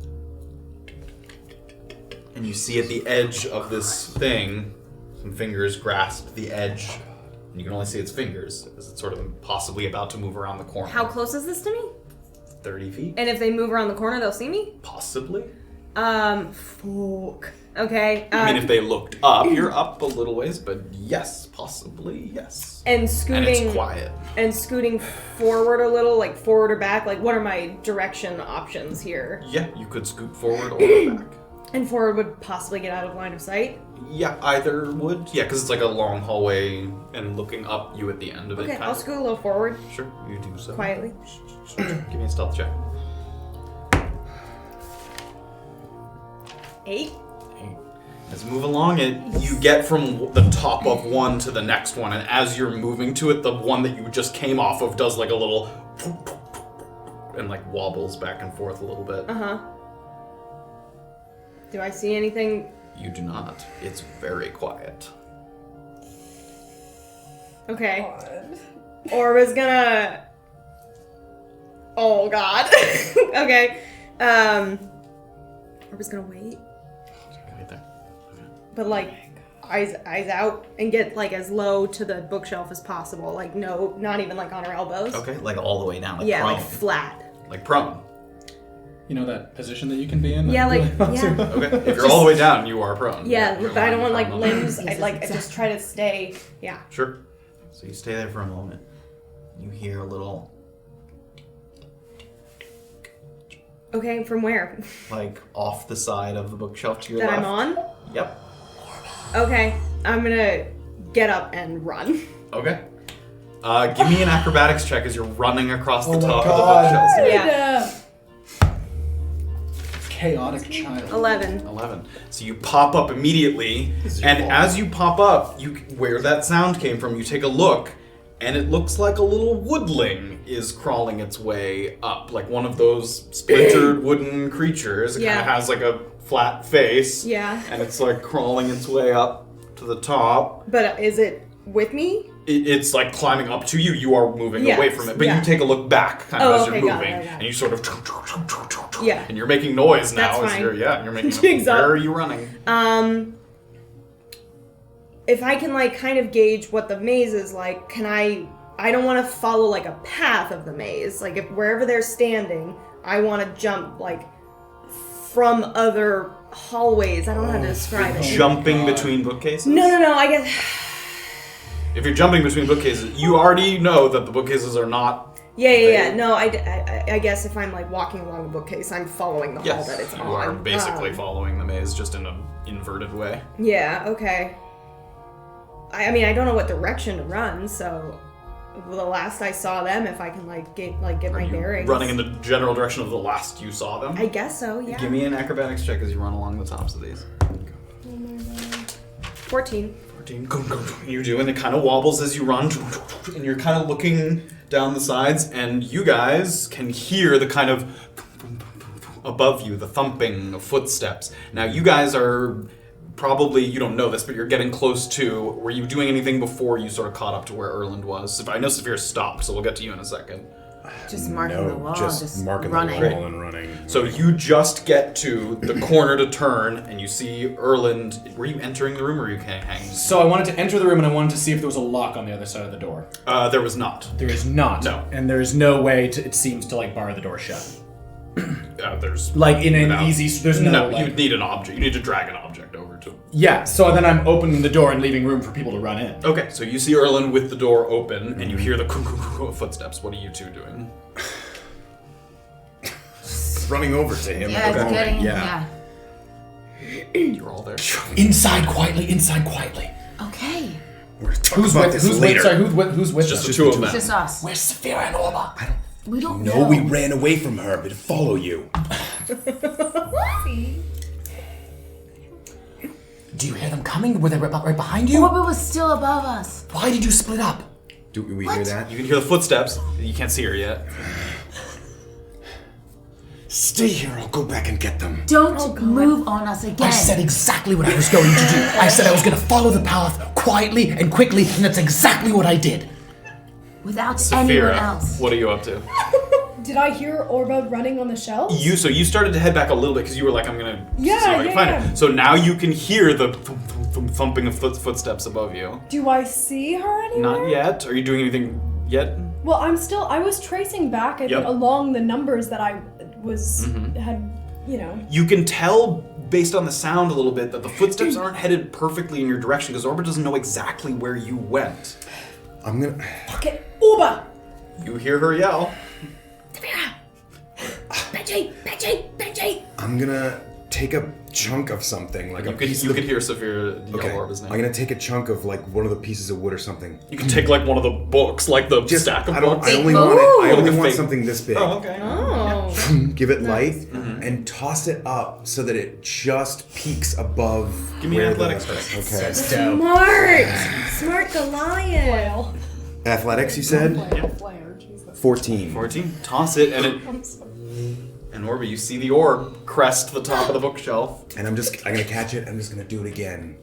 And you see at the edge of this thing, some fingers grasp the edge. And you can only see its fingers, as it's sort of possibly about to move around the corner. How close is this to me? 30 feet? And if they move around the corner, they'll see me? Possibly. Fuck. Okay. If they looked up, you're up a little ways, but yes, possibly, yes. And scooting... And it's quiet. And scooting forward a little, like forward or back, like what are my direction options here? Yeah, you could scoot forward or back. And forward would possibly get out of line of sight? Yeah, either would. Yeah, because it's like a long hallway and looking up you at the end of it. Okay, I'll scoot a little forward. Sure, you do so. Quietly. Give me a stealth check. 8. As you move along it, you get from the top of one to the next one, and as you're moving to it, the one that you just came off of does like a little and like wobbles back and forth a little bit. Do I see anything? You do not. It's very quiet. Okay. Orba's gonna... Oh god. Okay. Orba's gonna wait. Right there. But like, eyes out and get like as low to the bookshelf as possible. Like no, not even like on her elbows. Okay, like all the way down. Like yeah, prone. like flat. Like prone. You know that position that you can be in? Yeah, like, yeah. Okay, if you're all the way down, you are prone. Yeah, but I don't want like limbs. I just try to stay. Yeah. Sure. So you stay there for a moment. You hear a little... Okay, from where? Like off the side of the bookshelf to your that left. I'm on? Yep. Okay, I'm gonna get up and run. Okay. Give me an acrobatics check as you're running across the top of the bookshelf. Yeah. Chaotic child. 11. So you pop up immediately, and as you pop up, where that sound came from, you take a look, and it looks like a little woodling is crawling its way up, like one of those splintered wooden creatures. It kind of has like a flat face. Yeah. And it's like crawling its way up to the top. But is it with me? It's like climbing up to you. You are moving away from it, but you take a look back kind of as you're moving, and you sort of and you're making noise now. That's as you're making. Exactly. Where are you running? If I can like kind of gauge what the maze is like, can I don't want to follow like a path of the maze. Like if wherever they're standing, I want to jump like from other hallways. I don't know how to describe it. Jumping between bookcases? No, I guess. If you're jumping between bookcases, you already know that the bookcases are not... Yeah. No, I guess if I'm like walking along a bookcase, I'm following the hall that it's on. You are basically following the maze, just in an inverted way. Yeah, okay. I mean, I don't know what direction to run, so the last I saw them, if I can get my bearings. Running in the general direction of the last you saw them? I guess so, yeah. Give me an acrobatics check as you run along the tops of these. 14. 14. You do, and it kind of wobbles as you run, and you're kind of looking down the sides, and you guys can hear the kind of above you, the thumping of footsteps. Now, you guys are probably, you don't know this, but you're getting close to, were you doing anything before you sort of caught up to where Erland was? I know Safira stopped, so we'll get to you in a second. Just marking the wall, just marking running. the wall and running. So you just get to the corner to turn, and you see Erland. Were you entering the room, or were you hanging? So I wanted to enter the room, and I wanted to see if there was a lock on the other side of the door. There was not. There is not. No. And there is no way to, it seems, to like bar the door shut. There's like in an easy. There's no. You would need an object. You need to drag an object over to. Yeah. So then I'm opening the door and leaving room for people to run in. Okay. So you see Erland with the door open, and you hear the footsteps. What are you two doing? Running over to him. Yeah, at the getting moment. yeah. You're all there. Inside quietly. Inside quietly. Okay. We're gonna talk about this later. Who's with Just us? the two of them. Just us. Where's Safira and Orba? We don't No, know. we ran away from her, but to follow you. Do you hear them coming? Were they right behind you? Orba was still above us. Why did you split up? Do we hear that? You can hear the footsteps. You can't see her yet. Stay here, I'll go back and get them. Don't move on us again. I said exactly what I was going to do. I said I was going to follow the path quietly and quickly, and that's exactly what I did. Without anyone Safira, else. what are you up to? Did I hear Orba running on the shelves? So you started to head back a little bit because you were like, I'm gonna see if I can find yeah. her. So now you can hear the thumping of footsteps above you. Do I see her anywhere? Not yet. Are you doing anything yet? Well, I was tracing back, I think, along the numbers that I had, You can tell based on the sound a little bit that the footsteps aren't headed perfectly in your direction because Orba doesn't know exactly where you went. I'm gonna... Fuck it, Orba! You hear her yell. Benji! I'm gonna take a chunk of something, like You could hear Safira yell Orba's name. I'm gonna take a chunk of like one of the pieces of wood or something. You can take like one of the books, like the stack of books. I only want fake- something this big. Oh, okay. Give it light and toss it up so that it just peaks above. Give me where athletics the- first. Okay. That's dope. Smart Goliath. Athletics, you said? Yep. 14. 14. Toss it, and and Orba, you see the orb crest the top of the bookshelf. And I'm gonna catch it. I'm just gonna do it again.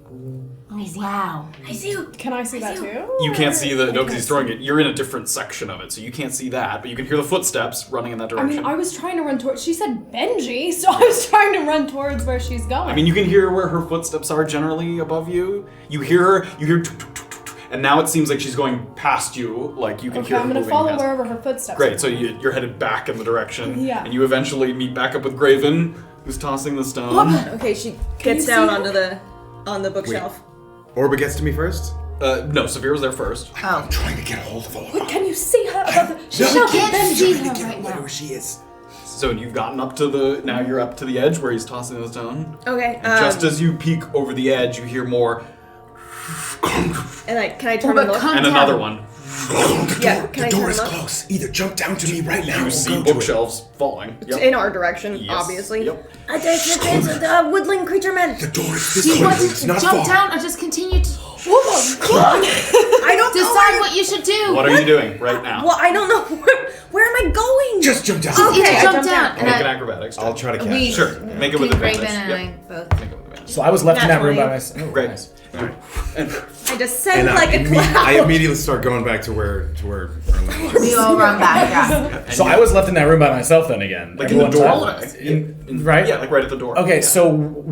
Oh, wow. I see you. Can I see that too? You can't see no, because he's throwing it. You're in a different section of it, so you can't see that, but you can hear the footsteps running in that I direction. mean, I was trying to run towards. She said Benji, so I was trying to run towards where she's going. I mean, you can hear where her footsteps are generally above you. You hear her. You hear. And now it seems like she's going past you. Like you can hear her I'm gonna moving follow past. wherever her footsteps. Great. are So going. you're headed back in the direction. Yeah. And you eventually meet back up with Graven, who's tossing the stone. Okay, she Can gets you down see on the bookshelf. Orba gets to me first? No, Safira was there first. I'm trying to get a hold of her. Wait, can you see her above the? She can't see her Get right now. where she is. So you've gotten up to the. Now you're up to the edge where he's tossing the stone. Okay. And just as you peek over the edge, you hear more. And can I turn and look? And another one. Yeah, can I The door turn is and look? close. Either jump down to me right now You or see go to it. bookshelves falling. It's in our direction, Yes. obviously. Yep. The woodland creature man. The door is Do this you want close. It's to not jump far. down or just continue to I don't know. decide what you should do? What are you doing right now? Well, I don't know. Where am I going? Just jump down. Just Okay, I jump jumped down. Make an acrobatics. I'll try to catch We- it. Sure. Make it with Graven advantage. and Yep. I both. Make it with advantage. So I was left in that room by Naturally. myself. Great. Nice. And I descend And like a cloud. I immediately start going back to where Erland was. We all run back. Yeah. So I was left in that room by myself then again. like in the Everyone doorway. left. Right? Yeah, like right at the door. Okay, so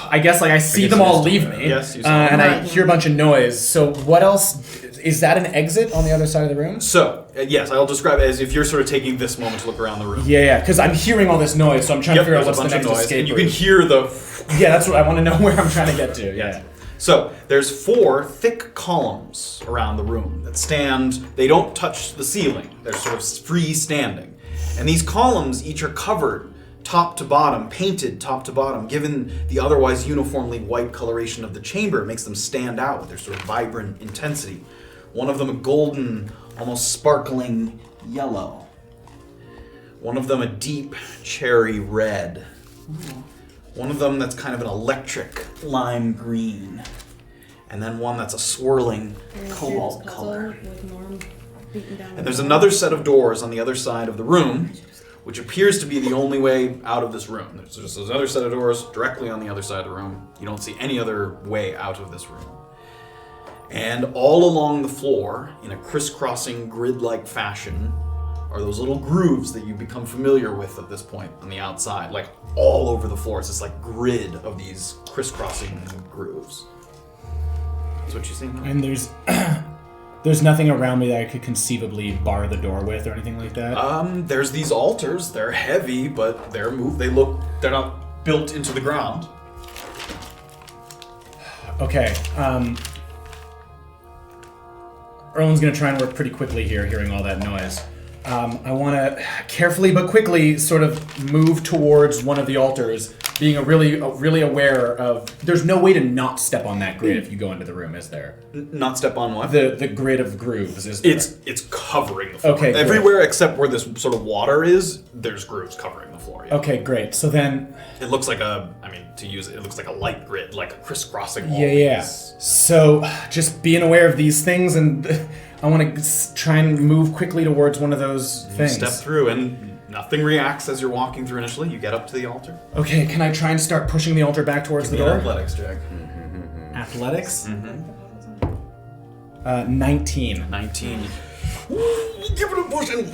I guess like I see guess them you all just- leave me. Yes, you saw and them. I hear a bunch of noise. So what else? Is that an exit on the other side of the room? So, yes, I'll describe it as if you're sort of taking this moment to look around the room. Yeah, because I'm hearing all this noise, so I'm trying to figure out there's what's a the bunch next of noise, escape and you route. can hear the. Yeah, that's what I want to know where I'm trying to get to. Yeah. So there's 4 thick columns around the room that stand. They don't touch the ceiling. They're sort of freestanding, and these columns each are covered top to bottom, painted top to bottom. Given the otherwise uniformly white coloration of the chamber, it makes them stand out with their sort of vibrant intensity. One of them a golden, almost sparkling yellow. One of them a deep cherry red. One of them that's kind of an electric lime green. and then one that's a swirling cobalt Puzzle color. with Norm beaten down. And there's another set of doors on the other side of the room, which appears to be the only way out of this room. There's just another set of doors directly on the other side of the room. You don't see any other way out of this room. And all along the floor, in a crisscrossing grid-like fashion, are those little grooves that you become familiar with at this point on the outside, like all over the floor. It's this like grid of these crisscrossing grooves. That's what you see now? And there's nothing around me that I could conceivably bar the door with or anything like that? There's these altars. They're heavy, but they're they're not built into the ground. Okay, Erland's gonna try and work pretty quickly here, hearing all that noise. I want to carefully but quickly sort of move towards one of the altars, being really aware of. There's no way to not step on that grid if you go into the room, is there? Not step on what? The grid of grooves, is there? It's covering the floor. Okay, great. Everywhere except where this sort of water is, there's grooves covering the floor. Yeah. Okay, great. So then, it looks like it looks like a light grid, like a crisscrossing wall. yeah. So just being aware of these things, and I want to try and move quickly towards one of those things. Step through, and nothing reacts as you're walking through initially. You get up to the altar. Okay, can I try and start pushing the altar back towards the door? Athletics check. Athletics? 19. 19. Give it a push, and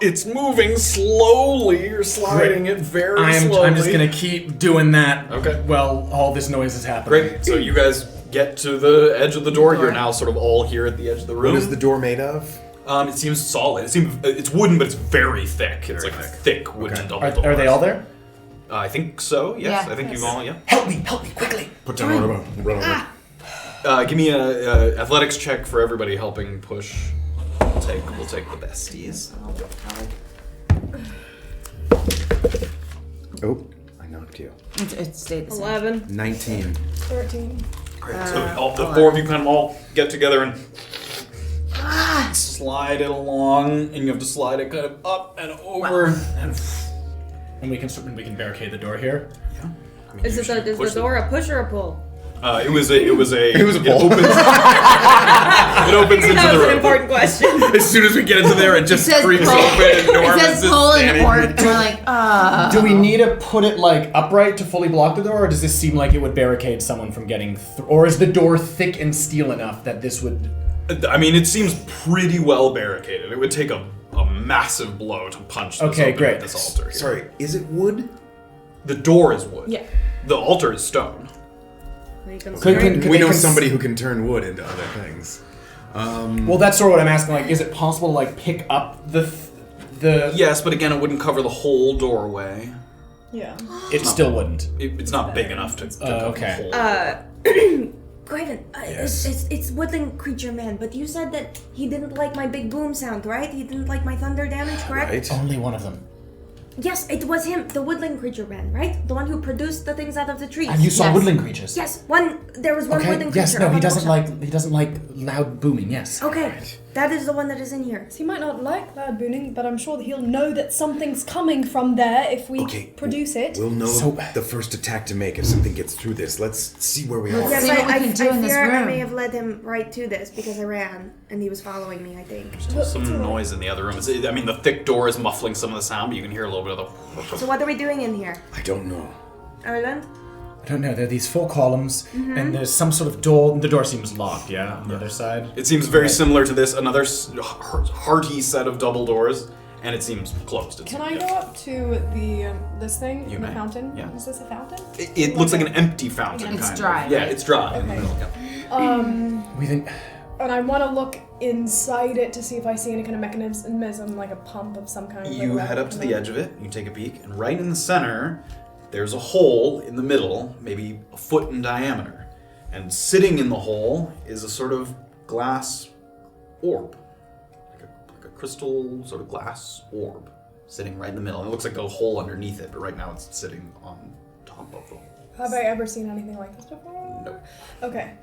it's moving slowly. You're sliding it very slowly. I'm just gonna keep doing that. Okay. Well, all this noise is happening. Great. So you guys get to the edge of the door. You're now sort of all here at the edge of the room. What is the door made of? It seems solid. It's wooden, but it's very thick. It's like a thick wooden double door. Are they all there? I think so. Yes, Yeah. I think you've all. Yeah. Help me, quickly. Put down Orba. Run over. Give me a athletics check for everybody helping push. We'll take the besties. Oh, I knocked you. It stayed the same. 11. 19. 13. Great. So all the four of you kind of all get together and slide it along, and you have to slide it kind of up and over, and we can barricade the door here. Yeah. I mean, Is the door a push or a pull? It was a pull. It opens into That the was an room. important question. As soon as we get into there, it just creeps open, and Norman's It says just pull standing. and we're like, Do we need to put it like upright to fully block the door, or does this seem like it would barricade someone from getting through? Or is the door thick and steel enough that this would... I mean, it seems pretty well barricaded. It would take a massive blow to punch this Okay, open great. at this altar here. Sorry, is it wood? The door is wood. Yeah. The altar is stone. We know somebody who can turn wood into other things. Well, that's sort of what I'm asking. Like, is it possible to like pick up the? Yes, but again, it wouldn't cover the whole doorway. Yeah. It still wouldn't. It's not big enough to cover okay. the whole. Graven, Yes. it's woodland creature man, but you said that he didn't like my big boom sound, right? He didn't like my thunder damage, correct? Only one of them. Yes, it was him, the woodland creature man, right? The one who produced the things out of the trees. And you saw woodland creatures. Yes, there was one Okay. woodland creature. Yes. No. on He the doesn't bookshelf. like. He doesn't like loud booming. Yes. Okay, that is the one that is in here. So he might not like loud booming, but I'm sure that he'll know that something's coming from there if we produce it. We'll know the first attack to make if something gets through this. Let's see where we are. Yes, see what we I can do in this fear I room. may have led him right to this because I ran and he was following me, I think. Some noise in the other room. I mean, the thick door is muffling some of the sound, but you can hear a little bit of the... So what are we doing in here? I don't know. Erland? I don't know. There are these 4 columns, Mhm. and there's some sort of door. The door seems locked. Yeah, on the other side. It seems very similar to this, another hearty set of double doors, and it seems closed. Can I go up to the this thing You in the may, fountain? yeah. Is this a fountain? It looks like an empty fountain. It's kind dry, Of. Yeah, right? it's dry in the Okay. middle. Yeah. We think. And I want to look inside it to see if I see any kind of mechanism, like a pump of some kind. You head up to the edge of it, you take a peek, and right in the center, there's a hole in the middle, maybe a foot in diameter. And sitting in the hole is a sort of glass orb. Like a crystal sort of glass orb sitting right in the middle. It looks like a hole underneath it, but right now it's sitting on top of the hole. Have I ever seen anything like this before? No. Okay.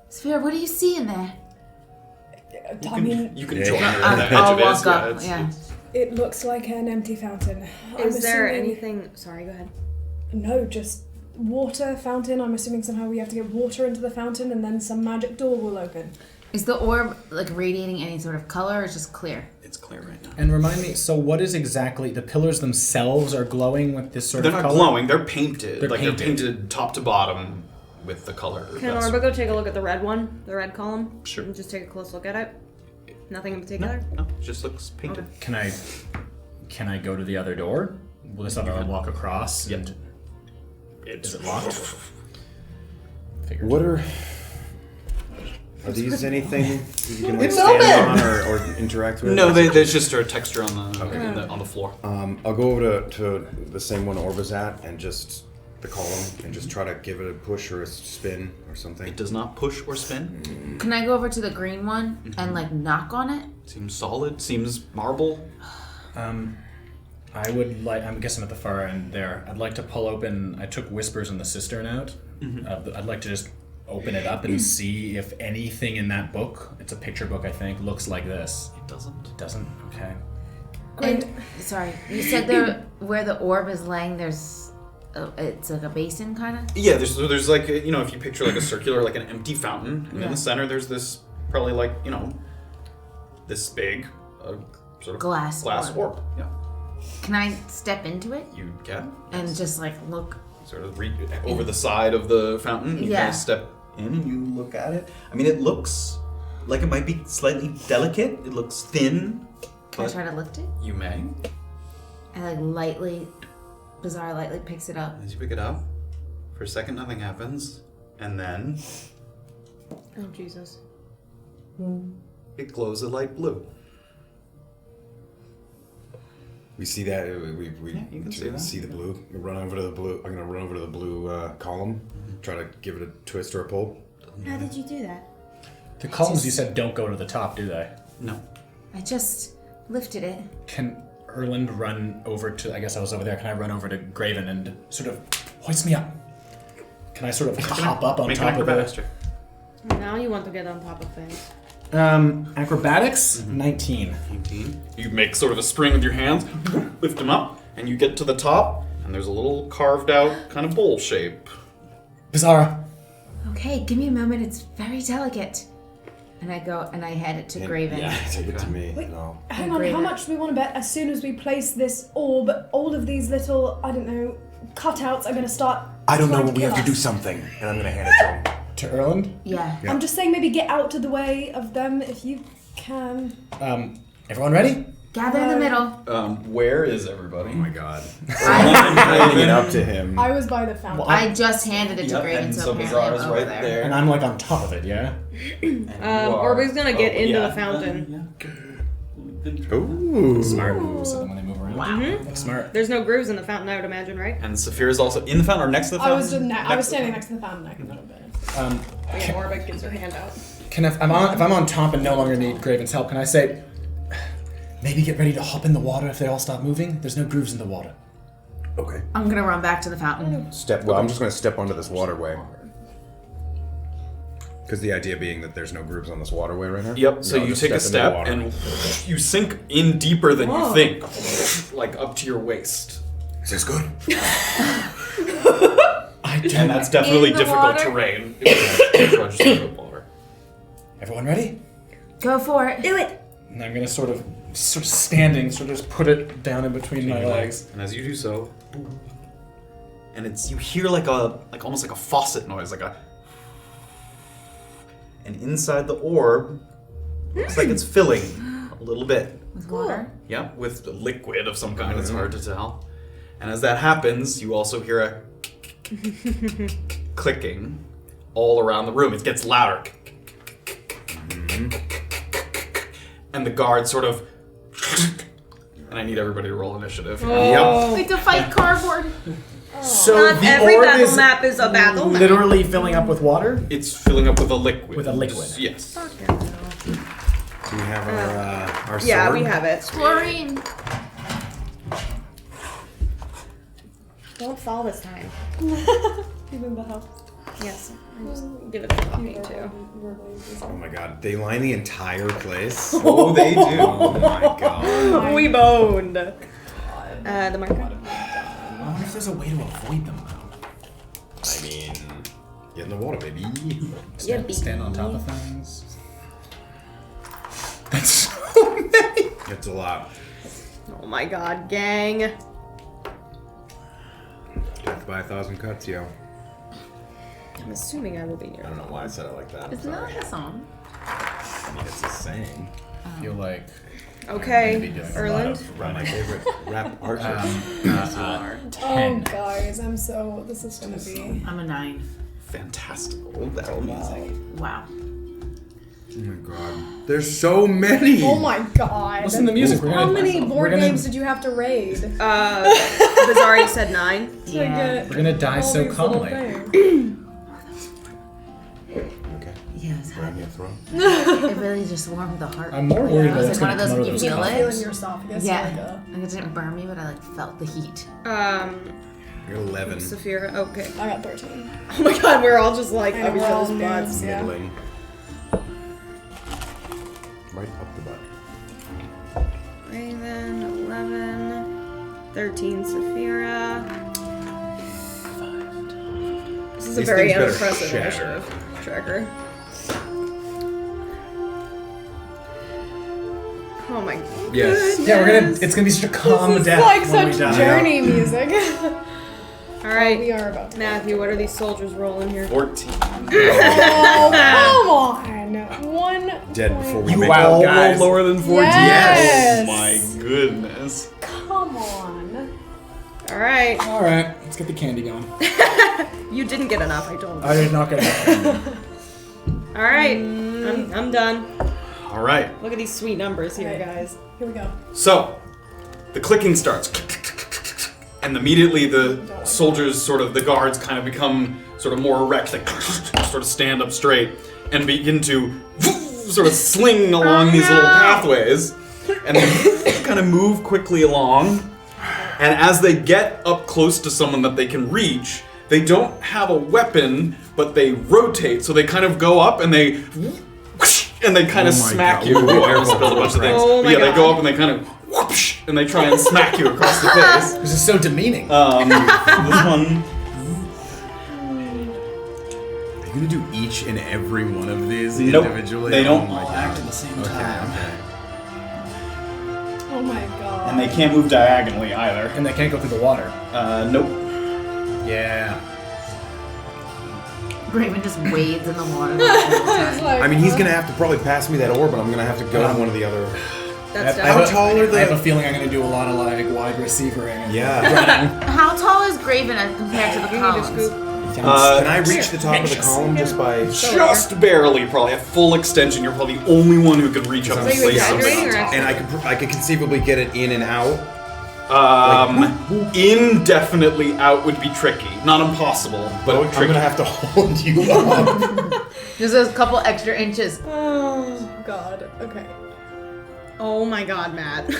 Safira, what do you see in there? I mean, You can join her at the edge of it. walk up, It's- yeah. it looks like an empty fountain. I'm Is there assuming- anything... Sorry, go ahead. No, just water fountain. I'm assuming somehow we have to get water into the fountain and then some magic door will open. Is the orb like radiating any sort of color or is it just clear? It's clear right now. And remind me, so what is exactly, the pillars themselves are glowing with this sort of color? They're not glowing, they're painted. They're They're painted top to bottom with the color. Can Orba go take a look at the red one? The red column? Sure. And just take a close look at it? Nothing in particular? No, it just looks painted. Okay. Can I go to the other door? Will this other one walk across? Yep. Is it locked? What are these anything you can like stand on or interact with? No, there's just a texture on the floor. I'll go over to the same one Orba's at and just the column and just try to give it a push or a spin or something. It does not push or spin. Can I go over to the green one and like knock on it? Seems solid. Seems marble. I would like. I guess I'm at the far end there. I'd like to pull open. I took Whispers in the Cistern out. I'd like to just open it up and see if anything in that book. It's a picture book, I think. Looks like this. It doesn't. It doesn't. Okay. And sorry, you said there where the orb is laying. There's, it's like a basin kind of. Yeah, there's like if you picture like a circular, like an empty fountain, and in the center there's this probably like this big sort of glass orb. Yeah. Can I step into it? You can. And just like look. Sort of over the side of the fountain. You kind of step in and you look at it. I mean, it looks like it might be slightly delicate. It looks thin. Can I try to lift it? You may. And like Beezaura lightly picks it up. As you pick it up, for a second nothing happens, and then Oh, Jesus. it glows a light blue. We see that. We you can see the blue. We run over to the blue. I'm gonna run over to the blue column. Try to give it a twist or a pull. How did you do that? The columns you said don't go to the top, do they? No. I just lifted it. Can Erland run over to? I guess I was over there. Can I run over to Graven and sort of hoist me up? Can I sort of hop up on top of it? Now you want to get on top of things. Acrobatics, 19. You make sort of a spring with your hands, lift them up, and you get to the top, and there's a little carved out kind of bowl shape. Beezaura. Okay, give me a moment. It's very delicate. And I go and I hand it to Graven. Yeah, take it to me. Wait, No. hang on, how much do we want to bet as soon as we place this orb, all of these little, I don't know, cutouts are going to start. I don't know, trying but we have to kill do us? something, and I'm going to hand it to him. To Erland? Yeah. I'm just saying maybe get out of the way of them if you can. Everyone ready? Gather in the middle. Where is everybody? Oh my god. I Get up to him. I was by the fountain. Well, I just handed it to Graven, and so apparently Beezaura's I'm over right there. And I'm like on top of it, yeah? Orba's gonna get into the fountain. Ooh. Smart moves when they move around. Wow. Smart. There's no grooves in the fountain, I would imagine, right? And Safira's also in the fountain or next to the I fountain? was standing next to the fountain. I can go Yeah, Orba gets her hand out. If I'm on top and no longer need Graven's help, can I say, maybe get ready to hop in the water if they all stop moving? There's no grooves in the water. Okay. I'm gonna run back to the fountain. I'm just gonna step onto this waterway. Because the idea being that there's no grooves on this waterway right now. Yep, so you take a step and you sink in deeper than you think. Like up to your waist. Is this good? And that's definitely difficult water? terrain. Everyone ready? Go for it. Do it. And I'm gonna sort of standing, sort of just put it down in between my legs. And as you do so, and you hear like almost like a faucet noise, and inside the orb, looks like it's filling a little bit. With water? Yeah, with liquid of some kind. It's hard to tell. And as that happens, you also hear a clicking all around the room. It gets louder. And the guards sort of. And I need everybody to roll initiative. Oh. We have to fight cardboard. So Not the every orb battle is map is a battle map. literally filling up with water? It's filling up with a liquid. With a liquid. Yes. Do we have our sword? Yeah, we have it. Chlorine. Don't fall this time. Even better. Yes. Just give it a copy too. Oh my god, they line the entire place. Oh, they do. Oh my god. We boned. The marker. I wonder if there's a way to avoid them, though. I mean, get in the water, baby. Stand on top of things. That's so many. It's a lot. Oh my god, gang. Death by 1,000 cuts, yo. I'm assuming I will be near. I don't know why I said it like that. It's not a song. I mean, it's a saying. I feel like Okay, Erland. My favorite rap artist. 10. Oh, guys, this is gonna be. I'm a 9. Fantastical battle music. Wow. Oh my god. There's so many! Oh my god. Listen to the music. How many board games did you have to raid? Beezaura, you said 9? Yeah. We're gonna die so calmly. Okay. Yes. Grab me a throat. It really just warmed the heart. I'm more worried about It's what's like one gonna of come out those of you those feel cups. it. In your esophagus. Yeah. Like it didn't burn me, but I like felt the heat. You're 11. Safira, okay. I got 13. Oh my god, we're all just like, I up each know, we're all other's butts. noobs, yeah. Middling. Right up the butt. Graven, 11. 13, Safira. 5. This is a These very things better unimpressive shatter. initiative tracker. Oh my Yes. goodness. Yeah, it's gonna be such a calm This is death like when we such die. journey music. Alright, We are about to. Matthew, what are these soldiers rolling here? 14. Oh, come on! 1 Dead point. before we You make all guys. rolled lower than 14? Yes. Oh my goodness. Come on. Alright. All right, let's get the candy going. You didn't get enough, I told you. I did not get it. Alright, I'm done. All right. Look at these sweet numbers here, Okay. guys. Here we go. So, the clicking starts. And immediately the soldiers, the guards kind of become sort of more erect. They sort of stand up straight and begin to sort of sling along these little pathways. And they kind of move quickly along. And as they get up close to someone that they can reach, they don't have a weapon, but they rotate. So they kind of go up and they kind of smack you. Ooh, I almost spilled a bunch of things. Oh But my yeah, they go God. up and they kind of whoosh, and they try and smack you across the face. This is so demeaning. This one. Are you gonna do each and every one of these Nope, individually? they don't Oh my all God. act at the same time. Okay. Oh my god. And they can't move diagonally either. And they can't go through the water. Nope. Yeah. Graven just wades in the water. The whole time. I mean, he's gonna have to probably pass me that orb, but I'm gonna have to go to one of the other. That's How tall are I have a the? feeling I'm gonna do a lot of like wide receivering. And Yeah. How tall is Graven compared to the You need to columns? scoop. Can I reach the top of the column just by? Just barely, probably. At full extension, you're probably the only one who could reach up and So you place something exaggerating on or top. And I could conceivably get it in and out. Indefinitely out would be tricky. Not impossible, but I'm tricky. gonna have to hold you up. Just a couple extra inches. Oh god. Okay. Oh my god, Matt. They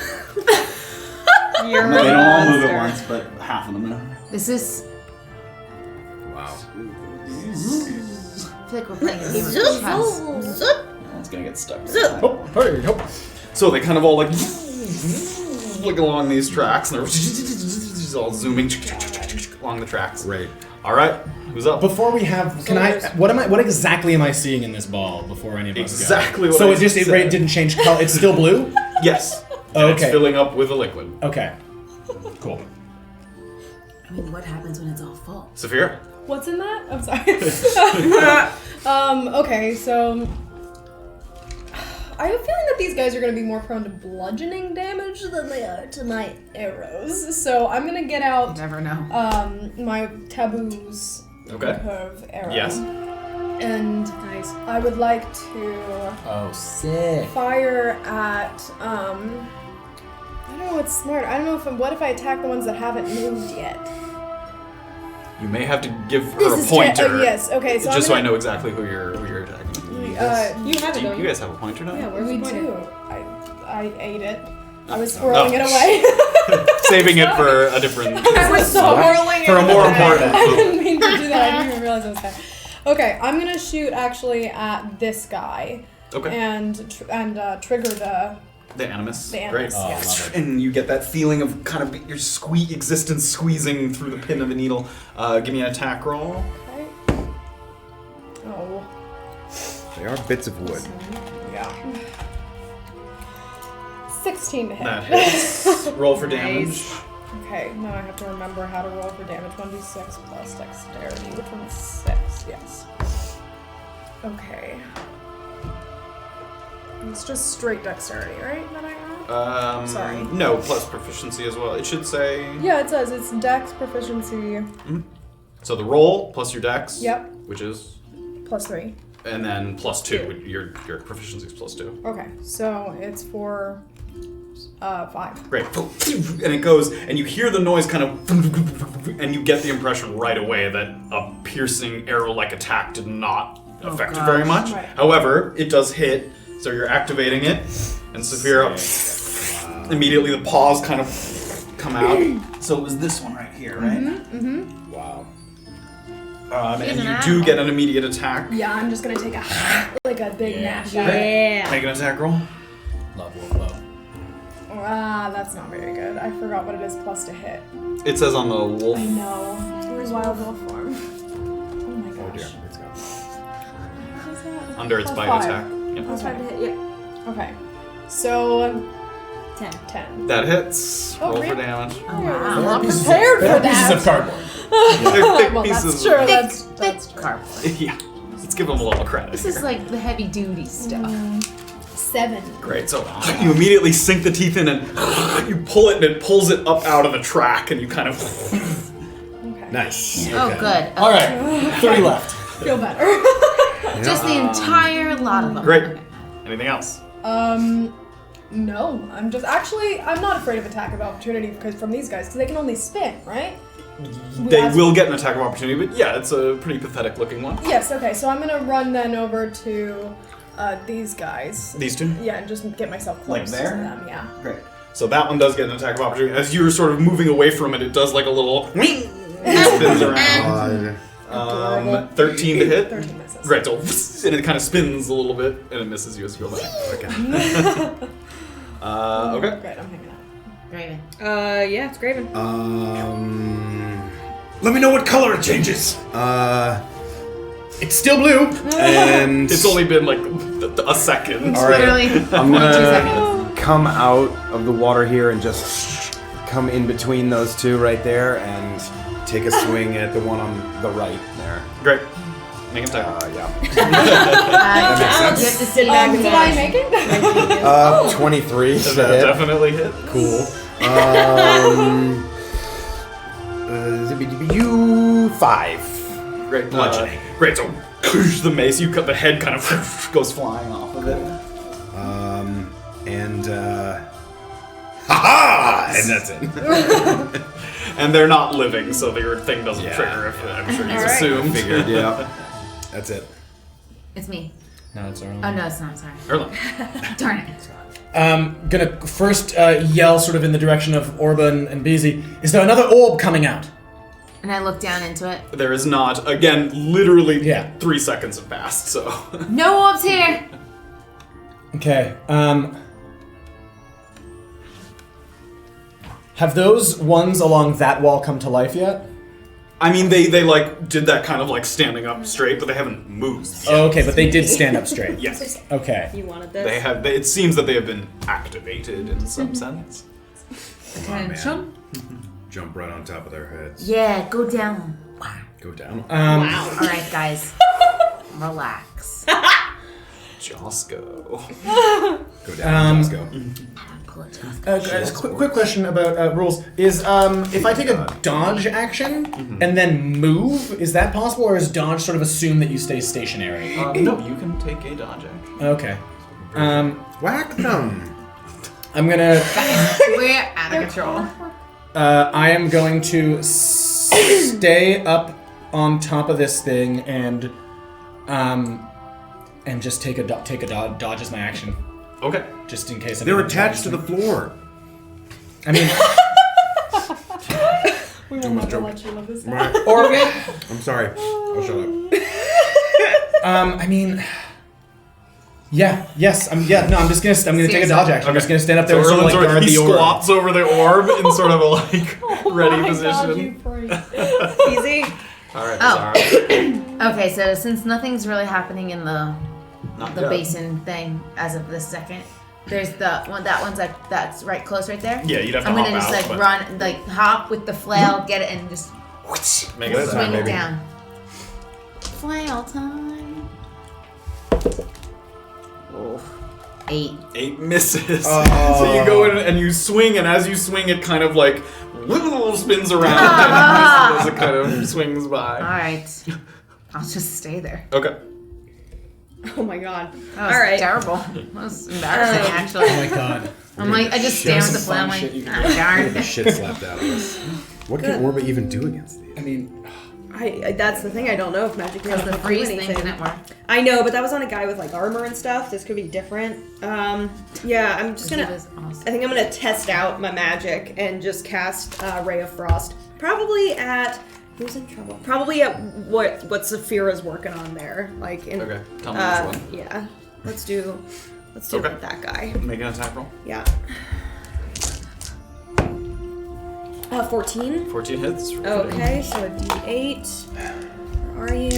You're don't all move monster. at once, but half of them do. This is. Wow. I feel like we're playing a game of chess. It's gonna get stuck. Oh, hey, nope. So they kind of all like along these tracks, and they're just all zooming along the tracks. Right. All right, who's up? Before we have, can I? What exactly am I seeing in this ball before any of us Exactly go? what So I it just said. didn't change color. It's still blue. Yes. Oh, And okay. It's filling up with a liquid. Okay. Cool. I mean, what happens when it's all full? Safira? What's in that? I'm sorry. Okay, so I have a feeling that these guys are going to be more prone to bludgeoning damage than they are to my arrows. So I'm going to get out Never know. my taboos Okay. curve arrow. Yes. And Nice. I would like to Oh, sick. fire at I don't know what's smart. I don't know what if I attack the ones that haven't moved yet? You may have to give her This a is pointer. yes. Okay, so just I'm so I know exactly who you're attacking. You have it, Do don't you you? guys have a pointer now? Yeah, where's we the pointer? do. I ate it. I was swirling it Oh. away. Saving it for a different. I was swirling For a more important. I didn't mean to do that. I didn't even realize I was there. Okay, I'm gonna shoot actually at this guy. Okay. And trigger the The Animus. The Animus, Great. yes. love it. And you get that feeling of kind of your existence squeezing through the pin of a needle. Give me an attack roll. Okay. Oh. They are bits of wood. Yeah. 16 to hit. That hits. Roll for damage. Okay, now I have to remember how to roll for damage. 1d6 plus dexterity. Which one is 6? Yes. Okay. It's just straight dexterity, right? That I add? Sorry. No, plus proficiency as well. It should say. Yeah, it says it's dex proficiency So the roll plus your dex. Yep. Which is. plus 3. And then plus 2. Your proficiency is plus 2. Okay, so it's for 5. Great. And it goes, and you hear the noise kind of, and you get the impression right away that a piercing arrow-like attack did not affect it very much. Right. However, it does hit, so you're activating it, and Safira, immediately the paws kind of come out. So it was this one right here, right? Mm-hmm. Wow. And you do get an immediate attack. Yeah, I'm just gonna take a big nash. Make an attack roll. Love wolf bow. That's not very good. I forgot what it is plus to hit. It says on the wolf. I know. Where's wild wolf form? Oh my gosh. Oh dear, it's gone. What's that? Under its Plus bite 5. attack. Yep. Plus 5 to hit, yeah. Okay. So 10. That hits. Oh, Roll really? for damage. Oh, wow. I'm not prepared for that. Pieces of cardboard. They're thick Well, pieces. that's true. Thick cardboard. Yeah. Let's give them a little credit. This is like the heavy duty stuff. 7. Great. So you immediately sink the teeth in and you pull it, and it pulls it up out of the track, and you kind of. Okay. Nice. Oh, good. All right, 3 left. Feel better. Just the entire lot of them. Great. Okay. Anything else? No. I'm not afraid of attack of opportunity because from these guys, because they can only spin, right? They will get an attack of opportunity, but yeah, it's a pretty pathetic looking one. Yes, okay, so I'm gonna run then over to these guys. These two? Yeah, and just get myself close Like there? to them, yeah. Great. So that one does get an attack of opportunity. As you're sort of moving away from it, it does like a little spins around. 13 to hit. 13 misses. Great, so and it kind of spins a little bit, and it misses you as you go back. Okay. Okay. Great, I'm hanging out. Graven. Yeah, it's Graven. Let me know what color it changes. It's still blue. And It's only been like a second. all right, Literally I'm 2 gonna seconds. come out of the water here and just come in between those two right there and take a swing at the one on the right there. Great. Make an attack. Yeah. You have to sit back Did I make it? 23. Does that definitely hit? Cool. You 5. Great. Great. So the mace, you cut the head, kind of goes flying off of it. And ha! And that's it. And they're not living, so your thing doesn't trigger. If I'm sure you assumed. Figured. Yeah. That's it. It's me. No, it's Erland. Oh, no, it's not. Sorry. Erland. Darn it. Gonna first yell sort of in the direction of Orba and Beezy. Is there another orb coming out? And I look down into it. There is not. Again, literally 3 seconds have passed, so. No orbs here! Okay, have those ones along that wall come to life yet? I mean, they like did that kind of like standing up straight, but they haven't moved yet. Oh, okay, but they did stand up straight. Yes. Okay. You wanted this? They have. It seems that they have been activated in some sense. Attention. Jump right on top of their heads. Yeah, go down. Go down. Wow. All right, guys. Relax. Josco. Go down, Josco. Guys, quick question about rules. Is if I take a dodge action and then move, is that possible, or is dodge sort of assume that you stay stationary? No, you can take a dodge action. Okay. Whack them. I'm gonna. We're out of control. I am going to stay up on top of this thing and just take a dodge as my action. Okay. Just in case. They're attached to the floor. I mean. We will never let you live this down. Right. Or I'm sorry. I'll shut up. I mean, Yes. I'm just gonna take a dodge action. I'm just gonna stand up there and So sort of like guard he the orb. squats over the orb in sort of a like ready God, position. you freak. Easy. All right, Oh. Beezaura. Okay, so since nothing's really happening in the Not yet. basin thing as of this second, there's the one that's right close right there. Yeah, you'd have to I'm hop gonna just out, like but- run, like hop with the flail, get it, and just Make it a swing time, it down. Flail time. Oh, 8. 8 misses. So you go in and you swing, and as you swing, it kind of like spins around and as it kind of swings by. All right, I'll just stay there. Okay. Oh my god. That was All right. terrible. That was embarrassing, actually. Oh my god. I'm like, I just stand with the flail. I'm like, ah, darn. The shit slapped out of us. What can Orba even do against these? I mean, I that's the thing. I don't know if magic Because can the do freeze thing anything. didn't work. I know, but that was on a guy with like armor and stuff. This could be different. Yeah, I'm just He gonna. was awesome. I think I'm gonna test out my magic and just cast Ray of Frost. Probably at who's in trouble? Probably at what Safira's working on there. Like in. Okay. Tell me which one. Yeah. Let's do Okay. that guy. Make an attack roll. Yeah. 14. 14 hits. Okay, so a D8. Where are you?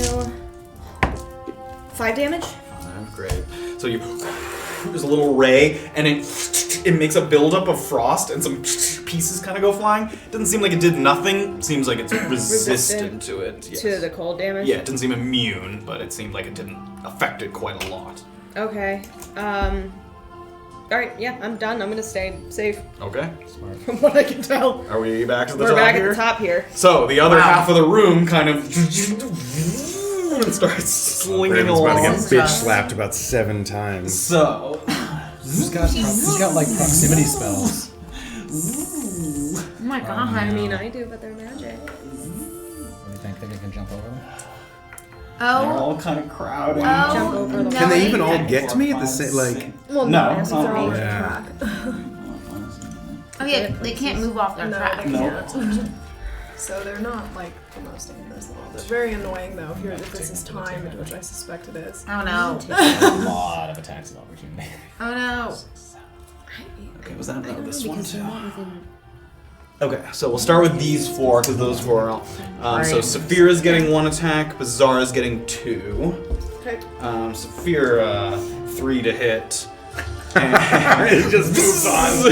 5 damage? Great. So there's a little ray, and it makes a buildup of frost, and some pieces kind of go flying. It doesn't seem like it did nothing. Seems like it's resistant to it. Yes. To the cold damage? Yeah, it didn't seem immune, but it seemed like it didn't affect it quite a lot. Okay. Alright, yeah, I'm done. I'm gonna stay safe. Okay. From what I can tell. Are we back to the We're top back here? at the top here. So the other half of the room kind of and starts slinging Raven's about to along. get bitch slapped about 7 times. So who's got like proximity spells? Oh my god. I mean, I do, but they're magic. What do you think they can jump over them? They're all kind of crowding. Jump over the Can they even all get to me at the same like? Well, No. no, they're all Yeah. Oh yeah, they can't move off their track. So they're not like the most dangerous at all. They're very annoying though if this is timed, which I suspect it is. Oh no. A lot of attacks of opportunity. Oh no. Okay, was that this one too? Okay, so we'll start with these 4 because those 4 are all. So Safira's getting 1 attack, Beezaura's getting 2. Okay. Safira 3 to hit. It just moves on.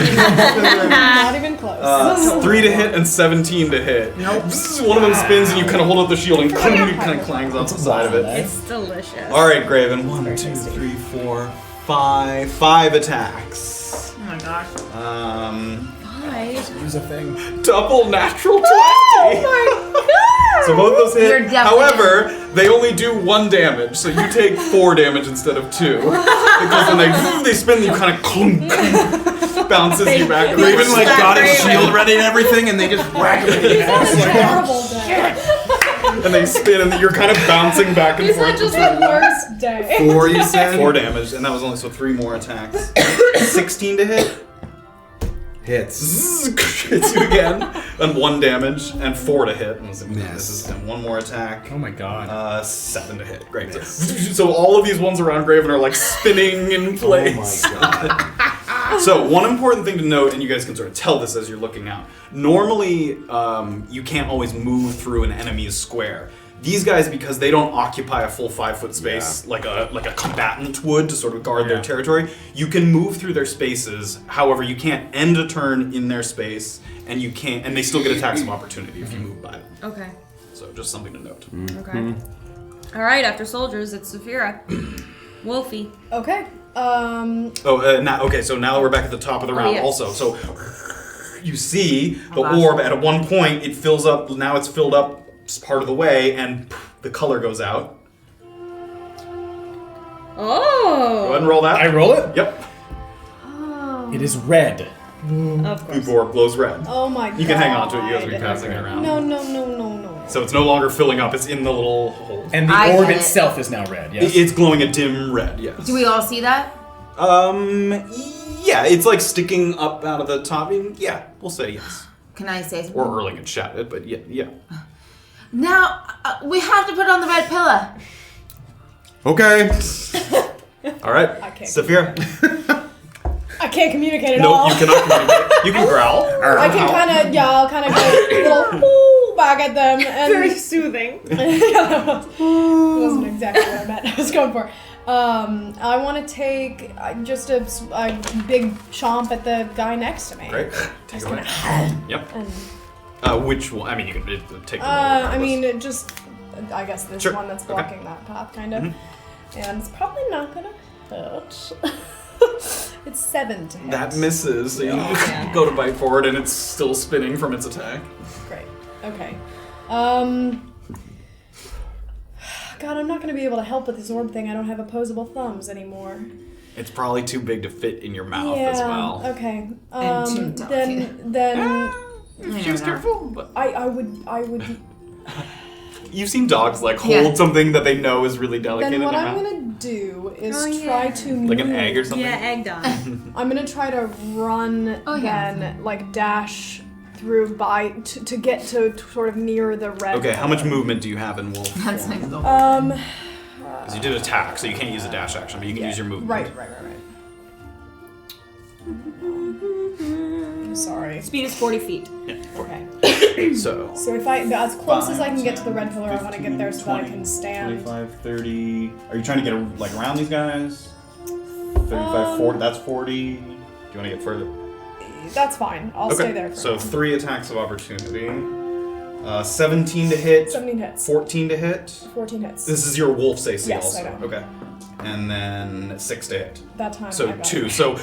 Not even close. 3 to hit and 17 to hit. Nope. One of them spins and you kind of hold up the shield and it kind of clangs off the side of it. It's delicious. All right, Graven. 1, 2, 3, 4, 5. 5 attacks. Oh my gosh. 5. Use a thing. Double natural 20. Oh my god! So both of those You're hit. definitely However, they only do 1 damage, so you take 4 damage instead of 2. Because when they spin, you kind of clunk, bounces you back. And Raven like got his Raven. shield ready and everything, and they just whack him in the ass. That's a horrible day. and they spin, and you're kind of bouncing back and Is forth. that just the worst day? 4, you said? 4 damage, and that was only 3 more attacks. 16 to hit. Hits. Hits you again, and 1 damage, and 4 to hit. And this Miss. is and 1 more attack. Oh my god. 7 to hit. Great. So all of these ones around Graven are like spinning in place. Oh my god. So one important thing to note, and you guys can sort of tell this as you're looking out. Normally, you can't always move through an enemy's square. These guys, because they don't occupy a full 5-foot space like a combatant would to sort of guard their territory, you can move through their spaces. However, you can't end a turn in their space, and you can't, and they still get attacks of opportunity if you move by them. Okay. So just something to note. Okay. Alright, after soldiers, it's Safira. Wolfie. Okay. So now we're back at the top of the round yes. also. So you see the orb at one point, it fills up, now it's filled up part of the way, and the color goes out. Oh! Go ahead and roll that. I roll it? Yep. Oh. It is red. Of course. The orb glows red. Oh my god. You can hang on to it, you guys will be passing it around. No. So it's no longer filling up, it's in the little hole. And the orb itself is now red, yes? It's glowing a dim red, yes. Do we all see that? Yeah, it's like sticking up out of the top. Yeah, we'll say yes. Can I say something? Or Erland can shout it, but yeah. Now, we have to put on the red pillar. Okay. All right, I can't Safira. I can't communicate at Nope, all. you cannot communicate. You can growl. I can kind of, I'll kind of go a little woo back at them. And Very soothing. That wasn't exactly what I meant. I was going for. I want to take just a big chomp at the guy next to me. Great. Take away. Yep. Which one? I mean, you can take. I mean, just I guess this Sure. one that's blocking that path, kind of. Mm-hmm. And it's probably not gonna hurt. It's 7 to hit. That misses. So you go to bite forward, and it's still spinning from its attack. Great. Okay. God, I'm not gonna be able to help with this orb thing. I don't have opposable thumbs anymore. It's probably too big to fit in your mouth Yeah. as well. Okay. And too Then. She was careful, but I would. you've seen dogs like hold something that they know is really delicate Then in what their I'm mouth. gonna do is try to move. Like an egg or something? Yeah, egg dog. I'm gonna try to run, then like dash through by to get to sort of near the red. Okay, how much movement do you have in wolf? That's like the Because you did attack, so you can't use a dash action, but you can use your movement. Right. Sorry. Speed is 40 feet. Yeah. Okay. So if I, as close as I can get to the red pillar, I want to get there so that I can stand. 25, 30. Are you trying to get around these guys? 35, 40. That's 40. Do you want to get further? That's fine. I'll stay there. For So now. 3 attacks of opportunity. 17 to hit. 17 hits. 14 to hit. 14 hits. This is your wolf's AC Yes, also. I know. Okay. And then 6 to hit. That time. I So got 2. it. So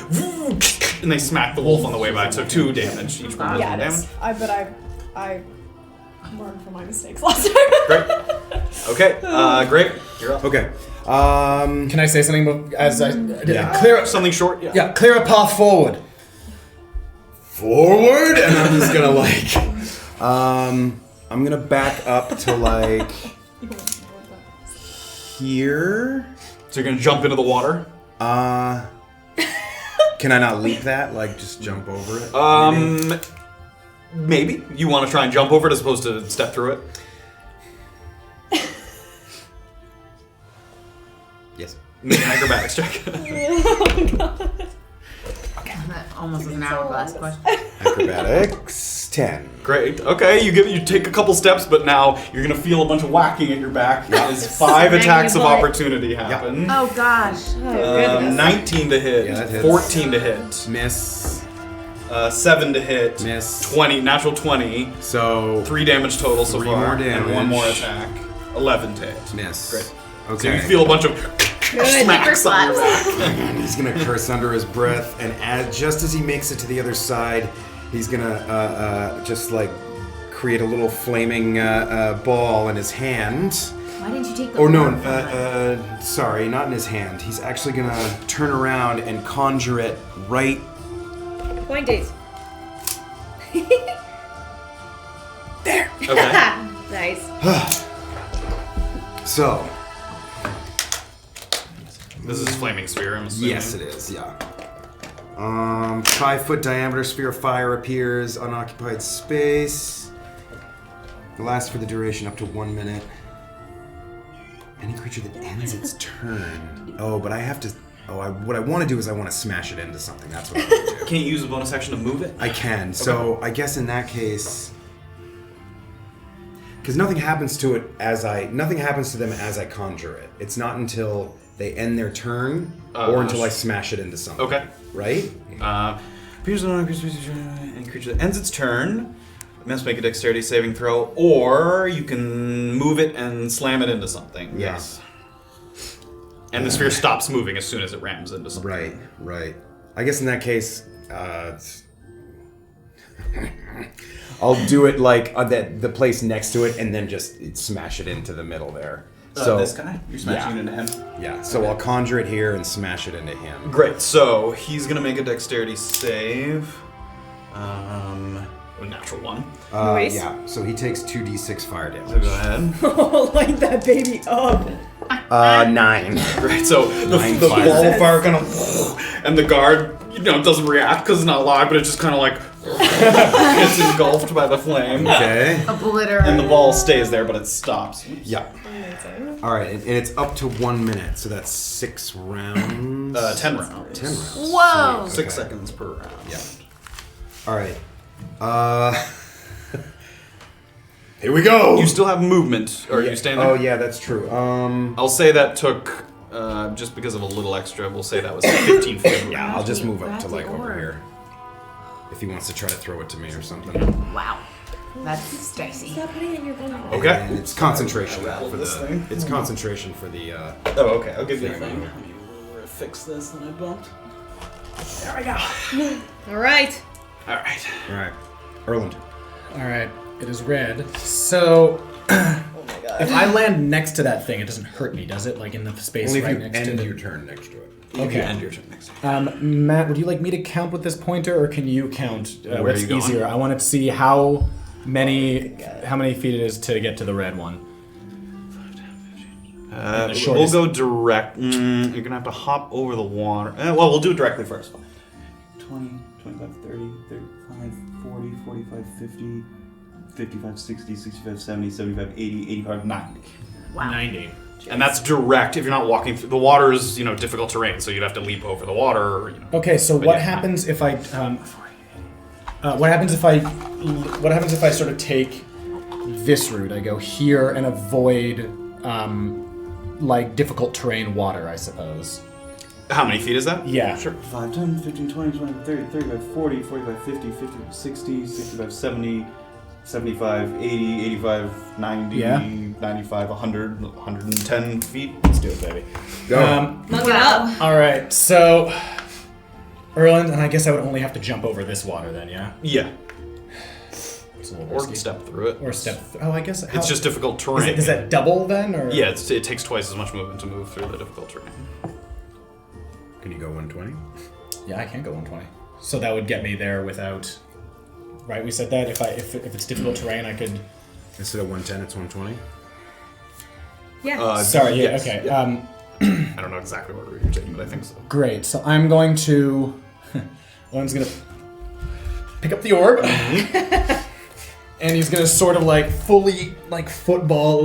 and they smack the wolf on the way by. So 2 damage. Each one does Yeah, 1 it damage. is. I learned from my mistakes last time. Great. Okay. Great. You're up. Okay. Can I say something as I Clear up something short. Yeah, clear a path forward. Forward, and I'm just gonna like, I'm gonna back up to like here. So you're gonna jump into the water. Can I not leap that? Like, just jump over it? Maybe you want to try and jump over it as opposed to step through it. Yes. Make an acrobatics check. Oh god. That almost was an hourglass question. Acrobatics 10. Great. Okay, you take a couple steps, but now you're gonna feel a bunch of whacking at your back as 5 attacks of opportunity happen. Oh gosh. 19 to hit. Yeah, that hits. 14 to hit. Miss. 7 to hit. Miss. 20. Natural 20. So 3 damage total so 3 far. more damage. And 1 more attack. 11 to hit. Miss. Great. Okay. So you feel a bunch of smacks on your back. And he's gonna curse under his breath, and just as he makes it to the other side, he's gonna just like create a little flaming ball in his hand. Why didn't you take the Or no, sorry, not in his hand. He's actually gonna turn around and conjure it right. Point days. There. Okay. Nice. So. This is flaming sphere, I'm assuming. Yes, it is. Yeah. 5-foot diameter sphere of fire appears, unoccupied space. It lasts for the duration up to 1 minute. Any creature that ends its turn. Oh, but I have to. What I want to do is I want to smash it into something. That's what I want to do. Can't you use a bonus action to move it? I can. So I guess in that case, because nothing happens to it nothing happens to them as I conjure it. It's not until they end their turn or until I smash it into something. Okay. Right? Any creature that ends its turn must make a dexterity saving throw, or you can move it and slam it into something. Yeah. Yes. And the sphere stops moving as soon as it rams into something. Right. I guess in that case, I'll do it like the place next to it, and then just smash it into the middle there. So this guy? You're smashing it into him? Yeah. So I'll conjure it here and smash it into him. Great. So he's gonna make a dexterity save. A natural 1. Nice. Yeah. So he takes 2d6 fire damage. So go ahead. Oh, light that baby up. 9. Great. So the fire. wall of fire kind of, and the guard, doesn't react because it's not alive, but it just kind of like It's engulfed by the flame. Okay. Obliterate. And the ball stays there, but it stops. Yeah. All right, and it's up to 1 minute, so that's 6 rounds. 10 rounds. 10 rounds. Whoa! 6 seconds per round. Yeah. All right. Here we go. You still have movement. Or are you staying there? Oh yeah, that's true. I'll say that took, just because of a little extra, we'll say that was 15 feet. Yeah, I'll just move up to like over here. If he wants to try to throw it to me or something. Wow. That's dicey. Stop putting it in your gun. Okay. And it's concentration for this the. thing. It's concentration for the. Oh, okay. I'll give you a thing. thing. You fix this, and I bumped. There we go. All right. All right. All right. Erland. All right. It is red. So, Oh my god. if I land next to that thing, it doesn't hurt me, does it? Like in the space Only if right you next to end the... your turn next to it. Okay. End your turn next to it. Matt, would you like me to count with this pointer, or can you count? Where What's are you going? easier? I wanted to see how many feet it is to get to the red one. The We'll shortest- go direct. You're gonna have to hop over the water. Well, we'll do it directly first. 20, 25, 30, 35, 40, 45, 50, 55, 60, 65, 70, 75, 80, 85, 90. Wow. 90. And that's direct. If you're not walking through the water, is difficult terrain, so you'd have to leap over the water. Or, Okay, so But what yeah. happens if I? What happens if I sort of take this route? I go here and avoid like difficult terrain water, I suppose. How many feet is that? Yeah. Sure. 5, 10, 15, 20, 25, 30, 35, 40, 45, 50, 55, 60, 65, 70, 75, 80, 85, 90, Yeah. 95, 100, 110 feet. Let's do it, baby. Go. Mug it up. All right, so Erland, and I guess I would only have to jump over this water then, yeah? Yeah. It's a little Or risky. step through it. Or step. Oh, I guess. It's just difficult terrain. Is that double then, or? Yeah, it takes twice as much movement to move through the difficult terrain. Can you go 120? Yeah, I can go 120. So that would get me there without. Right, we said that if it's difficult terrain, I could. Instead of 110, it's 120. Yeah. Sorry. Yeah. yes, Okay. yeah. I don't know exactly what route you're taking, but I think so. Great. So I'm going to. One's gonna pick up the orb, and he's gonna sort of like fully like football,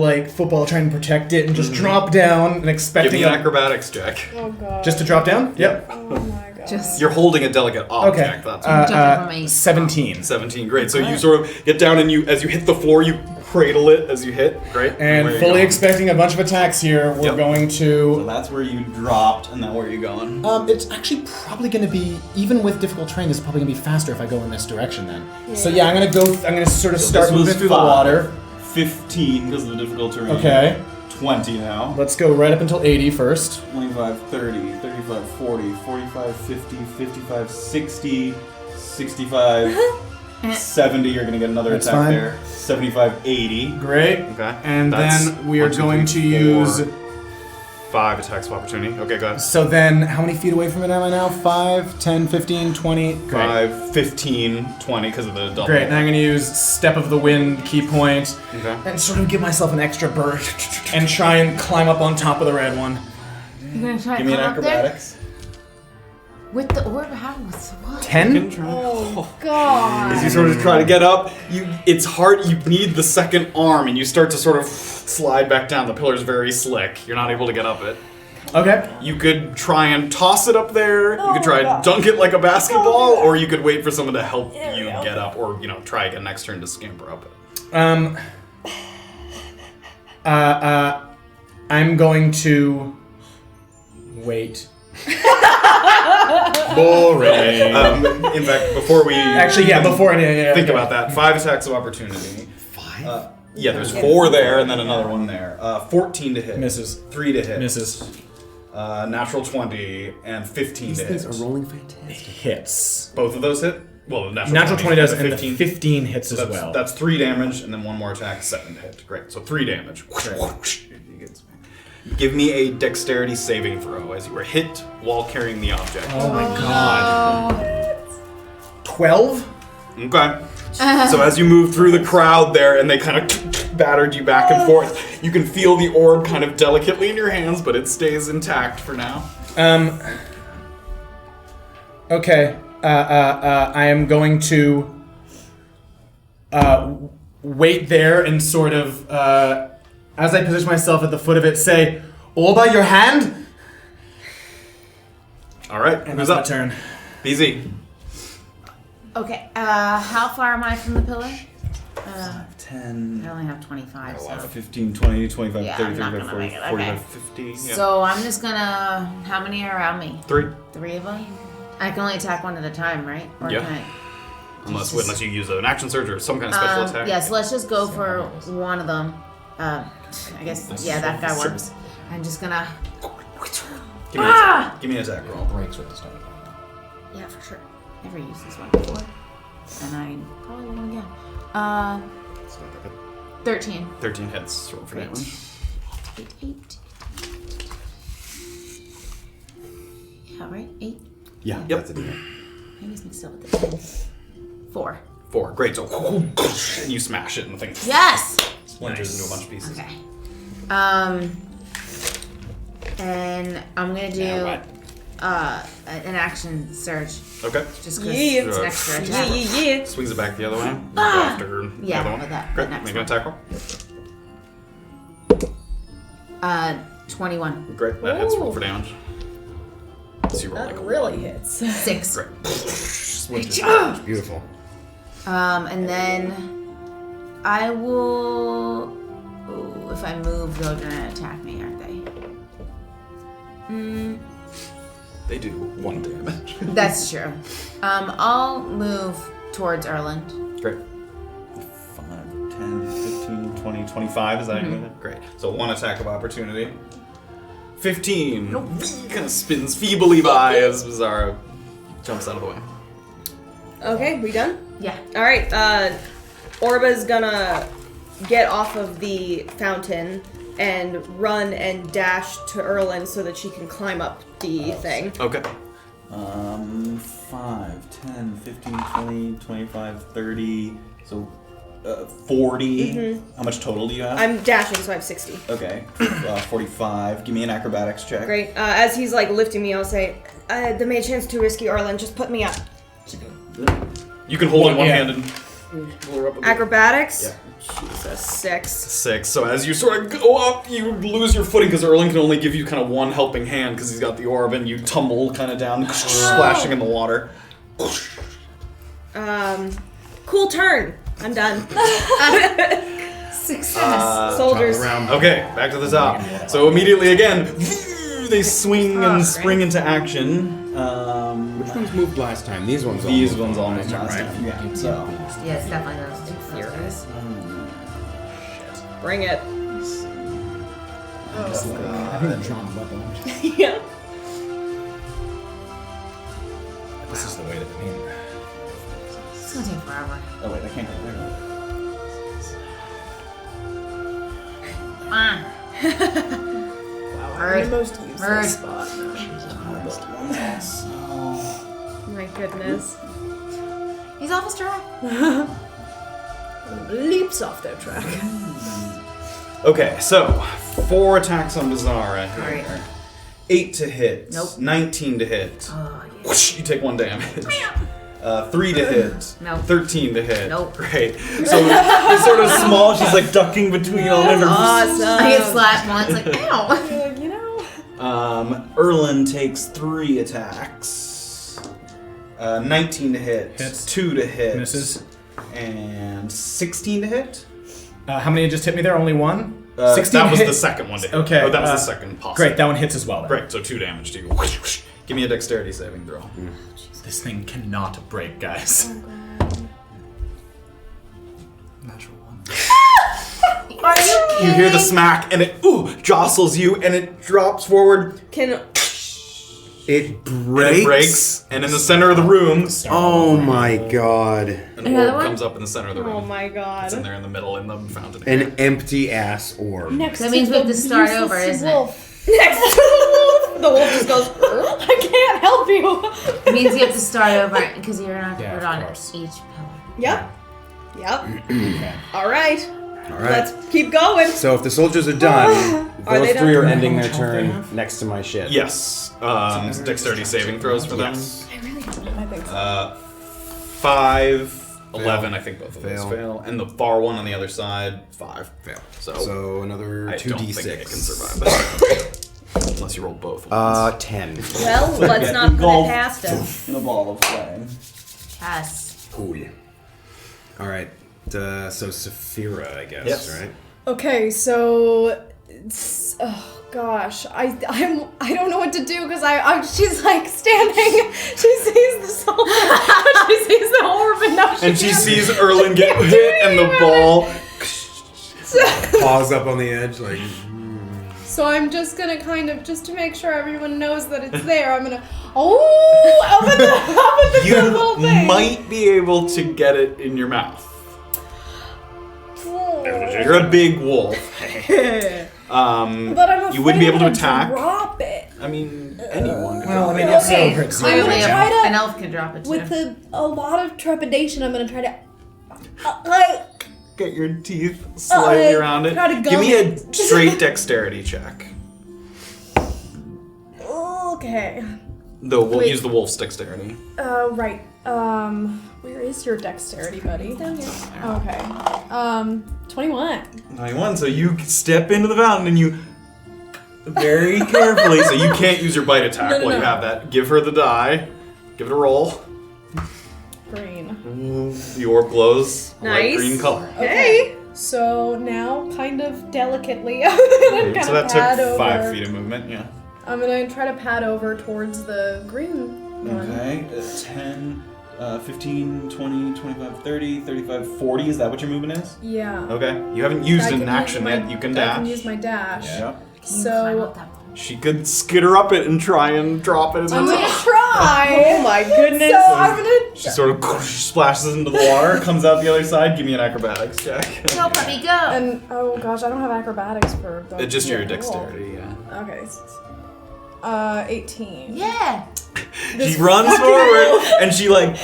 trying to protect it, and just drop down and Give expecting me an acrobatics check. Oh god. just to drop down. Yep. Oh my god. Just You're holding a delicate object. Okay. That's 17. 17. Great. So you sort of get down and as you hit the floor, you cradle it as you hit. Great. And where are you fully going? expecting a bunch of attacks here. We're Yep. going So to. that's where you dropped, and then where are you going? It's actually probably going to be, even with difficult terrain, it's probably going to be faster if I go in this direction then. So yeah, I'm going to sort of start this was moving through the 5. water. 15 because of the difficult terrain. Okay. 20 now. Let's go right up until 80 first. 25, 30, 35, 40, 45, 50, 55, 60, 65, 70. You're going to get another That's attack fine. there. 75, 80. Great. Okay. And That's then we are 1, 2, going 3, to 4, use. 5 attacks of opportunity. Okay, go ahead. So then, how many feet away from it am I now? 5, 10, 15, 20. Great. 5, 15, 20 because of the double. Great. Now I'm going to use Step of the Wind, key point, Okay. and sort of give myself an extra burst and try and climb up on top of the red one. you're gonna try Give to me an come up there acrobatics. with the orb. How? What? 10? Oh god. As you sort of try to get up, it's hard. You need the second arm, and you start to sort of slide back down. The pillar's very slick. You're not able to get up it. Okay. You could try and toss it up there. You could Oh try my and God. dunk it like a basketball, Don't do that. or you could wait for someone to help There we you go. get up, or try again next turn to scamper up it. I'm going to wait. Boring. In fact, before we think about that, 5 attacks of opportunity. 5? Yeah, there's 4 there, and then another one there. 14 to hit. Misses. 3 to hit. Misses. Natural 20, and 15 to hit. rolling fantastic. Hits. Both of those hit? Well, the Natural 20 does, and and the 15 hits as well. That's 3 damage, and then 1 more attack, 7 to hit. Great. So 3 damage. Give me a dexterity saving throw as you were hit while carrying the object. Oh my god. 12? Okay. So as you move through the crowd there, and they kind of battered you back and forth, you can feel the orb kind of delicately in your hands, but it stays intact for now. Okay. I am going to wait there and sort of, as I position myself at the foot of it, say, Orba, your hand? All right, And who's that's up? my turn. BZ. Okay, how far am I from the pillar? 10. I only have 25, so. 15, 20, 25, Yeah, 30, I'm not 35, gonna 40, make it, 45, okay. 50. Yeah. So I'm just gonna. How many are around me? 3. 3 of them? I can only attack one at a time, right? Or Yeah. can I? Unless you use an action surge or some kind of special attack. Yeah, so let's just go for one of them. I guess, yeah, that guy Sure. works. I'm just gonna. Give me an attack roll. Breaks with the stone. Yeah, for sure. Never used this one before. And I probably won't again. 13. 13 hits. Roll for Great. damage. 8. Yeah, right? 8? Yeah, Yep. that's a D8. I always mixed up with the 10. 4. 4. Great. So, and you smash it and the thing Yes! splinters into a bunch of pieces. Okay. And I'm gonna do an action surge. Okay. Just because it's an extra attack. Yeah. Swings it back the other way. Go after Yeah, the other one. that Great. next Make an one. attack roll. 21. Great. That hits. Roll for damage. So you roll like That a really 1. hits. 6. Great. Splinters. Beautiful. And then I will. Ooh, if I move, they're gonna attack me, aren't they? They do 1 damage. That's true. I'll move towards Erland. Great. 5, 10, 15, 20, 25. Is that anything? Great. So 1 attack of opportunity. 15. Kind of spins feebly by as Beezaura jumps out of the way. Okay, we done? Yeah. All right. Orba's gonna get off of the fountain and run and dash to Erland so that she can climb up the thing. Okay. 5, 10, 15, 20, 25, 30. So 40. Mhm. How much total do you have? I'm dashing, so I have 60. Okay. 45. Give me an acrobatics check. Great. As he's like lifting me, I'll say, "The maid's too risky, Erland. Just put me up." You can hold it one Yeah. handed. Pull her up a bit. Acrobatics. Yeah. Jesus, 6. 6. So as you sort of go up, you lose your footing because Erland can only give you kind of one helping hand because he's got the orb, and you tumble kind of down, splashing in the water. Cool turn. I'm done. Success. Soldiers. Okay, back to the top. So immediately again, they swing and spring into action. Which ones moved last time? These ones all These moved ones all moved last last time, time. right? Yeah. So. Yeah, it's definitely those two. Furious. Bring it. I think I'm drawn weapon. Yeah. This is the way that I mean. It's gonna take forever. Oh wait, I can't go there. Ah. Wow, I'm the most useless spot now. My goodness. He's off his track. Leaps off their track. Okay, so 4 attacks on Beezaura. Great. 8 to hit. Nope. 19 to hit. Oh, Whoosh, you take 1 damage. 3 to hit. Nope. 13 to hit. Nope. Great. So it's sort of small. She's like ducking between all of her. Awesome. I get slapped once, like, ow. You know? Erland takes 3 attacks. 19 to hit. Hits. 2 to hit. Misses. And 16 to hit. How many just hit me there? Only 1? 16 that was hit. the second one to hit. Okay. Oh, that was the second possible. Great, that one hits as well then. Great, so 2 damage to you. Whoosh, whoosh. Give me a dexterity saving throw. This thing cannot break, guys. Natural 1. Are you kidding? You hear the smack, and it jostles you, and it drops forward. Can It breaks. And it breaks, and in the center of the room, Oh my god. an Another orb one? comes up in the center of the room. oh my god. It's in there in the middle in the fountain. An empty ass orb. Next That means to we have the to start useless over, isn't it? wolf. Next to the wolf. The wolf just goes. I can't help you. It means you have to start over because you're not Yeah, put of on course. each pillar. Yep. All right. All right. Let's keep going. So if the soldiers are done, Are those they 3 done? are ending their turn next to my ship. Yes. Dexterity saving throws for them. I really I think so. 5, 11, I think both of Fail. those fail. And the far one on the other side, 5. Fail. So another I 2d6. don't think it can survive this. Unless you roll both ones. 10. Well, let's not put it past him. In a ball of flame. Yes. Cool. All right. So Safira, I guess, Yes. right? Okay, so oh gosh, I don't know what to do because she's like standing. She sees the soul, she sees the orb, and now And she sees Erland get hit and the ball. Paws up on the edge, like. So I'm just gonna kind of, just to make sure everyone knows that it's there, I'm gonna up at the little You thing. might be able to get it in your mouth. You're a big wolf. But I'm afraid you wouldn't be able to I'm gonna attack. Drop it. I mean, anyone. Could Well, I mean, drop it's it. so hurts. I'm gonna try to. An elf can drop it too. With a lot of trepidation, I'm gonna try to. Get your teeth slightly around it. try to go Give me a in. straight dexterity check. Okay. Though we'll Wait. use the wolf's dexterity. Right. Where is your dexterity, buddy? Down here. Okay. 21. 91. So you step into the fountain and you very carefully. So you can't use your bite attack No. while you have that. Give her the die. Give it a roll. Green. The orb glows a light Nice. green color. Hey. So now, kind of delicately, I'm gonna kind So of that pad took over. 5 feet of movement. Yeah. I'm gonna try to pad over towards the green one. Okay, 10, 15, 20, 25, 30, 35, 40. Is that what your movement is? Yeah. Okay. You haven't used I an can action use my- yet. You can I dash. can use my dash. Yeah. So She could skitter up it and try and drop it. I'm gonna try. Oh my goodness. So I'm gonna. She sort of splashes into the water, comes out the other side. Give me an acrobatics check. Go, puppy, go. And oh gosh, I don't have acrobatics for. The, Just your roll. dexterity, yeah. Okay. 18. Yeah. She runs forward and she like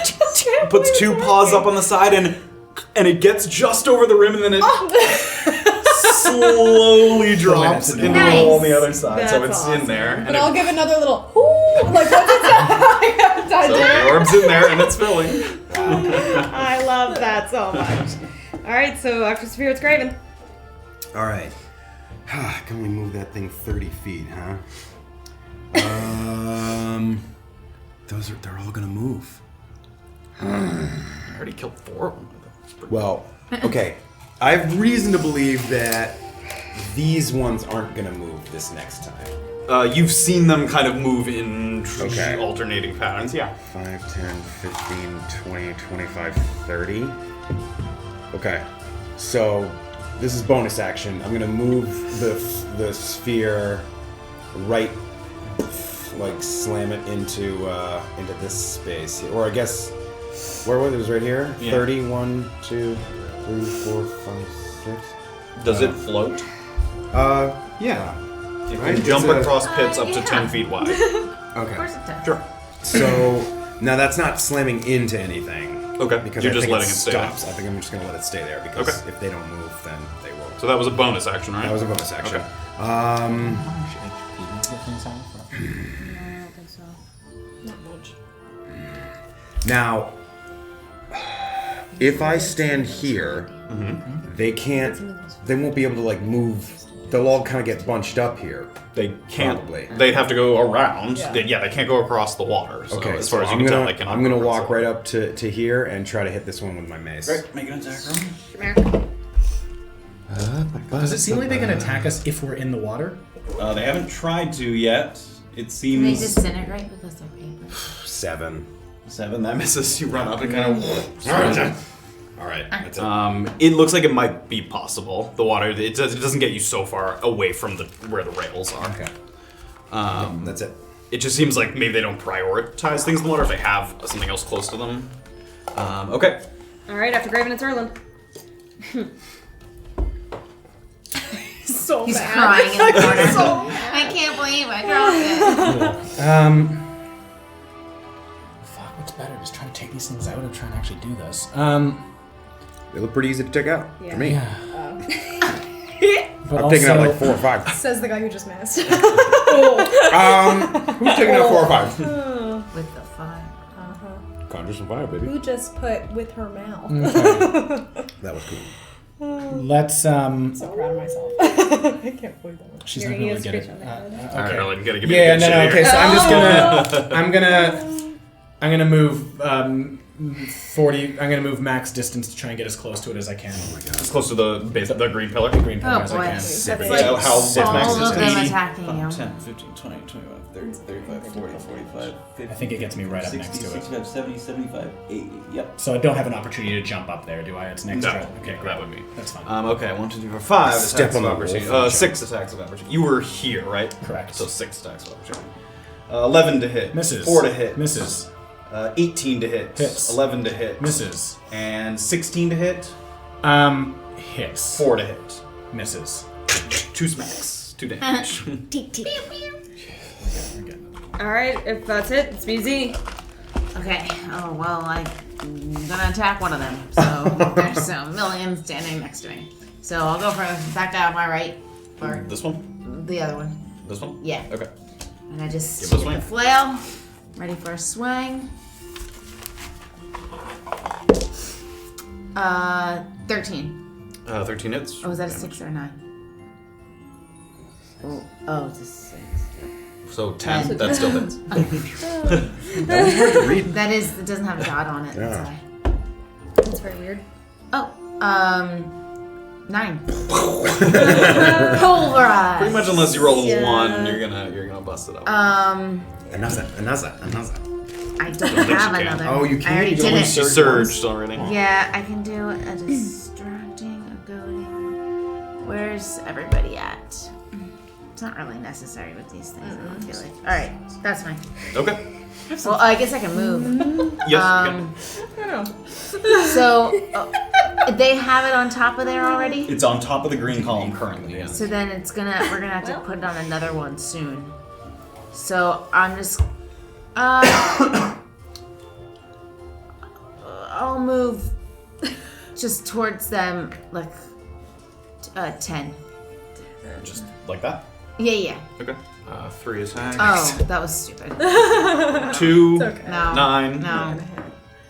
puts 2 paws up on the side and it gets just over the rim and then it slowly drops into the hole on the other side. So That's it's awesome. in there. And But I'll give another little. Ooh, like what's it? I so the orb's in there and it's filling. I love that so much. All right, so after Safira, it's Graven. All right. Can we move that thing 30 feet, huh? They're all gonna move. I already killed 4 of them. Well, okay. I have reason to believe that these ones aren't gonna move this next time. You've seen them kind of move in Okay. alternating patterns, yeah. 5, 10, 15, 20, 25, 30. Okay. So this is bonus action. I'm gonna move the sphere right, like slam it into this space here. Or I guess where was it? It was right here. Yeah. 30, 1, 2, 3, 4, 5, 6. Does it float? Yeah. It Right? can jump It's a- across pits up to yeah. 10 feet wide. Of Okay. course it does. Sure. So now that's not slamming into anything. Okay. Because You're I just think letting it stay there. stops. I think I'm just gonna let it stay there because Okay. if they don't move, then they will. So that was a bonus action, right? That was a bonus action. Okay. How much HP does the thing sound for? I don't think so. Not much. Now, if I stand here, they can't. They won't be able to like move. They'll all kind of get bunched up here. They can't. Probably. They'd have to go around. Yeah. They can't go across the water. So Okay, as far so as you I'm can gonna tell, they cannot. I'm gonna go across walk the right water. up to here and try to hit this one with my mace. Great. Make an attack roll. Does it seem like they can attack us if we're in the water? They haven't tried to yet. It Can they seems disintegrate because they're paper? 7. 7. That misses. You run up and kind of. All right, that's it. It looks like it might be possible. The water. It doesn't get you so far away from where the rails are. Okay. That's it. It just seems like maybe they don't prioritize things in the water if they have something else close to them. Okay. All right, after Graven, it's Erland. So He's bad. crying in the corner. So I can't believe I dropped it. Fuck, what's better? Just trying to take these things out or trying to actually do this? They look pretty easy to take out for me. Yeah. But I'm taking out also- like 4 or 5. Says the guy who just missed. Who's taking out 4 or 5? With the 5. Conjure some fire, baby. Who just put with her mouth? That was cool. Let's I'm so proud of myself. I can't believe that. She's You're not gonna gonna get get a it. scratch on the head. All right, Erland, you gotta give me Yeah, a no, good no. shit Okay, here. so I'm gonna move 40. I'm gonna move max distance to try and get as close to it as I can. Oh my god. As close to the base, the green pillar. The green pillar Oh as boy. I can. That's Yeah, like how max all is of them 80? attacking you. 10, 15, 20, 25, 30, 35, 40, 45, 50. I think it gets me right up 60, next to it. 65, 70, 75, 80. Yep. So I don't have an opportunity to jump up there, do I? It's next No. turn. Okay, That great. would be. That's fine. Okay, 1, 2, 3, 4, 5 Step attacks on of the opportunity. wolf and 6 attacks of opportunity. You were here, right? Correct. So 6 attacks of opportunity. 11 to hit. Misses. 4 to hit. Misses. 18 to hit. Hits. 11 to hit. Misses. And 16 to hit. Hits. 4 to hit. Misses. 2 smacks. 2 damage. Alright, if that's it, it's BZ. Okay. Oh well, I'm gonna attack one of them. So there's a million standing next to me. So I'll go for that guy on my right, or This one? the other one. This one? Yeah. Okay. And I just Give it a get swing. the flail, ready for a swing. 13. 13 hits. Oh, was that a 6 or a 9? Oh, it's a 6. So 10. That still hits. That was hard to read. That is, it doesn't have a dot on it. Yeah. That's why. That's very weird. Oh, 9. Pulverized. Pretty much unless you roll a 1, you're gonna bust it up. Another. I don't think have you can. another. Oh, you I can? already You did only it. You surged already. Yeah, I can do a distracting, a goading. Where's everybody at? It's not really necessary with these things, I don't feel like. Alright, that's fine. Okay. Well, I guess I can move. Yes, So, they have it on top of there already? It's on top of the green column currently, yes. So then we're gonna have to put it on another one soon. So I'm just, I'll move just towards them, like, 10. Just like that? Yeah. Okay. 3 attacks. Oh, that was stupid. 2, It's okay. No. 9, No.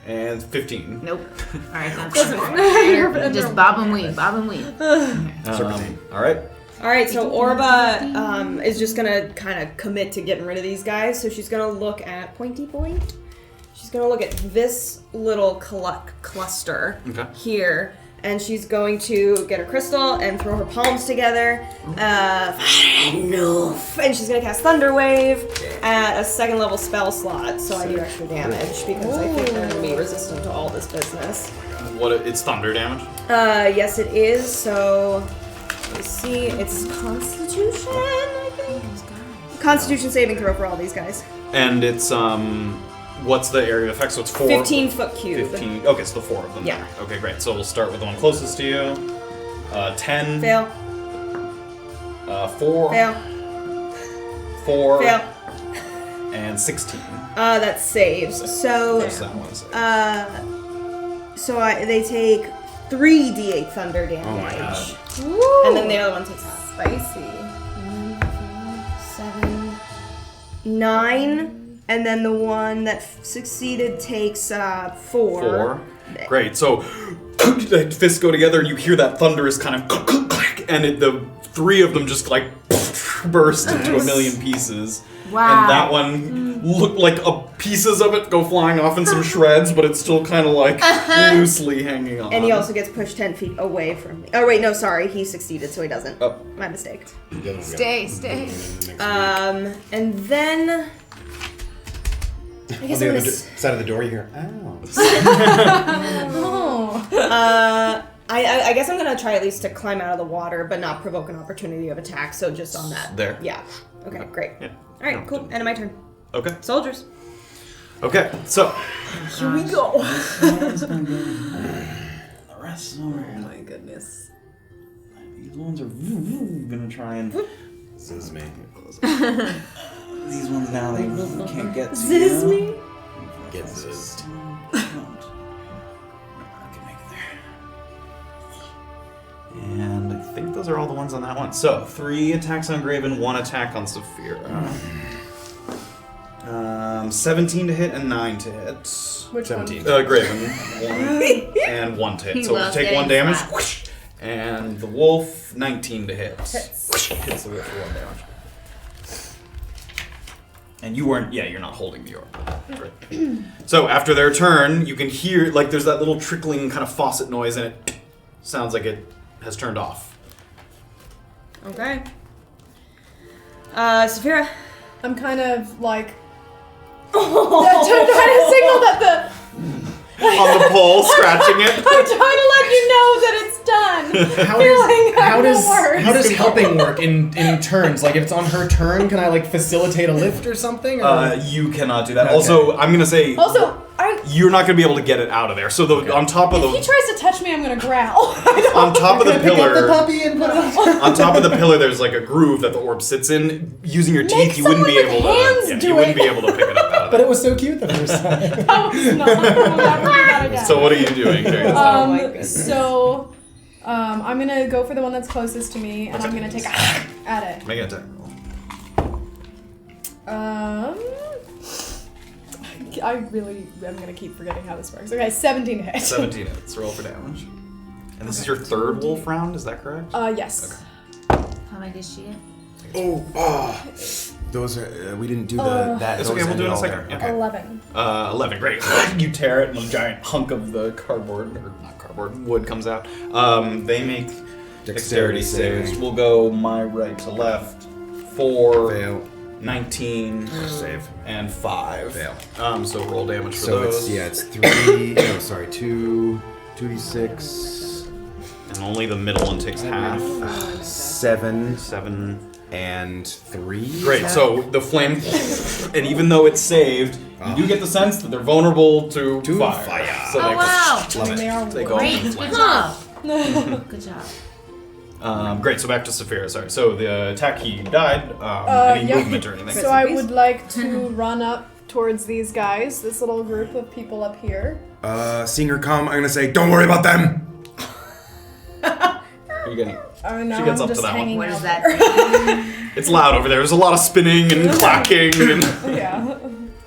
and 15. Nope. Alright, that's just bob and weave, bob and weave. Alright. Alright, so Orba is just gonna kind of commit to getting rid of these guys. So she's gonna look at pointy point. She's gonna look at this little cluster here, and she's going to get her crystal and throw her palms together. And she's gonna cast Thunder Wave at a 2nd level spell slot, so I do extra damage because I think they're gonna be resistant to all this business. It's thunder damage? Yes, it is. So let's see, it's Constitution, I think. Constitution saving throw for all these guys. And it's what's the area of effect? So it's 4. 15-foot cube. 15. Okay, so the 4 of them. Yeah. Okay, great. So we'll start with the one closest to you. 10. Fail. 4. Fail. 4. Fail. And 16. That saves. So There's that one save. they take 3d8 thunder damage. Oh my god. And then the other one takes spicy. 7, 9. And then the one that succeeded takes 4. 4. Great. So the fists go together, and you hear that thunderous kind of click, and the 3 of them just like burst into a million pieces. Wow. And that one looked like pieces of it go flying off in some shreds, but it's still kind of like loosely hanging on. And he also gets pushed 10 feet away from me. Oh wait, no, sorry, he succeeded, so he doesn't. Oh. My mistake. Stay. And then I guess on the I'm other gonna side of the door, you hear, ow. I guess I'm gonna try at least to climb out of the water, but not provoke an opportunity of attack. So just on that. There. Yeah. Okay. Great. Yeah. All right. Cool. End of my turn. Okay. Soldiers. Okay. So Here we go. The rest over here. Oh my goodness. These ones are gonna try and. This is me. These ones now they can't get to. This is me. Get zizzed. I can make it there. And I think those are all the ones on that one. So 3 attacks on Graven, 1 attack on Safira. 17 to hit and 9 to hit. Which 17. Graven. 1 and 1 to hit. He So loves take 1 getting damage. slapped. Whoosh, and the wolf, 19 to hit. Hits. Hits the wolf for 1 damage. And you weren't, you're not holding the orb. Great. So after their turn, you can hear, like, there's that little trickling kind of faucet noise, and it sounds like it has turned off. Okay. Safira. I'm kind of like. trying to signal that the. On the pole, scratching it. I'm trying to let you know that it's done. How does helping work in turns? Like if it's on her turn, can I like facilitate a lift or something? Or? You cannot do that. Okay. Also, I'm gonna say. Also, you're not gonna be able to get it out of there. So on top of if he the tries to touch me, I'm gonna growl. on top of the pillar. puppy and put it On top of the pillar, there's like a groove that the orb sits in. Using your teeth, you wouldn't be able to. You wouldn't be able to pick it up out of But it was so cute the first time. That was not. I'm never do that again. So what are you doing during this time? So, I'm gonna go for the one that's closest to me, and I'm gonna take a at it. Make an attack roll. I really am gonna keep forgetting how this works. Okay, 17 to hit. 17 hits. Roll for damage. And this is your third wolf round, is that correct? Yes. How many did she get? Those are we didn't do that. It's those okay, we'll do it in a ended all second. there. Okay. 11. 11, great. You tear it, and a giant hunk of the cardboard, or not cardboard, wood comes out. They make dexterity saves. saving. We'll go my right to left. 4, Fail. 19, Save. and 5. Fail. So roll damage for So those. it's 3. No, sorry, 2d6. And only the middle one takes half. 7 and 3. Great. So the flame, and even though it's saved, you do get the sense that they're vulnerable to fire. So Oh, they wow. love it. They are They go Great. into Good flames. job. Good job. Great. So back to Safira. Sorry. So the attack he died. Any movement or anything? So I would like to run up towards these guys, this little group of people up here. Seeing her come, I'm gonna say, don't worry about them. You're getting. Oh no, She gets I'm up to just that one. hanging What out is there. that? It's loud over there. There's a lot of spinning and clacking. And Yeah.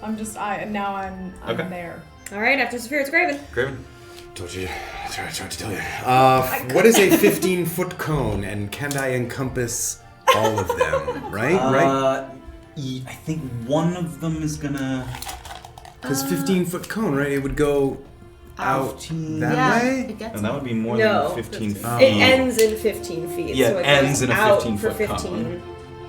I'm Okay. there. All right, after Safira, it's Graven. Graven. Told you. I tried to tell you. What is a 15-foot cone, and can I encompass all of them? Right? I think one of them is gonna. Because 15-foot cone, right? It would go out that way? It gets And that would be more No. than 15 feet. It ends in 15 feet. Yeah, so it it ends goes in a out 15-foot for 15, cone.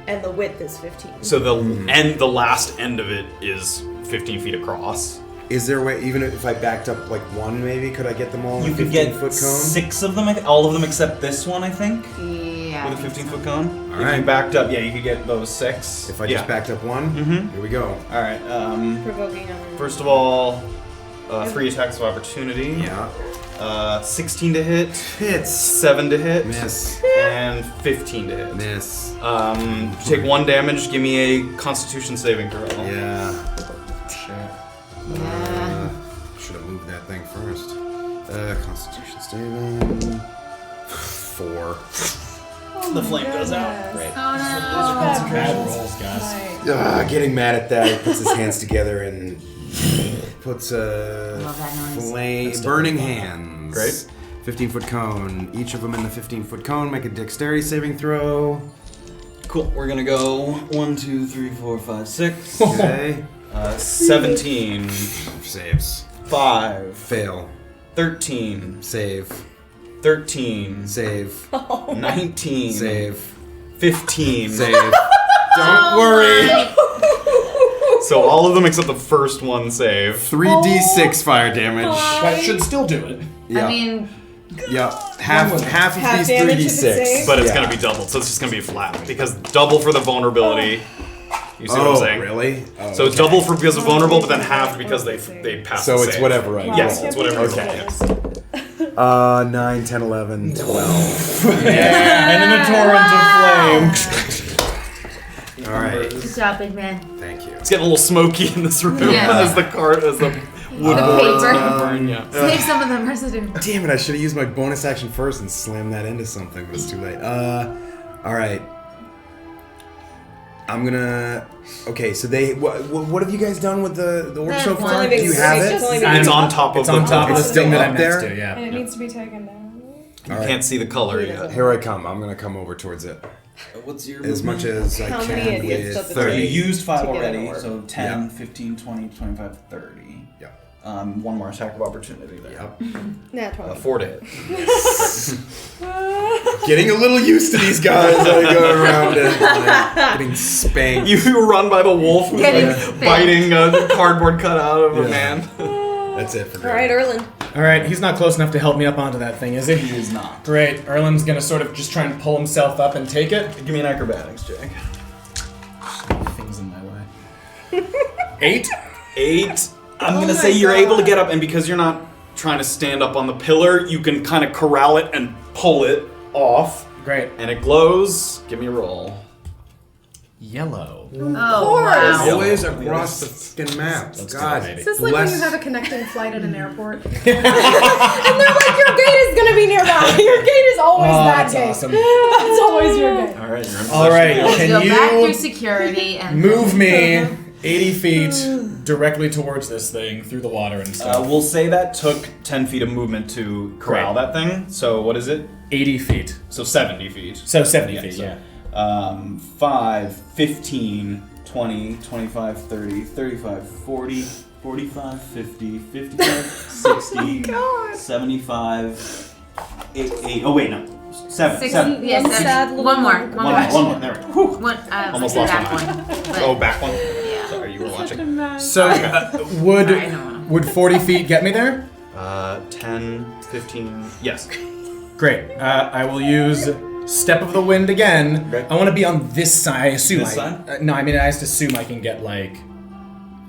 and the width is 15. So the last end of it is 15 feet across. Is there a way, even if I backed up like one, maybe, could I get them all in You a could get 15-foot cone? 6 of them, all of them except this one, I think, Yeah. with a 15-foot cone. All If right. you backed up, you could get those 6. If I just backed up one, here we go. All right. Provoking them. First of all, 3 attacks of opportunity. Yeah. 16 to hit. Hits. 7 to hit. Miss. And 15 to hit. Miss. Take 1 damage. Give me a Constitution saving throw. Yeah. Yeah. Should have moved that thing first. Constitution saving. 4. The flame goes out. Great. Oh no. Bad rolls, guys. Getting mad at that, he puts his hands together and puts a Love that noise. flame, burning hands. Great. 15-foot cone. Each of them in the 15-foot cone make a dexterity saving throw. Cool. We're gonna go 1, 2, 3, 4, 5, 6. Okay. 17. Saves. 5. Fail. 13. Save. 13. Save. 19. Save. 15. Save. Don't worry. So all of them except the first one save. 3d6 fire damage. That should still do it. Yeah. I mean, Yeah. Half of Half these damage if it 3d6. saves? But it's Yeah. gonna be doubled, so it's just gonna be flat. Because double for the vulnerability. You see what I'm saying? Really? Oh, So it's okay. double for because of vulnerable, but then halved because they pass So the it's save. whatever, right? Yes, it's whatever. Okay. 9, 10, 11, 12. Yeah, and in a torrent of flame. All right. good job, big man. Thank you. It's getting a little smoky in this room Yeah. as the wood The boards paper. burn. Yeah. Save some of them, residue. Damn it, I should have used my bonus action first and slammed that into something, but it's too late. Alright. I'm gonna. Okay, so they. What have you guys done with the orb so It's far? only Do been you six. have it? It's only It's on top of It's on top of It's the thing still that up I'm there? next to, yeah. And it needs to be taken down. You All right. can't see the color yet. Here I come. I'm gonna come over towards it. What's your As much as I How many can idiots with does it 30. You take? used 5 to get an already, orb. so 10, Yeah. 15, 20, 25, 30. Yeah. One more attack of opportunity there. Yep. Nah, 20. 4 to hit. Getting a little used to these guys. I go around and getting spanked. You run by the wolf who's Getting like spanked. biting a cardboard cutout of a man. That's it for All right, Erland. All right, he's not close enough to help me up onto that thing, is he? He is not. Great. Erland's gonna sort of just try and pull himself up and take it. Give me an acrobatics check. Things in my way. 8. 8. I'm Oh gonna my say you're able to God. get up, and because you're not trying to stand up on the pillar, you can kind of corral it and pull it off, Great. and it glows. Give me a roll. Yellow. Oh, wow. Always across the fucking map. God. good, Is this like when bless- you have a connecting flight at an airport? And they're like, your gate is gonna be nearby. Your gate is always Oh, that that's gate. awesome. That's always your gate. All right, you're in All right, possession. can Go back you through security and move me 80 feet directly towards this thing through the water and stuff? We'll say that took 10 feet of movement to corral that thing. So what is it? 80 feet. So 70 feet. So 70 feet, so, yeah. 5, 15, 20, 25, 30, 35, 40, 45, 50, 55, 60, 75, 8. Oh, wait, no. 7. 7. Yes, One sad little one more. monk. One One more. more. There we go. Whew. One, Almost the lost back one. one. But, Oh, back one. Yeah. Sorry, you were watching. So would 40 feet get me there? 10, 15, yes. Great. I will use Step of the Wind again. Okay. I want to be on this side. I assume This side? no, I mean, I just assume I can get like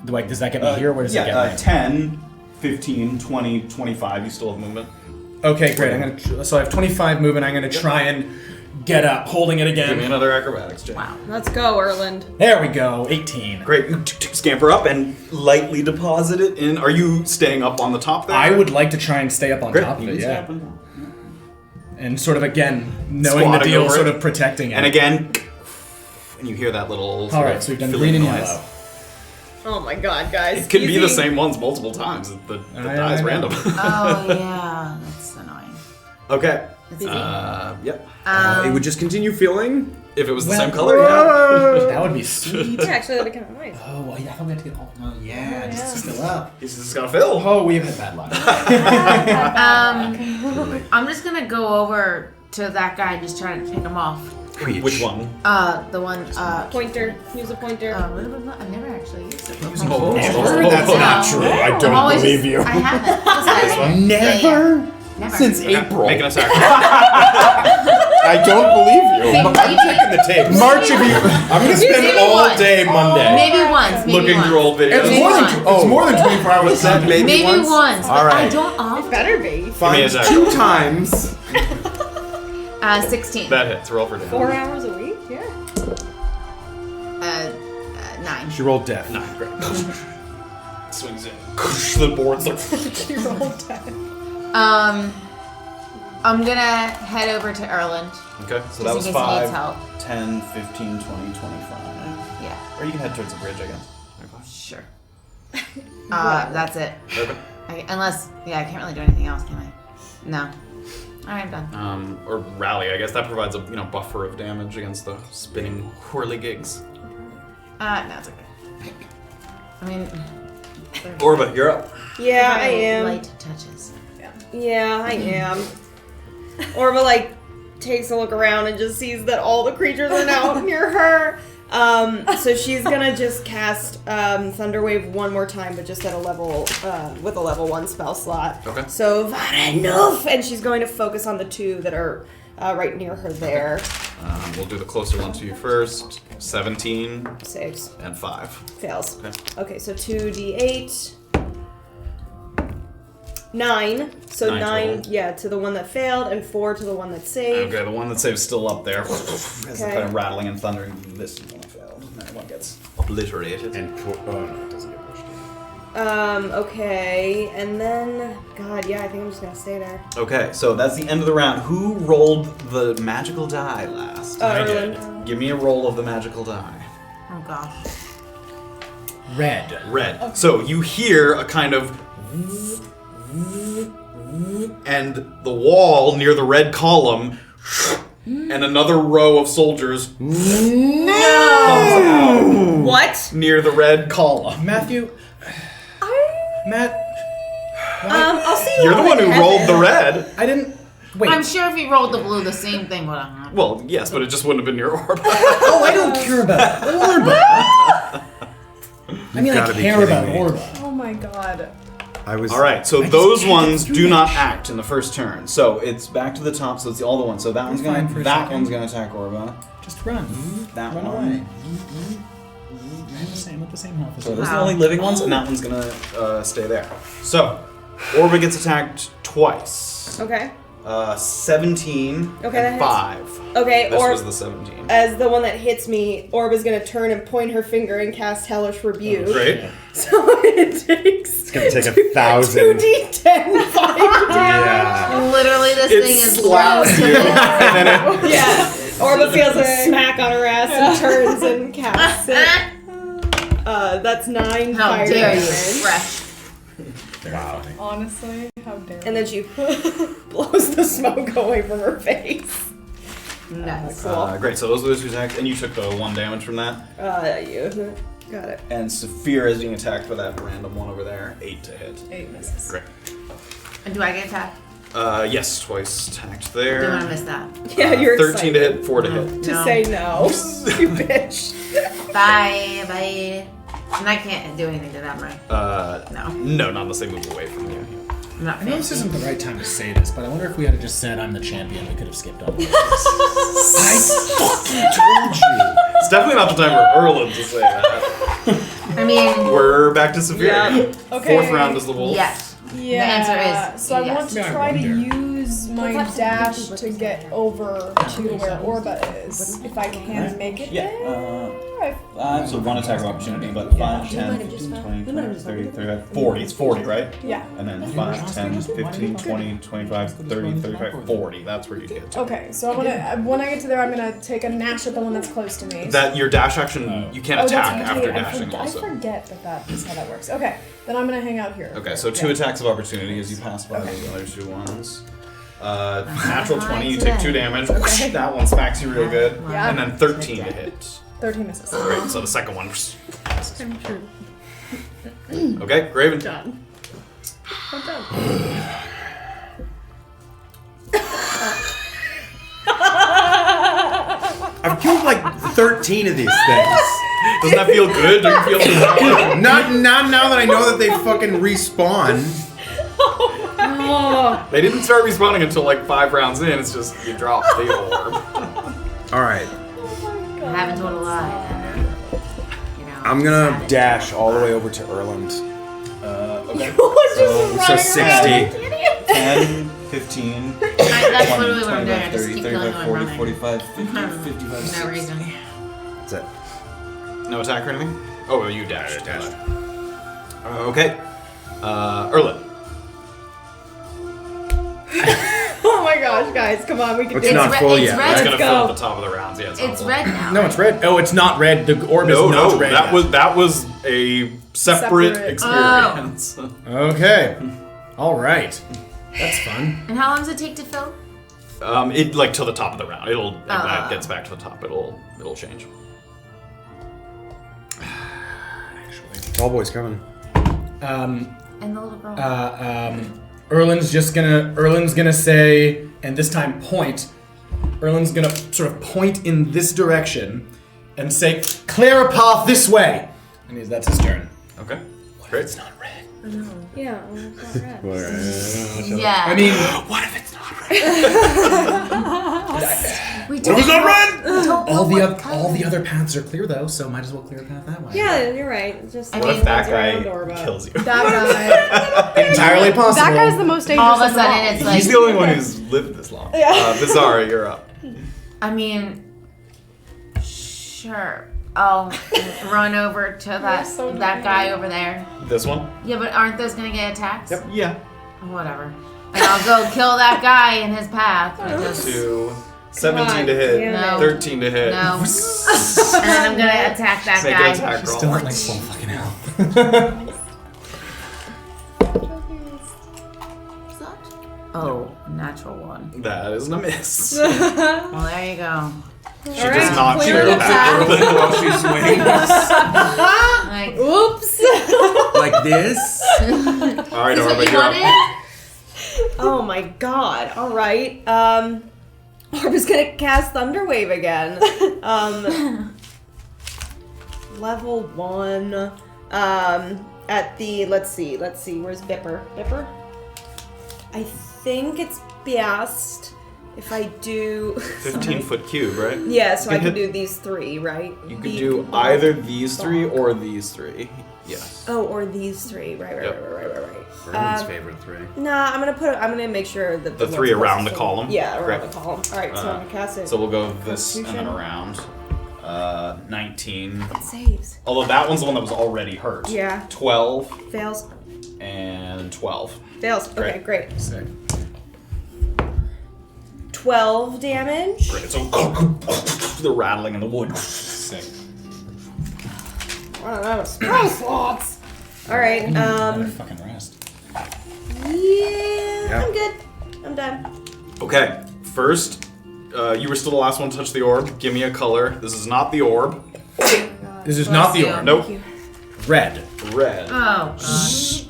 does that get me here? Where does it get me? 10, 15, 20, 25. You still have movement. Okay, great. So I have 25 movement. I'm gonna try and get up, holding it Give me again. another acrobatics check. Wow. Let's go, Erland. There we go. 18. Great. You scamper up and lightly deposit it in. Are you staying up on the top there? I would like to try and stay up on Great. top of You it, can yeah. stay up and- And sort of again, knowing Squatting the deal, over sort it. of protecting it. And again, and you hear that little. All right, so we've done green and yellow. Oh my god, guys. It can be the Easy. same ones multiple times. The I die's know. random. Oh, yeah. That's annoying. Okay. It's easy. Yep. It would just continue filling. If it was the Well, same color, yeah. That would be sweet. Yeah, actually, that'd be kind of nice. Oh, well, yeah, I thought we had to get all. Oh, yeah, just to fill up. He's just gonna fill. Oh, we have had bad luck. I'm just gonna go over to that guy and just try to pick him off. Which one? The one, Pointer. Use a pointer. I've never actually used it. Oh, That's not true. I don't Always believe just- you. I haven't. Never? Never. Since April. Making a sacrifice. I don't believe you. Maybe- I'm taking the tapes. March of you. I'm gonna spend Maybe all once. day Monday. Maybe once. Maybe Looking once. through old videos. Maybe once. It's more than 24 hours. Said maybe, Maybe once. once. But All right. I don't often. Better be. Give me a Fine. second. 2 times. 16. That hits. Roll for damage. 4 hours a week? Yeah. 9. She rolled death. 9. Great. Swings in. The board's like. You rolled 10. I'm gonna head over to Erland. Okay, so Just that in was case he 5, needs help. 10, 15, 20, 25. Yeah. Or you can head towards the bridge, I guess. Sure. That's it. Okay. Unless, I can't really do anything else, can I? No. Alright, I'm done. Or rally, I guess that provides a buffer of damage against the spinning whirligigs. No, it's okay. I mean... Orba, you're up. Yeah, I am. Light touches. Yeah, I am. Orba, takes a look around and just sees that all the creatures are now near her. So she's gonna just cast Thunderwave one more time, but just at a level, with a level 1 spell slot. Okay. So, Varanuf! And she's going to focus on the 2 that are right near her there. We'll do the closer one to you first. 17. Saves. And 5. Fails. Okay. Okay, so 2d8. 9. So 9 9, to the one that failed, and 4 to the one that saved. Okay, the one that saves still up there. As it's Okay. kind of rattling and thundering. This one failed. And that one gets obliterated. And no, it doesn't get pushed in. Okay, and then, God, I think I'm just gonna stay there. Okay, so that's the end of the round. Who rolled the magical die last? I did. Give me a roll of the magical die. Oh gosh. Red. So you hear a kind of, and the wall near the red column, and another row of soldiers comes out. What? Near the red column. Matthew. Matt. I'll see you. You're the one who rolled the red. I didn't. Wait. I'm sure if you rolled the blue, the same thing would have happened. Well, yes, but it just wouldn't have been your Orba. Oh, I don't care about Orba. I mean, I care about Orba. Oh my god. All right, so those ones do not act in the first turn. So it's back to the top. So it's all the ones. So that one's gonna attack Orba. Just run. That Run one. away. Same with the same health. So those are the only living ones, and that one's gonna stay there. So Orba gets attacked twice. Okay. Okay,17 that and hits. 5. Okay, This or was the 17. as the one that hits me, Orba's gonna turn and point her finger and cast Hellish Rebuke. Great. So it takes. It's gonna take 1,000. 2d10 fire damage. Literally, this It thing is slaps you, and then it. Yeah. Orba feels a smack on her ass and turns and casts it. That's 9 How fire dare you? damage. Fresh. Wow. Honestly, how dare And then she blows the smoke away from her face. Nice. Cool. Great. So those are the two attacks, and you took the 1 damage from that. You got it. And Safira is being attacked by that random one over there. 8 to hit. 8 misses. Great. And do I get attacked? Yes, twice attacked Do there. I miss that? Yeah, you're 13 to excited hit, 4 to hit. to say no, you bitch. Bye. And I can't do anything to them, right? No, not unless they move away from you. I'm not I know this isn't the right time to say this, but I wonder if we had just said I'm the champion, we could have skipped over this. I fucking told you. It's definitely not the time for Erland to say that. I mean, We're back to Safira. Yeah. Okay. 4th round is the wolf. yes. Yeah. The answer is so I yes. want to Yeah, I try to wonder. use my dash to get over to where Orba is, if I can make it there. So 1 attack of opportunity, but 5, 10, 15, 20, 30, 35, 40. It's 40, right? Yeah. And then 5, 10, 15, 20, 25, 30, 35, 40. That's where you get to. Okay, so I'm gonna when I get to there, I'm gonna take a gnash at the one that's close to me. That your dash action, you can't that's attack right, after I dashing I also. forget that is how that works. Okay, then I'm gonna hang out here. Okay, so 2 attacks of opportunity as you pass by the other 2 ones. Natural 20, you take 2 damage. Okay. That one smacks you real good. Yeah. And then 13 to hit. 13 misses. Great, so the second one. Okay, Graven. Done. I'm done. I've killed like 13 of these things. Doesn't that feel good? Do you feel Not now that I know that they fucking respawn. They didn't start respawning until like 5 rounds in. It's just you drop the orb. All right, I haven't told a lie. You know, I'm gonna dash all the way over to Erland. Okay. So 60. 10, 15, That's 20, literally what I'm doing. I 25, just 30, keep 35, killing them 40, and 45, 50, 55, No 60. reason. That's it. No attack or anything? Oh, well, you dashed. Okay. Erland. Oh my gosh, guys, come on, we can do It's not full yet. red. It's Let's gonna fill go. at the top of the rounds. Yeah, It's red now. No, it's red. Oh, it's not red. The orb is not red. That was a separate experience. Okay. All right. That's fun. And how long does it take to fill? It like till the top of the round. It'll when that gets back to the top. It'll change. Tall boy's coming. And the little girl. Erland's gonna say, and this time point. Erland's gonna sort of point in this direction and say, "Clear a path this way." And that's his turn. Okay. Great. It's not red. Yeah, it's not red. Yeah. I mean, what if it's not We What if it's not red? all the other paths are clear though, so might as well clear a path that way. Yeah, you're right. Just What if that guy kills you? That guy. Entirely possible. That guy's the most dangerous. All of a them sudden, all. it's like He's the only one who's lived this long. Yeah. Beezaura, you're up. I mean, sure. I'll run over to that guy over there. This one? Yeah, but aren't those gonna get attacks? Yep. Yeah. Whatever. And I'll go kill that guy in his path. 2, 17 to hit. No. 13 to hit. No. And then I'm gonna attack that Make guy. an attack roll. Still at like full fucking health. Oh, natural one. That isn't a miss. Well, there you go. She does not share that. While she swings. Like, Oops. Like this? Alright, is what Orba, you you're up. wanted? Oh my god. Alright. Orba's gonna cast Thunderwave again. Level 1. At the let's see, where's Bipper? Bipper? I think it's best if I do 15-foot cube, right? Yeah, so I You can hit- do these 3, right? You could do either these 3 or these 3. Yes. Oh, or these 3. Right. Everyone's favorite 3. Nah, I'm gonna make sure that The 3 around the column? Yeah, around Great. the column. Alright, so I'm gonna cast it. So we'll go this and then Constitution. around. 19. It saves. Although that one's the one that was already hurt. Yeah. 12 Fails. and 12. Fails. Okay, great. Sick. 12 damage. Great. So the rattling in the wood. Sick. I don't know. Spell slots. Alright, Fucking rest. yeah, I'm good. I'm done. Okay. First, you were still the last one to touch the orb. Give me a color. This is not the orb. This is not the orb. Nope. Red. Red. Oh,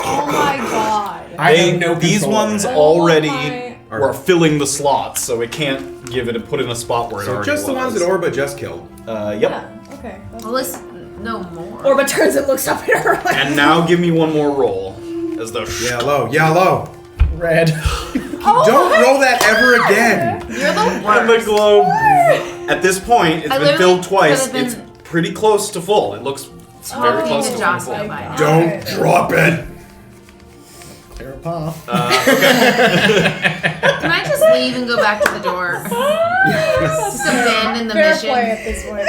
Oh my god. I have no These control ones over that. already are filling the slots, so it can't give it put in a spot where it So already just the ones was. that Orba just killed. Yep. Okay. well, let's no more. Orba turns and looks up at her. And now give me one more roll. As the Yellow. Red. Don't roll that ever again. You're the and the worst. globe. At this point, it's I been literally filled twice. could've It's been- pretty close to full. It looks very close to Josco full. by now. Don't drop it. Clear a path. Can I just leave and go back to the door? Just abandon the Fair mission. play at this point.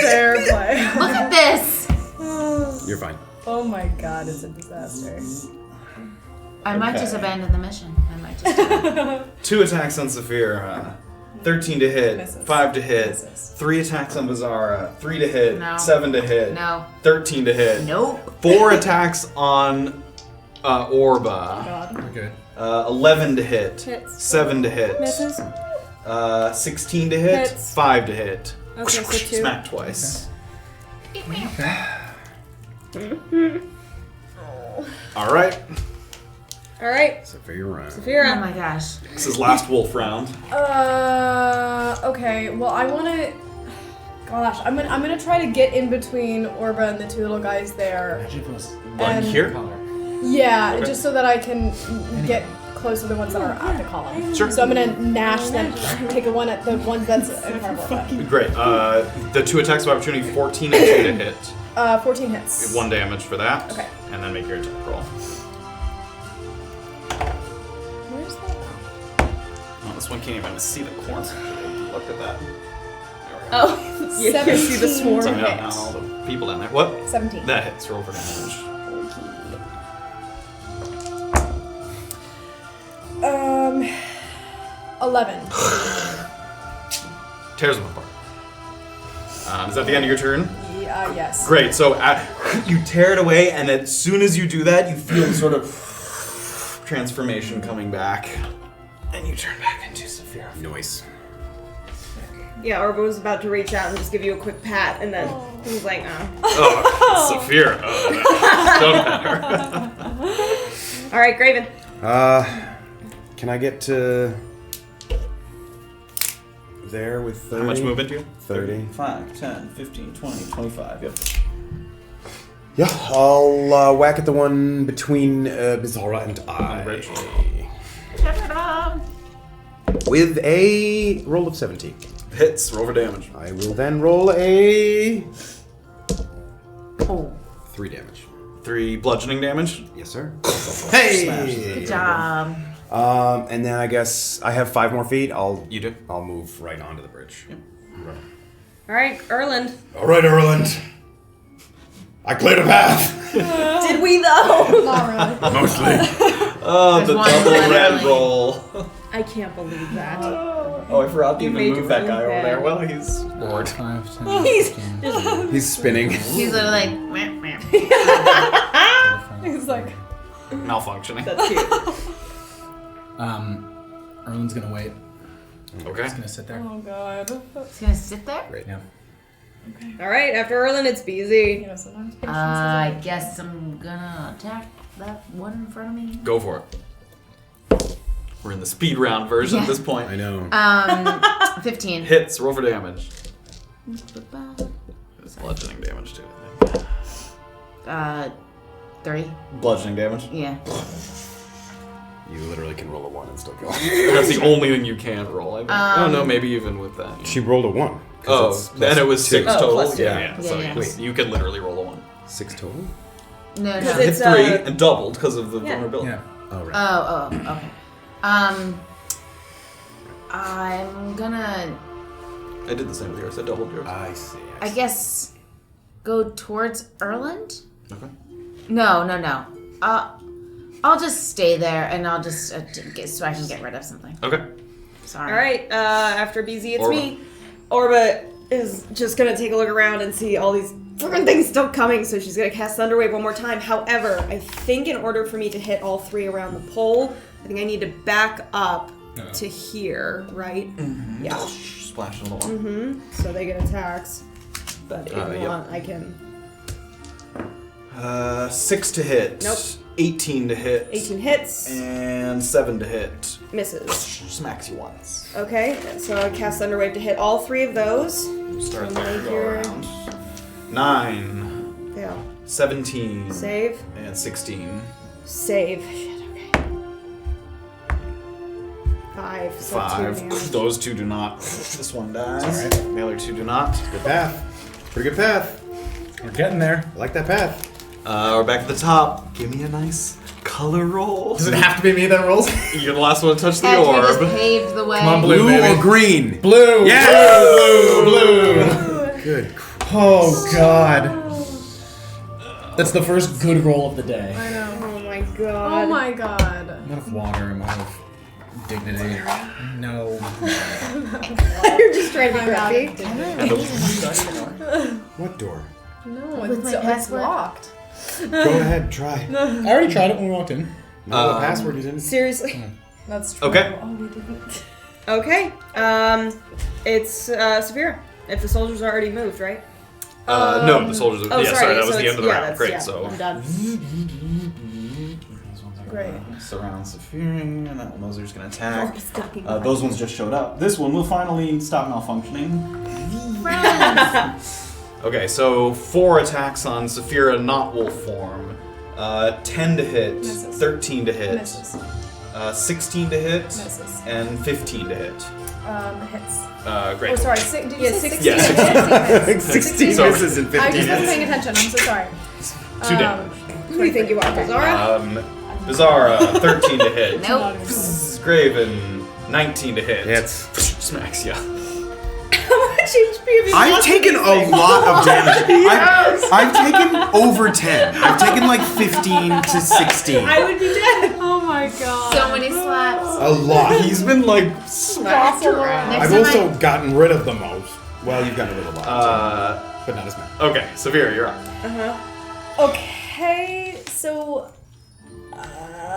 Fair play. Look at this. You're fine. Oh my god, it's a disaster. I might just abandon the mission. I might just. do it. 2 attacks on Safira. 13 to hit. Misses. 5 to hit. Misses. 3 attacks on Beezaura. 3 to hit. No. 7 to hit. No. 13 to hit. Nope. 4 attacks on Orba. God. Okay. 11 to hit. Hits. 7 to hit. Misses. 16 to hit. Hits. 5 to hit. Okay, so 2. Smack twice. All right. Alright, Safira run. Oh Safira. my gosh. This is last wolf round. Okay, well I wanna gosh, I'm gonna try to get in between Orba and the 2 little guys there. Imagine if it was One And- here. Yeah, Okay. just so that I can get close to the ones that are at the column. Sure. So I'm gonna nash them, take a one at the ones that's in front of Orba. Great. The 2 attacks of opportunity, 14 and 2 to hit. 14 hits. 1 damage for that. Okay. And then make your attack roll. Where's that? Oh, this one can't even see the corner. Look at that. Oh, you can see the swarm. So now hit. all the people down there. What? 17. That hits. Roll for damage. 11. Tears them apart. Is that the end of your turn? Yes. Great. So you tear it away, and as soon as you do that, you feel the sort of transformation coming back, and you turn back into Safira. Noise. Yeah, Orba was about to reach out and just give you a quick pat, and then he was like, Oh, Safira. Don't pat her. Alright, Graven. Can I get to there with 30? How much movement do you have? 30. 5, 10, 15, 20, 25. Yep. Yeah, I'll whack at the one between Beezaura and I. With a roll of 17. Hits. Roll for damage. I will then roll a... Oh. 3 damage. 3 bludgeoning damage. Yes, sir. Hey! Good job. And then I guess I have 5 more feet. You do? I'll move right onto the bridge. Yep. Right. Alright, Erland. All right, Erland. I cleared a path. Did we though? Not really. Mostly. Oh, There's the one double red literally. roll. I can't believe that. Oh, I forgot to You even made move your that own guy over bed. there. Well, he's bored. 5, 10, He's 15, just He's spinning. He's literally like, meh, meh. He's like, Malfunctioning. That's cute. Erland's gonna wait. Okay. He's gonna sit there. oh god. He's gonna sit there? Right now. All right, after Erland, it's Beezy. You know, sometimes patience I is guess I'm gonna attack that one in front of me. Go for it. We're in the speed round version at this point. I know. 15. Hits. Roll for damage. It's bludgeoning damage too. I think. 3. Bludgeoning damage. Yeah. You literally can roll a 1 and still kill. That's the only thing you can roll. I think. Oh no, maybe even with that. She rolled a 1. Oh, then it was 6 Oh, total. plus 2. Yeah. So Yeah. wait, you can literally roll a 1. 6 total? No, no. Because Hit it's 3 and doubled because of the Yeah. vulnerability. Yeah. Oh, right. Oh, okay. I'm gonna, I did the same with yours. I doubled yours. I see. I guess, go towards Erland? Okay. No. I'll just stay there and I'll just get so I can get rid of something. Okay. Sorry. All right, after BZ, it's Orba. me. Orba is just gonna take a look around and see all these different things still coming, so she's gonna cast Thunderwave one more time. However, I think in order for me to hit all 3 around the pole, I think I need to back up to here, right? Mm-hmm. Yeah. Splash in the wall. Mm-hmm. So they get attacks. But if you Yep. want, I can. 6 to hit. Nope. 18 to hit. 18 hits. And 7 to hit. Misses. Smacks you once. Okay, so I cast Thunderwave to hit all 3 of those. Start So there. make Go your- around. 9. Fail. 17. Save. And 16. Save. Shit, okay. 5. So 2 damage. 5. Those 2 do not. This one dies. Alright. The other 2 do not. Good path. Pretty good path. We're getting there. I like that path. We're back at the top. Give me a nice color roll. Does it have to be me that rolls? You're the last one to touch the Edgar just orb. paved the way. Come on, blue, Blue baby. or green? Blue. Yeah. Blue. Good. Oh god. That's the first good roll of the day. I know. Oh my god. Oh my god. I'm out of water. I'm out of dignity. No. You're just trying to be grumpy. What door? No, With it's, my it's password? locked. Go ahead, try. I already tried it when we walked in. No, the password you didn't. Seriously. That's true. Okay. Oh, we didn't. Okay. It's Safira. If the soldiers are already moved, right? No, the soldiers are. Oh, yeah, sorry, that was so the it's- end of the yeah, round. that's- Great, yeah, so. I'm done. Great. Surround Safira, and that one, those are just gonna Oh, attack. he's talking Those ones just showed up. This one will finally stop malfunctioning. Okay, so 4 attacks on Safira, not wolf form. 10 to hit, Misses. 13 to hit, Misses. 16 to hit, Misses. and 15 to hit. Hits. Great. Oh, sorry. Did you say 16? Yeah, 16. 16 So- misses and 15 I just wasn't hits. paying attention. I'm so sorry. 2 damage. Who do you think you are, Beezaura? Beezaura, 13 to hit. Nope. Graven, 19 to hit. Hits. Smacks ya. How much HP have you I've lost taken in a this thing? lot of damage. I've taken over 10. I've taken like 15 to 16. I would be dead. Oh my god. So many slaps. A lot. He's been like smacked around. Next I've time also gotten rid of the most. Well, you've gotten rid of a lot. But not as many. Okay, Safira, you're up. Okay, so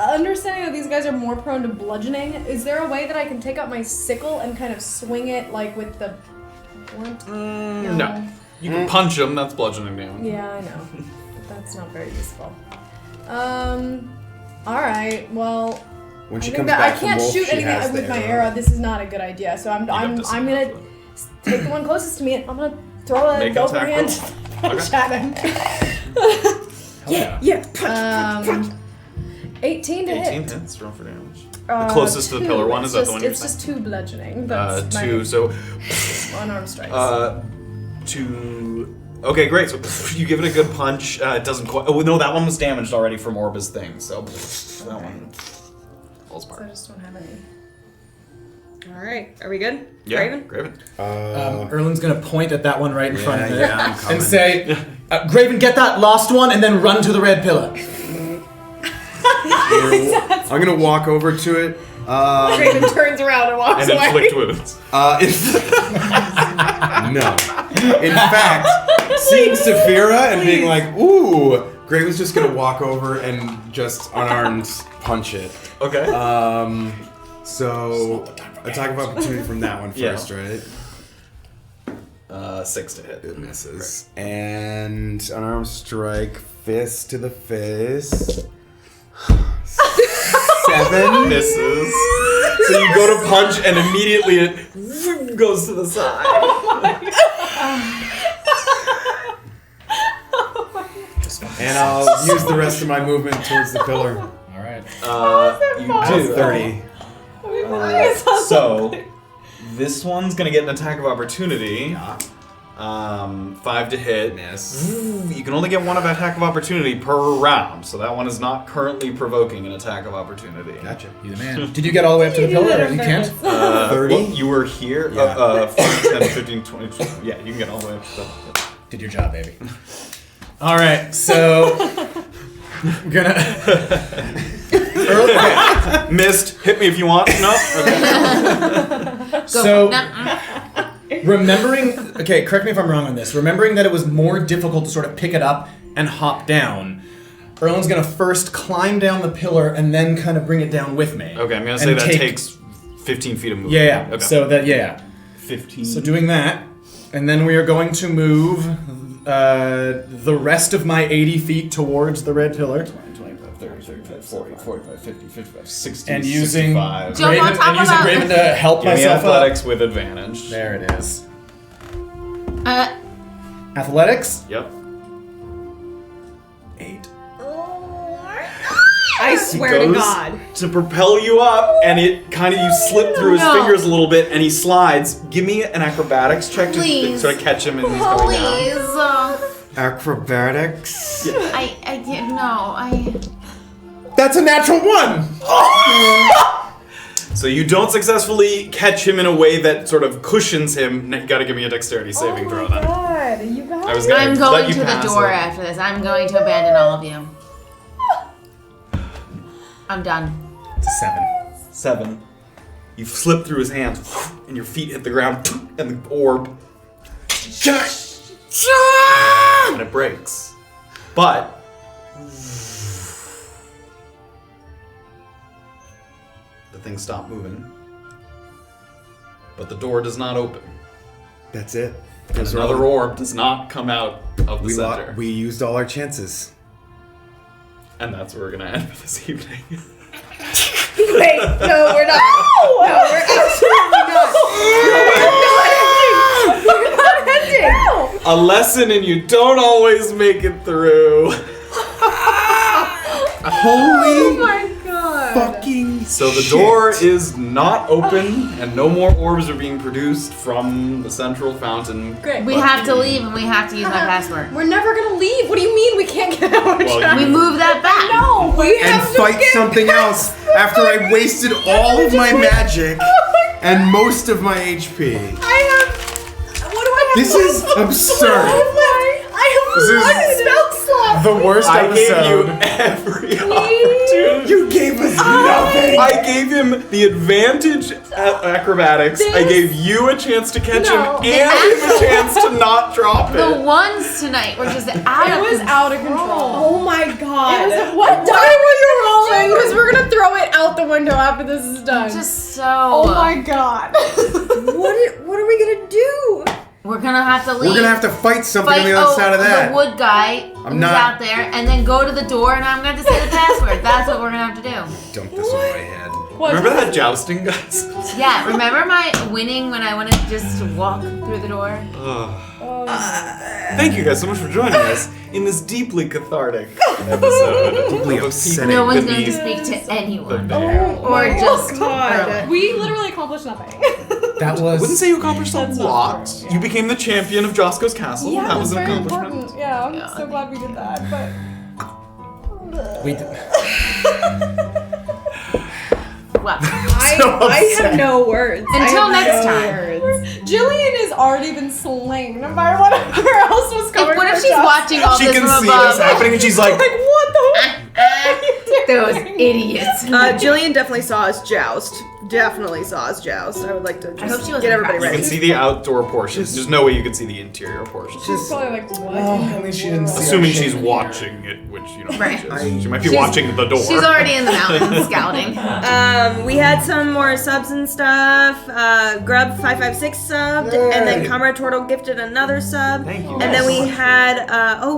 understanding that these guys are more prone to bludgeoning, is there a way that I can take out my sickle and kind of swing it like with the blunt? No. You can punch him, that's bludgeoning damage. Yeah, I know. But that's not very useful. Alright, well, When she I think comes that back I can't from Wolf, shoot she anything has with the my arrow. arrow. This is not a good idea. So I'm gonna take the one closest to me and I'm gonna throw a Make an dope attack hand roll. punch at him. Yeah. 18 to 18 hit. hits, roll for damage. The closest to the 2. pillar one, is that It's the one you're It's saying? just 2 bludgeoning. That's 2, my so unarmed strikes. 2. Okay, great. So you give it a good punch. It doesn't quite. Oh no, that one was damaged already from Orba's thing. So that one falls So I apart. just don't have any. All right. Are we good? Yeah, Graven? Erland's gonna point at that one right in front of it yeah, I'm coming. and say, Graven, get that lost one and then run to the red pillar. I'm gonna walk over to it. Graven turns around and walks And away. inflict wounds. No. In fact, seeing Safira and being like, ooh, Graven's just gonna walk over and just unarmed punch it. Okay. So attack of opportunity from that one first, right? 6 to hit. It misses. And unarmed strike, fist to the face. 7 misses. So you go to punch and immediately it goes to the side. And I'll use the rest of my movement towards the pillar. Alright. You do 30. So this one's gonna get an attack of opportunity. 5 to hit. Miss. You can only get one of attack of opportunity per round, so that one is not currently provoking an attack of opportunity. Gotcha. You the man. Did you get all the way up to the pillar? Or you can't? 30? Well, you were here. Yeah. 5, 10, 15, 20. Yeah, you can get all the way up to the pillar. Did your job, baby. Alright, so we're gonna Missed. Hit me if you want. No? Okay. So remembering, okay, correct me if I'm wrong on this. Remembering that it was more difficult to sort of pick it up and hop down, Erland's gonna first climb down the pillar and then kind of bring it down with me. Okay, I'm gonna say that takes 15 feet of movement. Yeah, Okay. so that, 15. So doing that, and then we are going to move the rest of my 80 feet towards the red pillar. 25, 30, 35, 40, 45, 50, 55, 60, And using 65. Graven to help Give me myself athletics up. with advantage. There it is. Athletics? Yep. 8. I swear to Goes God. to propel you up, and it kind of you slip through his fingers a little bit, and he slides. Give me an acrobatics check to sort of catch him, and he's going down. Acrobatics. Yeah. I didn't know. That's a natural 1! So you don't successfully catch him in a way that sort of cushions him. You gotta give me a dexterity saving throw then. God, you guys. I was gonna I'm let going you to the pass door it. after this. I'm going to abandon all of you. I'm done. It's a 7. 7. You slip through his hands, and your feet hit the ground, and the orb. And it breaks. But the thing stopped moving. But the door does not open. That's it. And another orb does not come out of the center. We used all our chances. And that's where we're gonna end for this evening. Wait, no, we're not. No, we're absolutely not. We're not ending. A lesson, and you don't always make it through. Holy my God. fucking So the shit. door is not open, and no more orbs are being produced from the central fountain. Great. We have to leave and we have to use my password. We're never gonna leave. What do you mean we can't get out? Well, We move that back. No, we And have to fight get something else after I wasted all of my magic and most of my HP. I have. What do I have? This is absurd. I have This is one spell slot. The worst I gave you episode. every opportunity. You gave us nothing. I gave him the advantage at acrobatics. I gave you a chance to catch him, and him a chance to not drop The it. ones tonight were just out It of was control. out of control. Oh my God. It was, what die were you rolling? Because we're gonna throw it out the window after this is done. Just so. Oh my God. What are we gonna do? We're gonna have to leave. We're gonna have to fight something on the other side of that. The wood guy who's not- out there, and then go to the door, and I'm gonna have to say the password. That's what we're gonna have to do. Dump this on my head. Remember that jousting, guys? Yeah, remember my winning when I wanted to just walk through the door? Thank you guys so much for joining us in this deeply cathartic episode. Deeply of upsetting. Peek No one's going Beneath to speak to anyone. the Veil. Or just God. We literally accomplished nothing. That I was. wouldn't say you accomplished a That's not lot. true, You became the champion of Josco's castle. Yeah, that was an very accomplishment. important. Yeah, I'm so glad we did that. But We Well, I have no words. I Until have next no time. words. Jillian has already been slain by whatever else was coming. what if for she's us. watching all She this can from see above? this happening, and she's like, Like what the? those idiots. Jillian definitely saw us joust. Definitely saw us joust. I would like to I hope just she wasn't get everybody You ready. can see the outdoor portions. There's no way you can see the interior portions. She's probably like, what? At least she didn't see Assuming our she's shit. watching it, which you know Right. she might be watching the door. She's already in the mountains scouting. We had some more subs and stuff. Grub 556 subbed, and then Comrade Turtle gifted another sub. Thank you. And then we had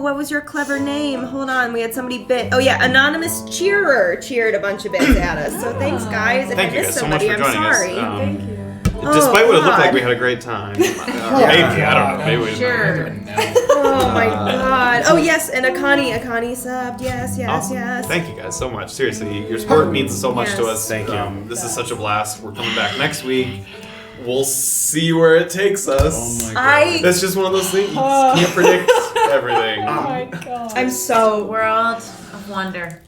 what was your clever name? Hold on, we had somebody bit. Oh yeah, Anonymous Cheerer cheered a bunch of bits at us. So thanks guys. If Thank I you missed guys so much somebody, for joining I'm sorry. us. Thank you. Despite what it looked like, God. we had a great time. Maybe I don't know. Maybe we Sure. Oh my god. Oh yes, and Akani subbed. Yes. Thank you guys so much. Seriously, your support means so much to Yes. us. Thank you. This is such a blast. We're coming back next week. We'll see where it takes us. Oh my god. That's just one of those things. You just can't predict everything. Oh my god. I'm so World of Wonder.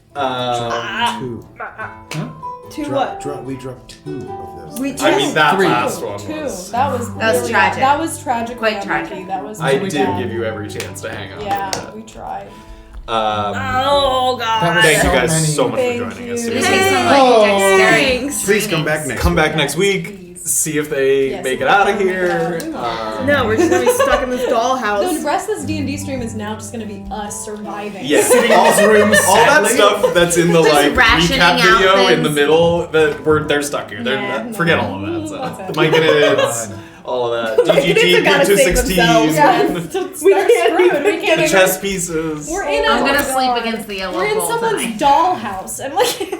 Two what? We dropped 2 of those. We I mean, that 3. last one Two. was. That was really, tragic. That was tragic. Quite tragic. That was I really did bad. give you every chance to hang on. Yeah, to we tried. that. Oh god. Thank you So guys many- so much Thank for joining you. us. It Seriously. takes some like dexterity. Thanks. Please come back next. Come back next week. See if they Yes, make if it they out of can make it here. out. No, we're just gonna be stuck in this The dollhouse. rest of this D&D stream is now just gonna be us surviving. Yes. All's rooms. All that stuff that's in the Just like rationing recap out video in things. the middle, they're stuck here. Yeah, forget no. all of that. So. That's it. Mike and it's all of that. Mike and DGG, it's gotta Group save 216. themselves. We can't screwed. We can't The even. chess pieces. We're in. I'm a- gonna oh sleep God. against the yellow We're in pole someone's tonight. dollhouse. I'm like.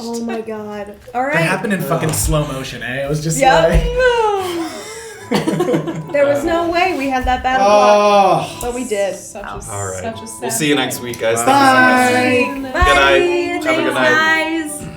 Oh my god. All That right. happened in fucking slow motion, eh? It was just Yep. like... There was no way we had that battle block, but we did. Such a, All right. Such a sad We'll see you next week, guys. Bye. Thank you so much. Bye. Good night. Have a good night. Thanks, guys.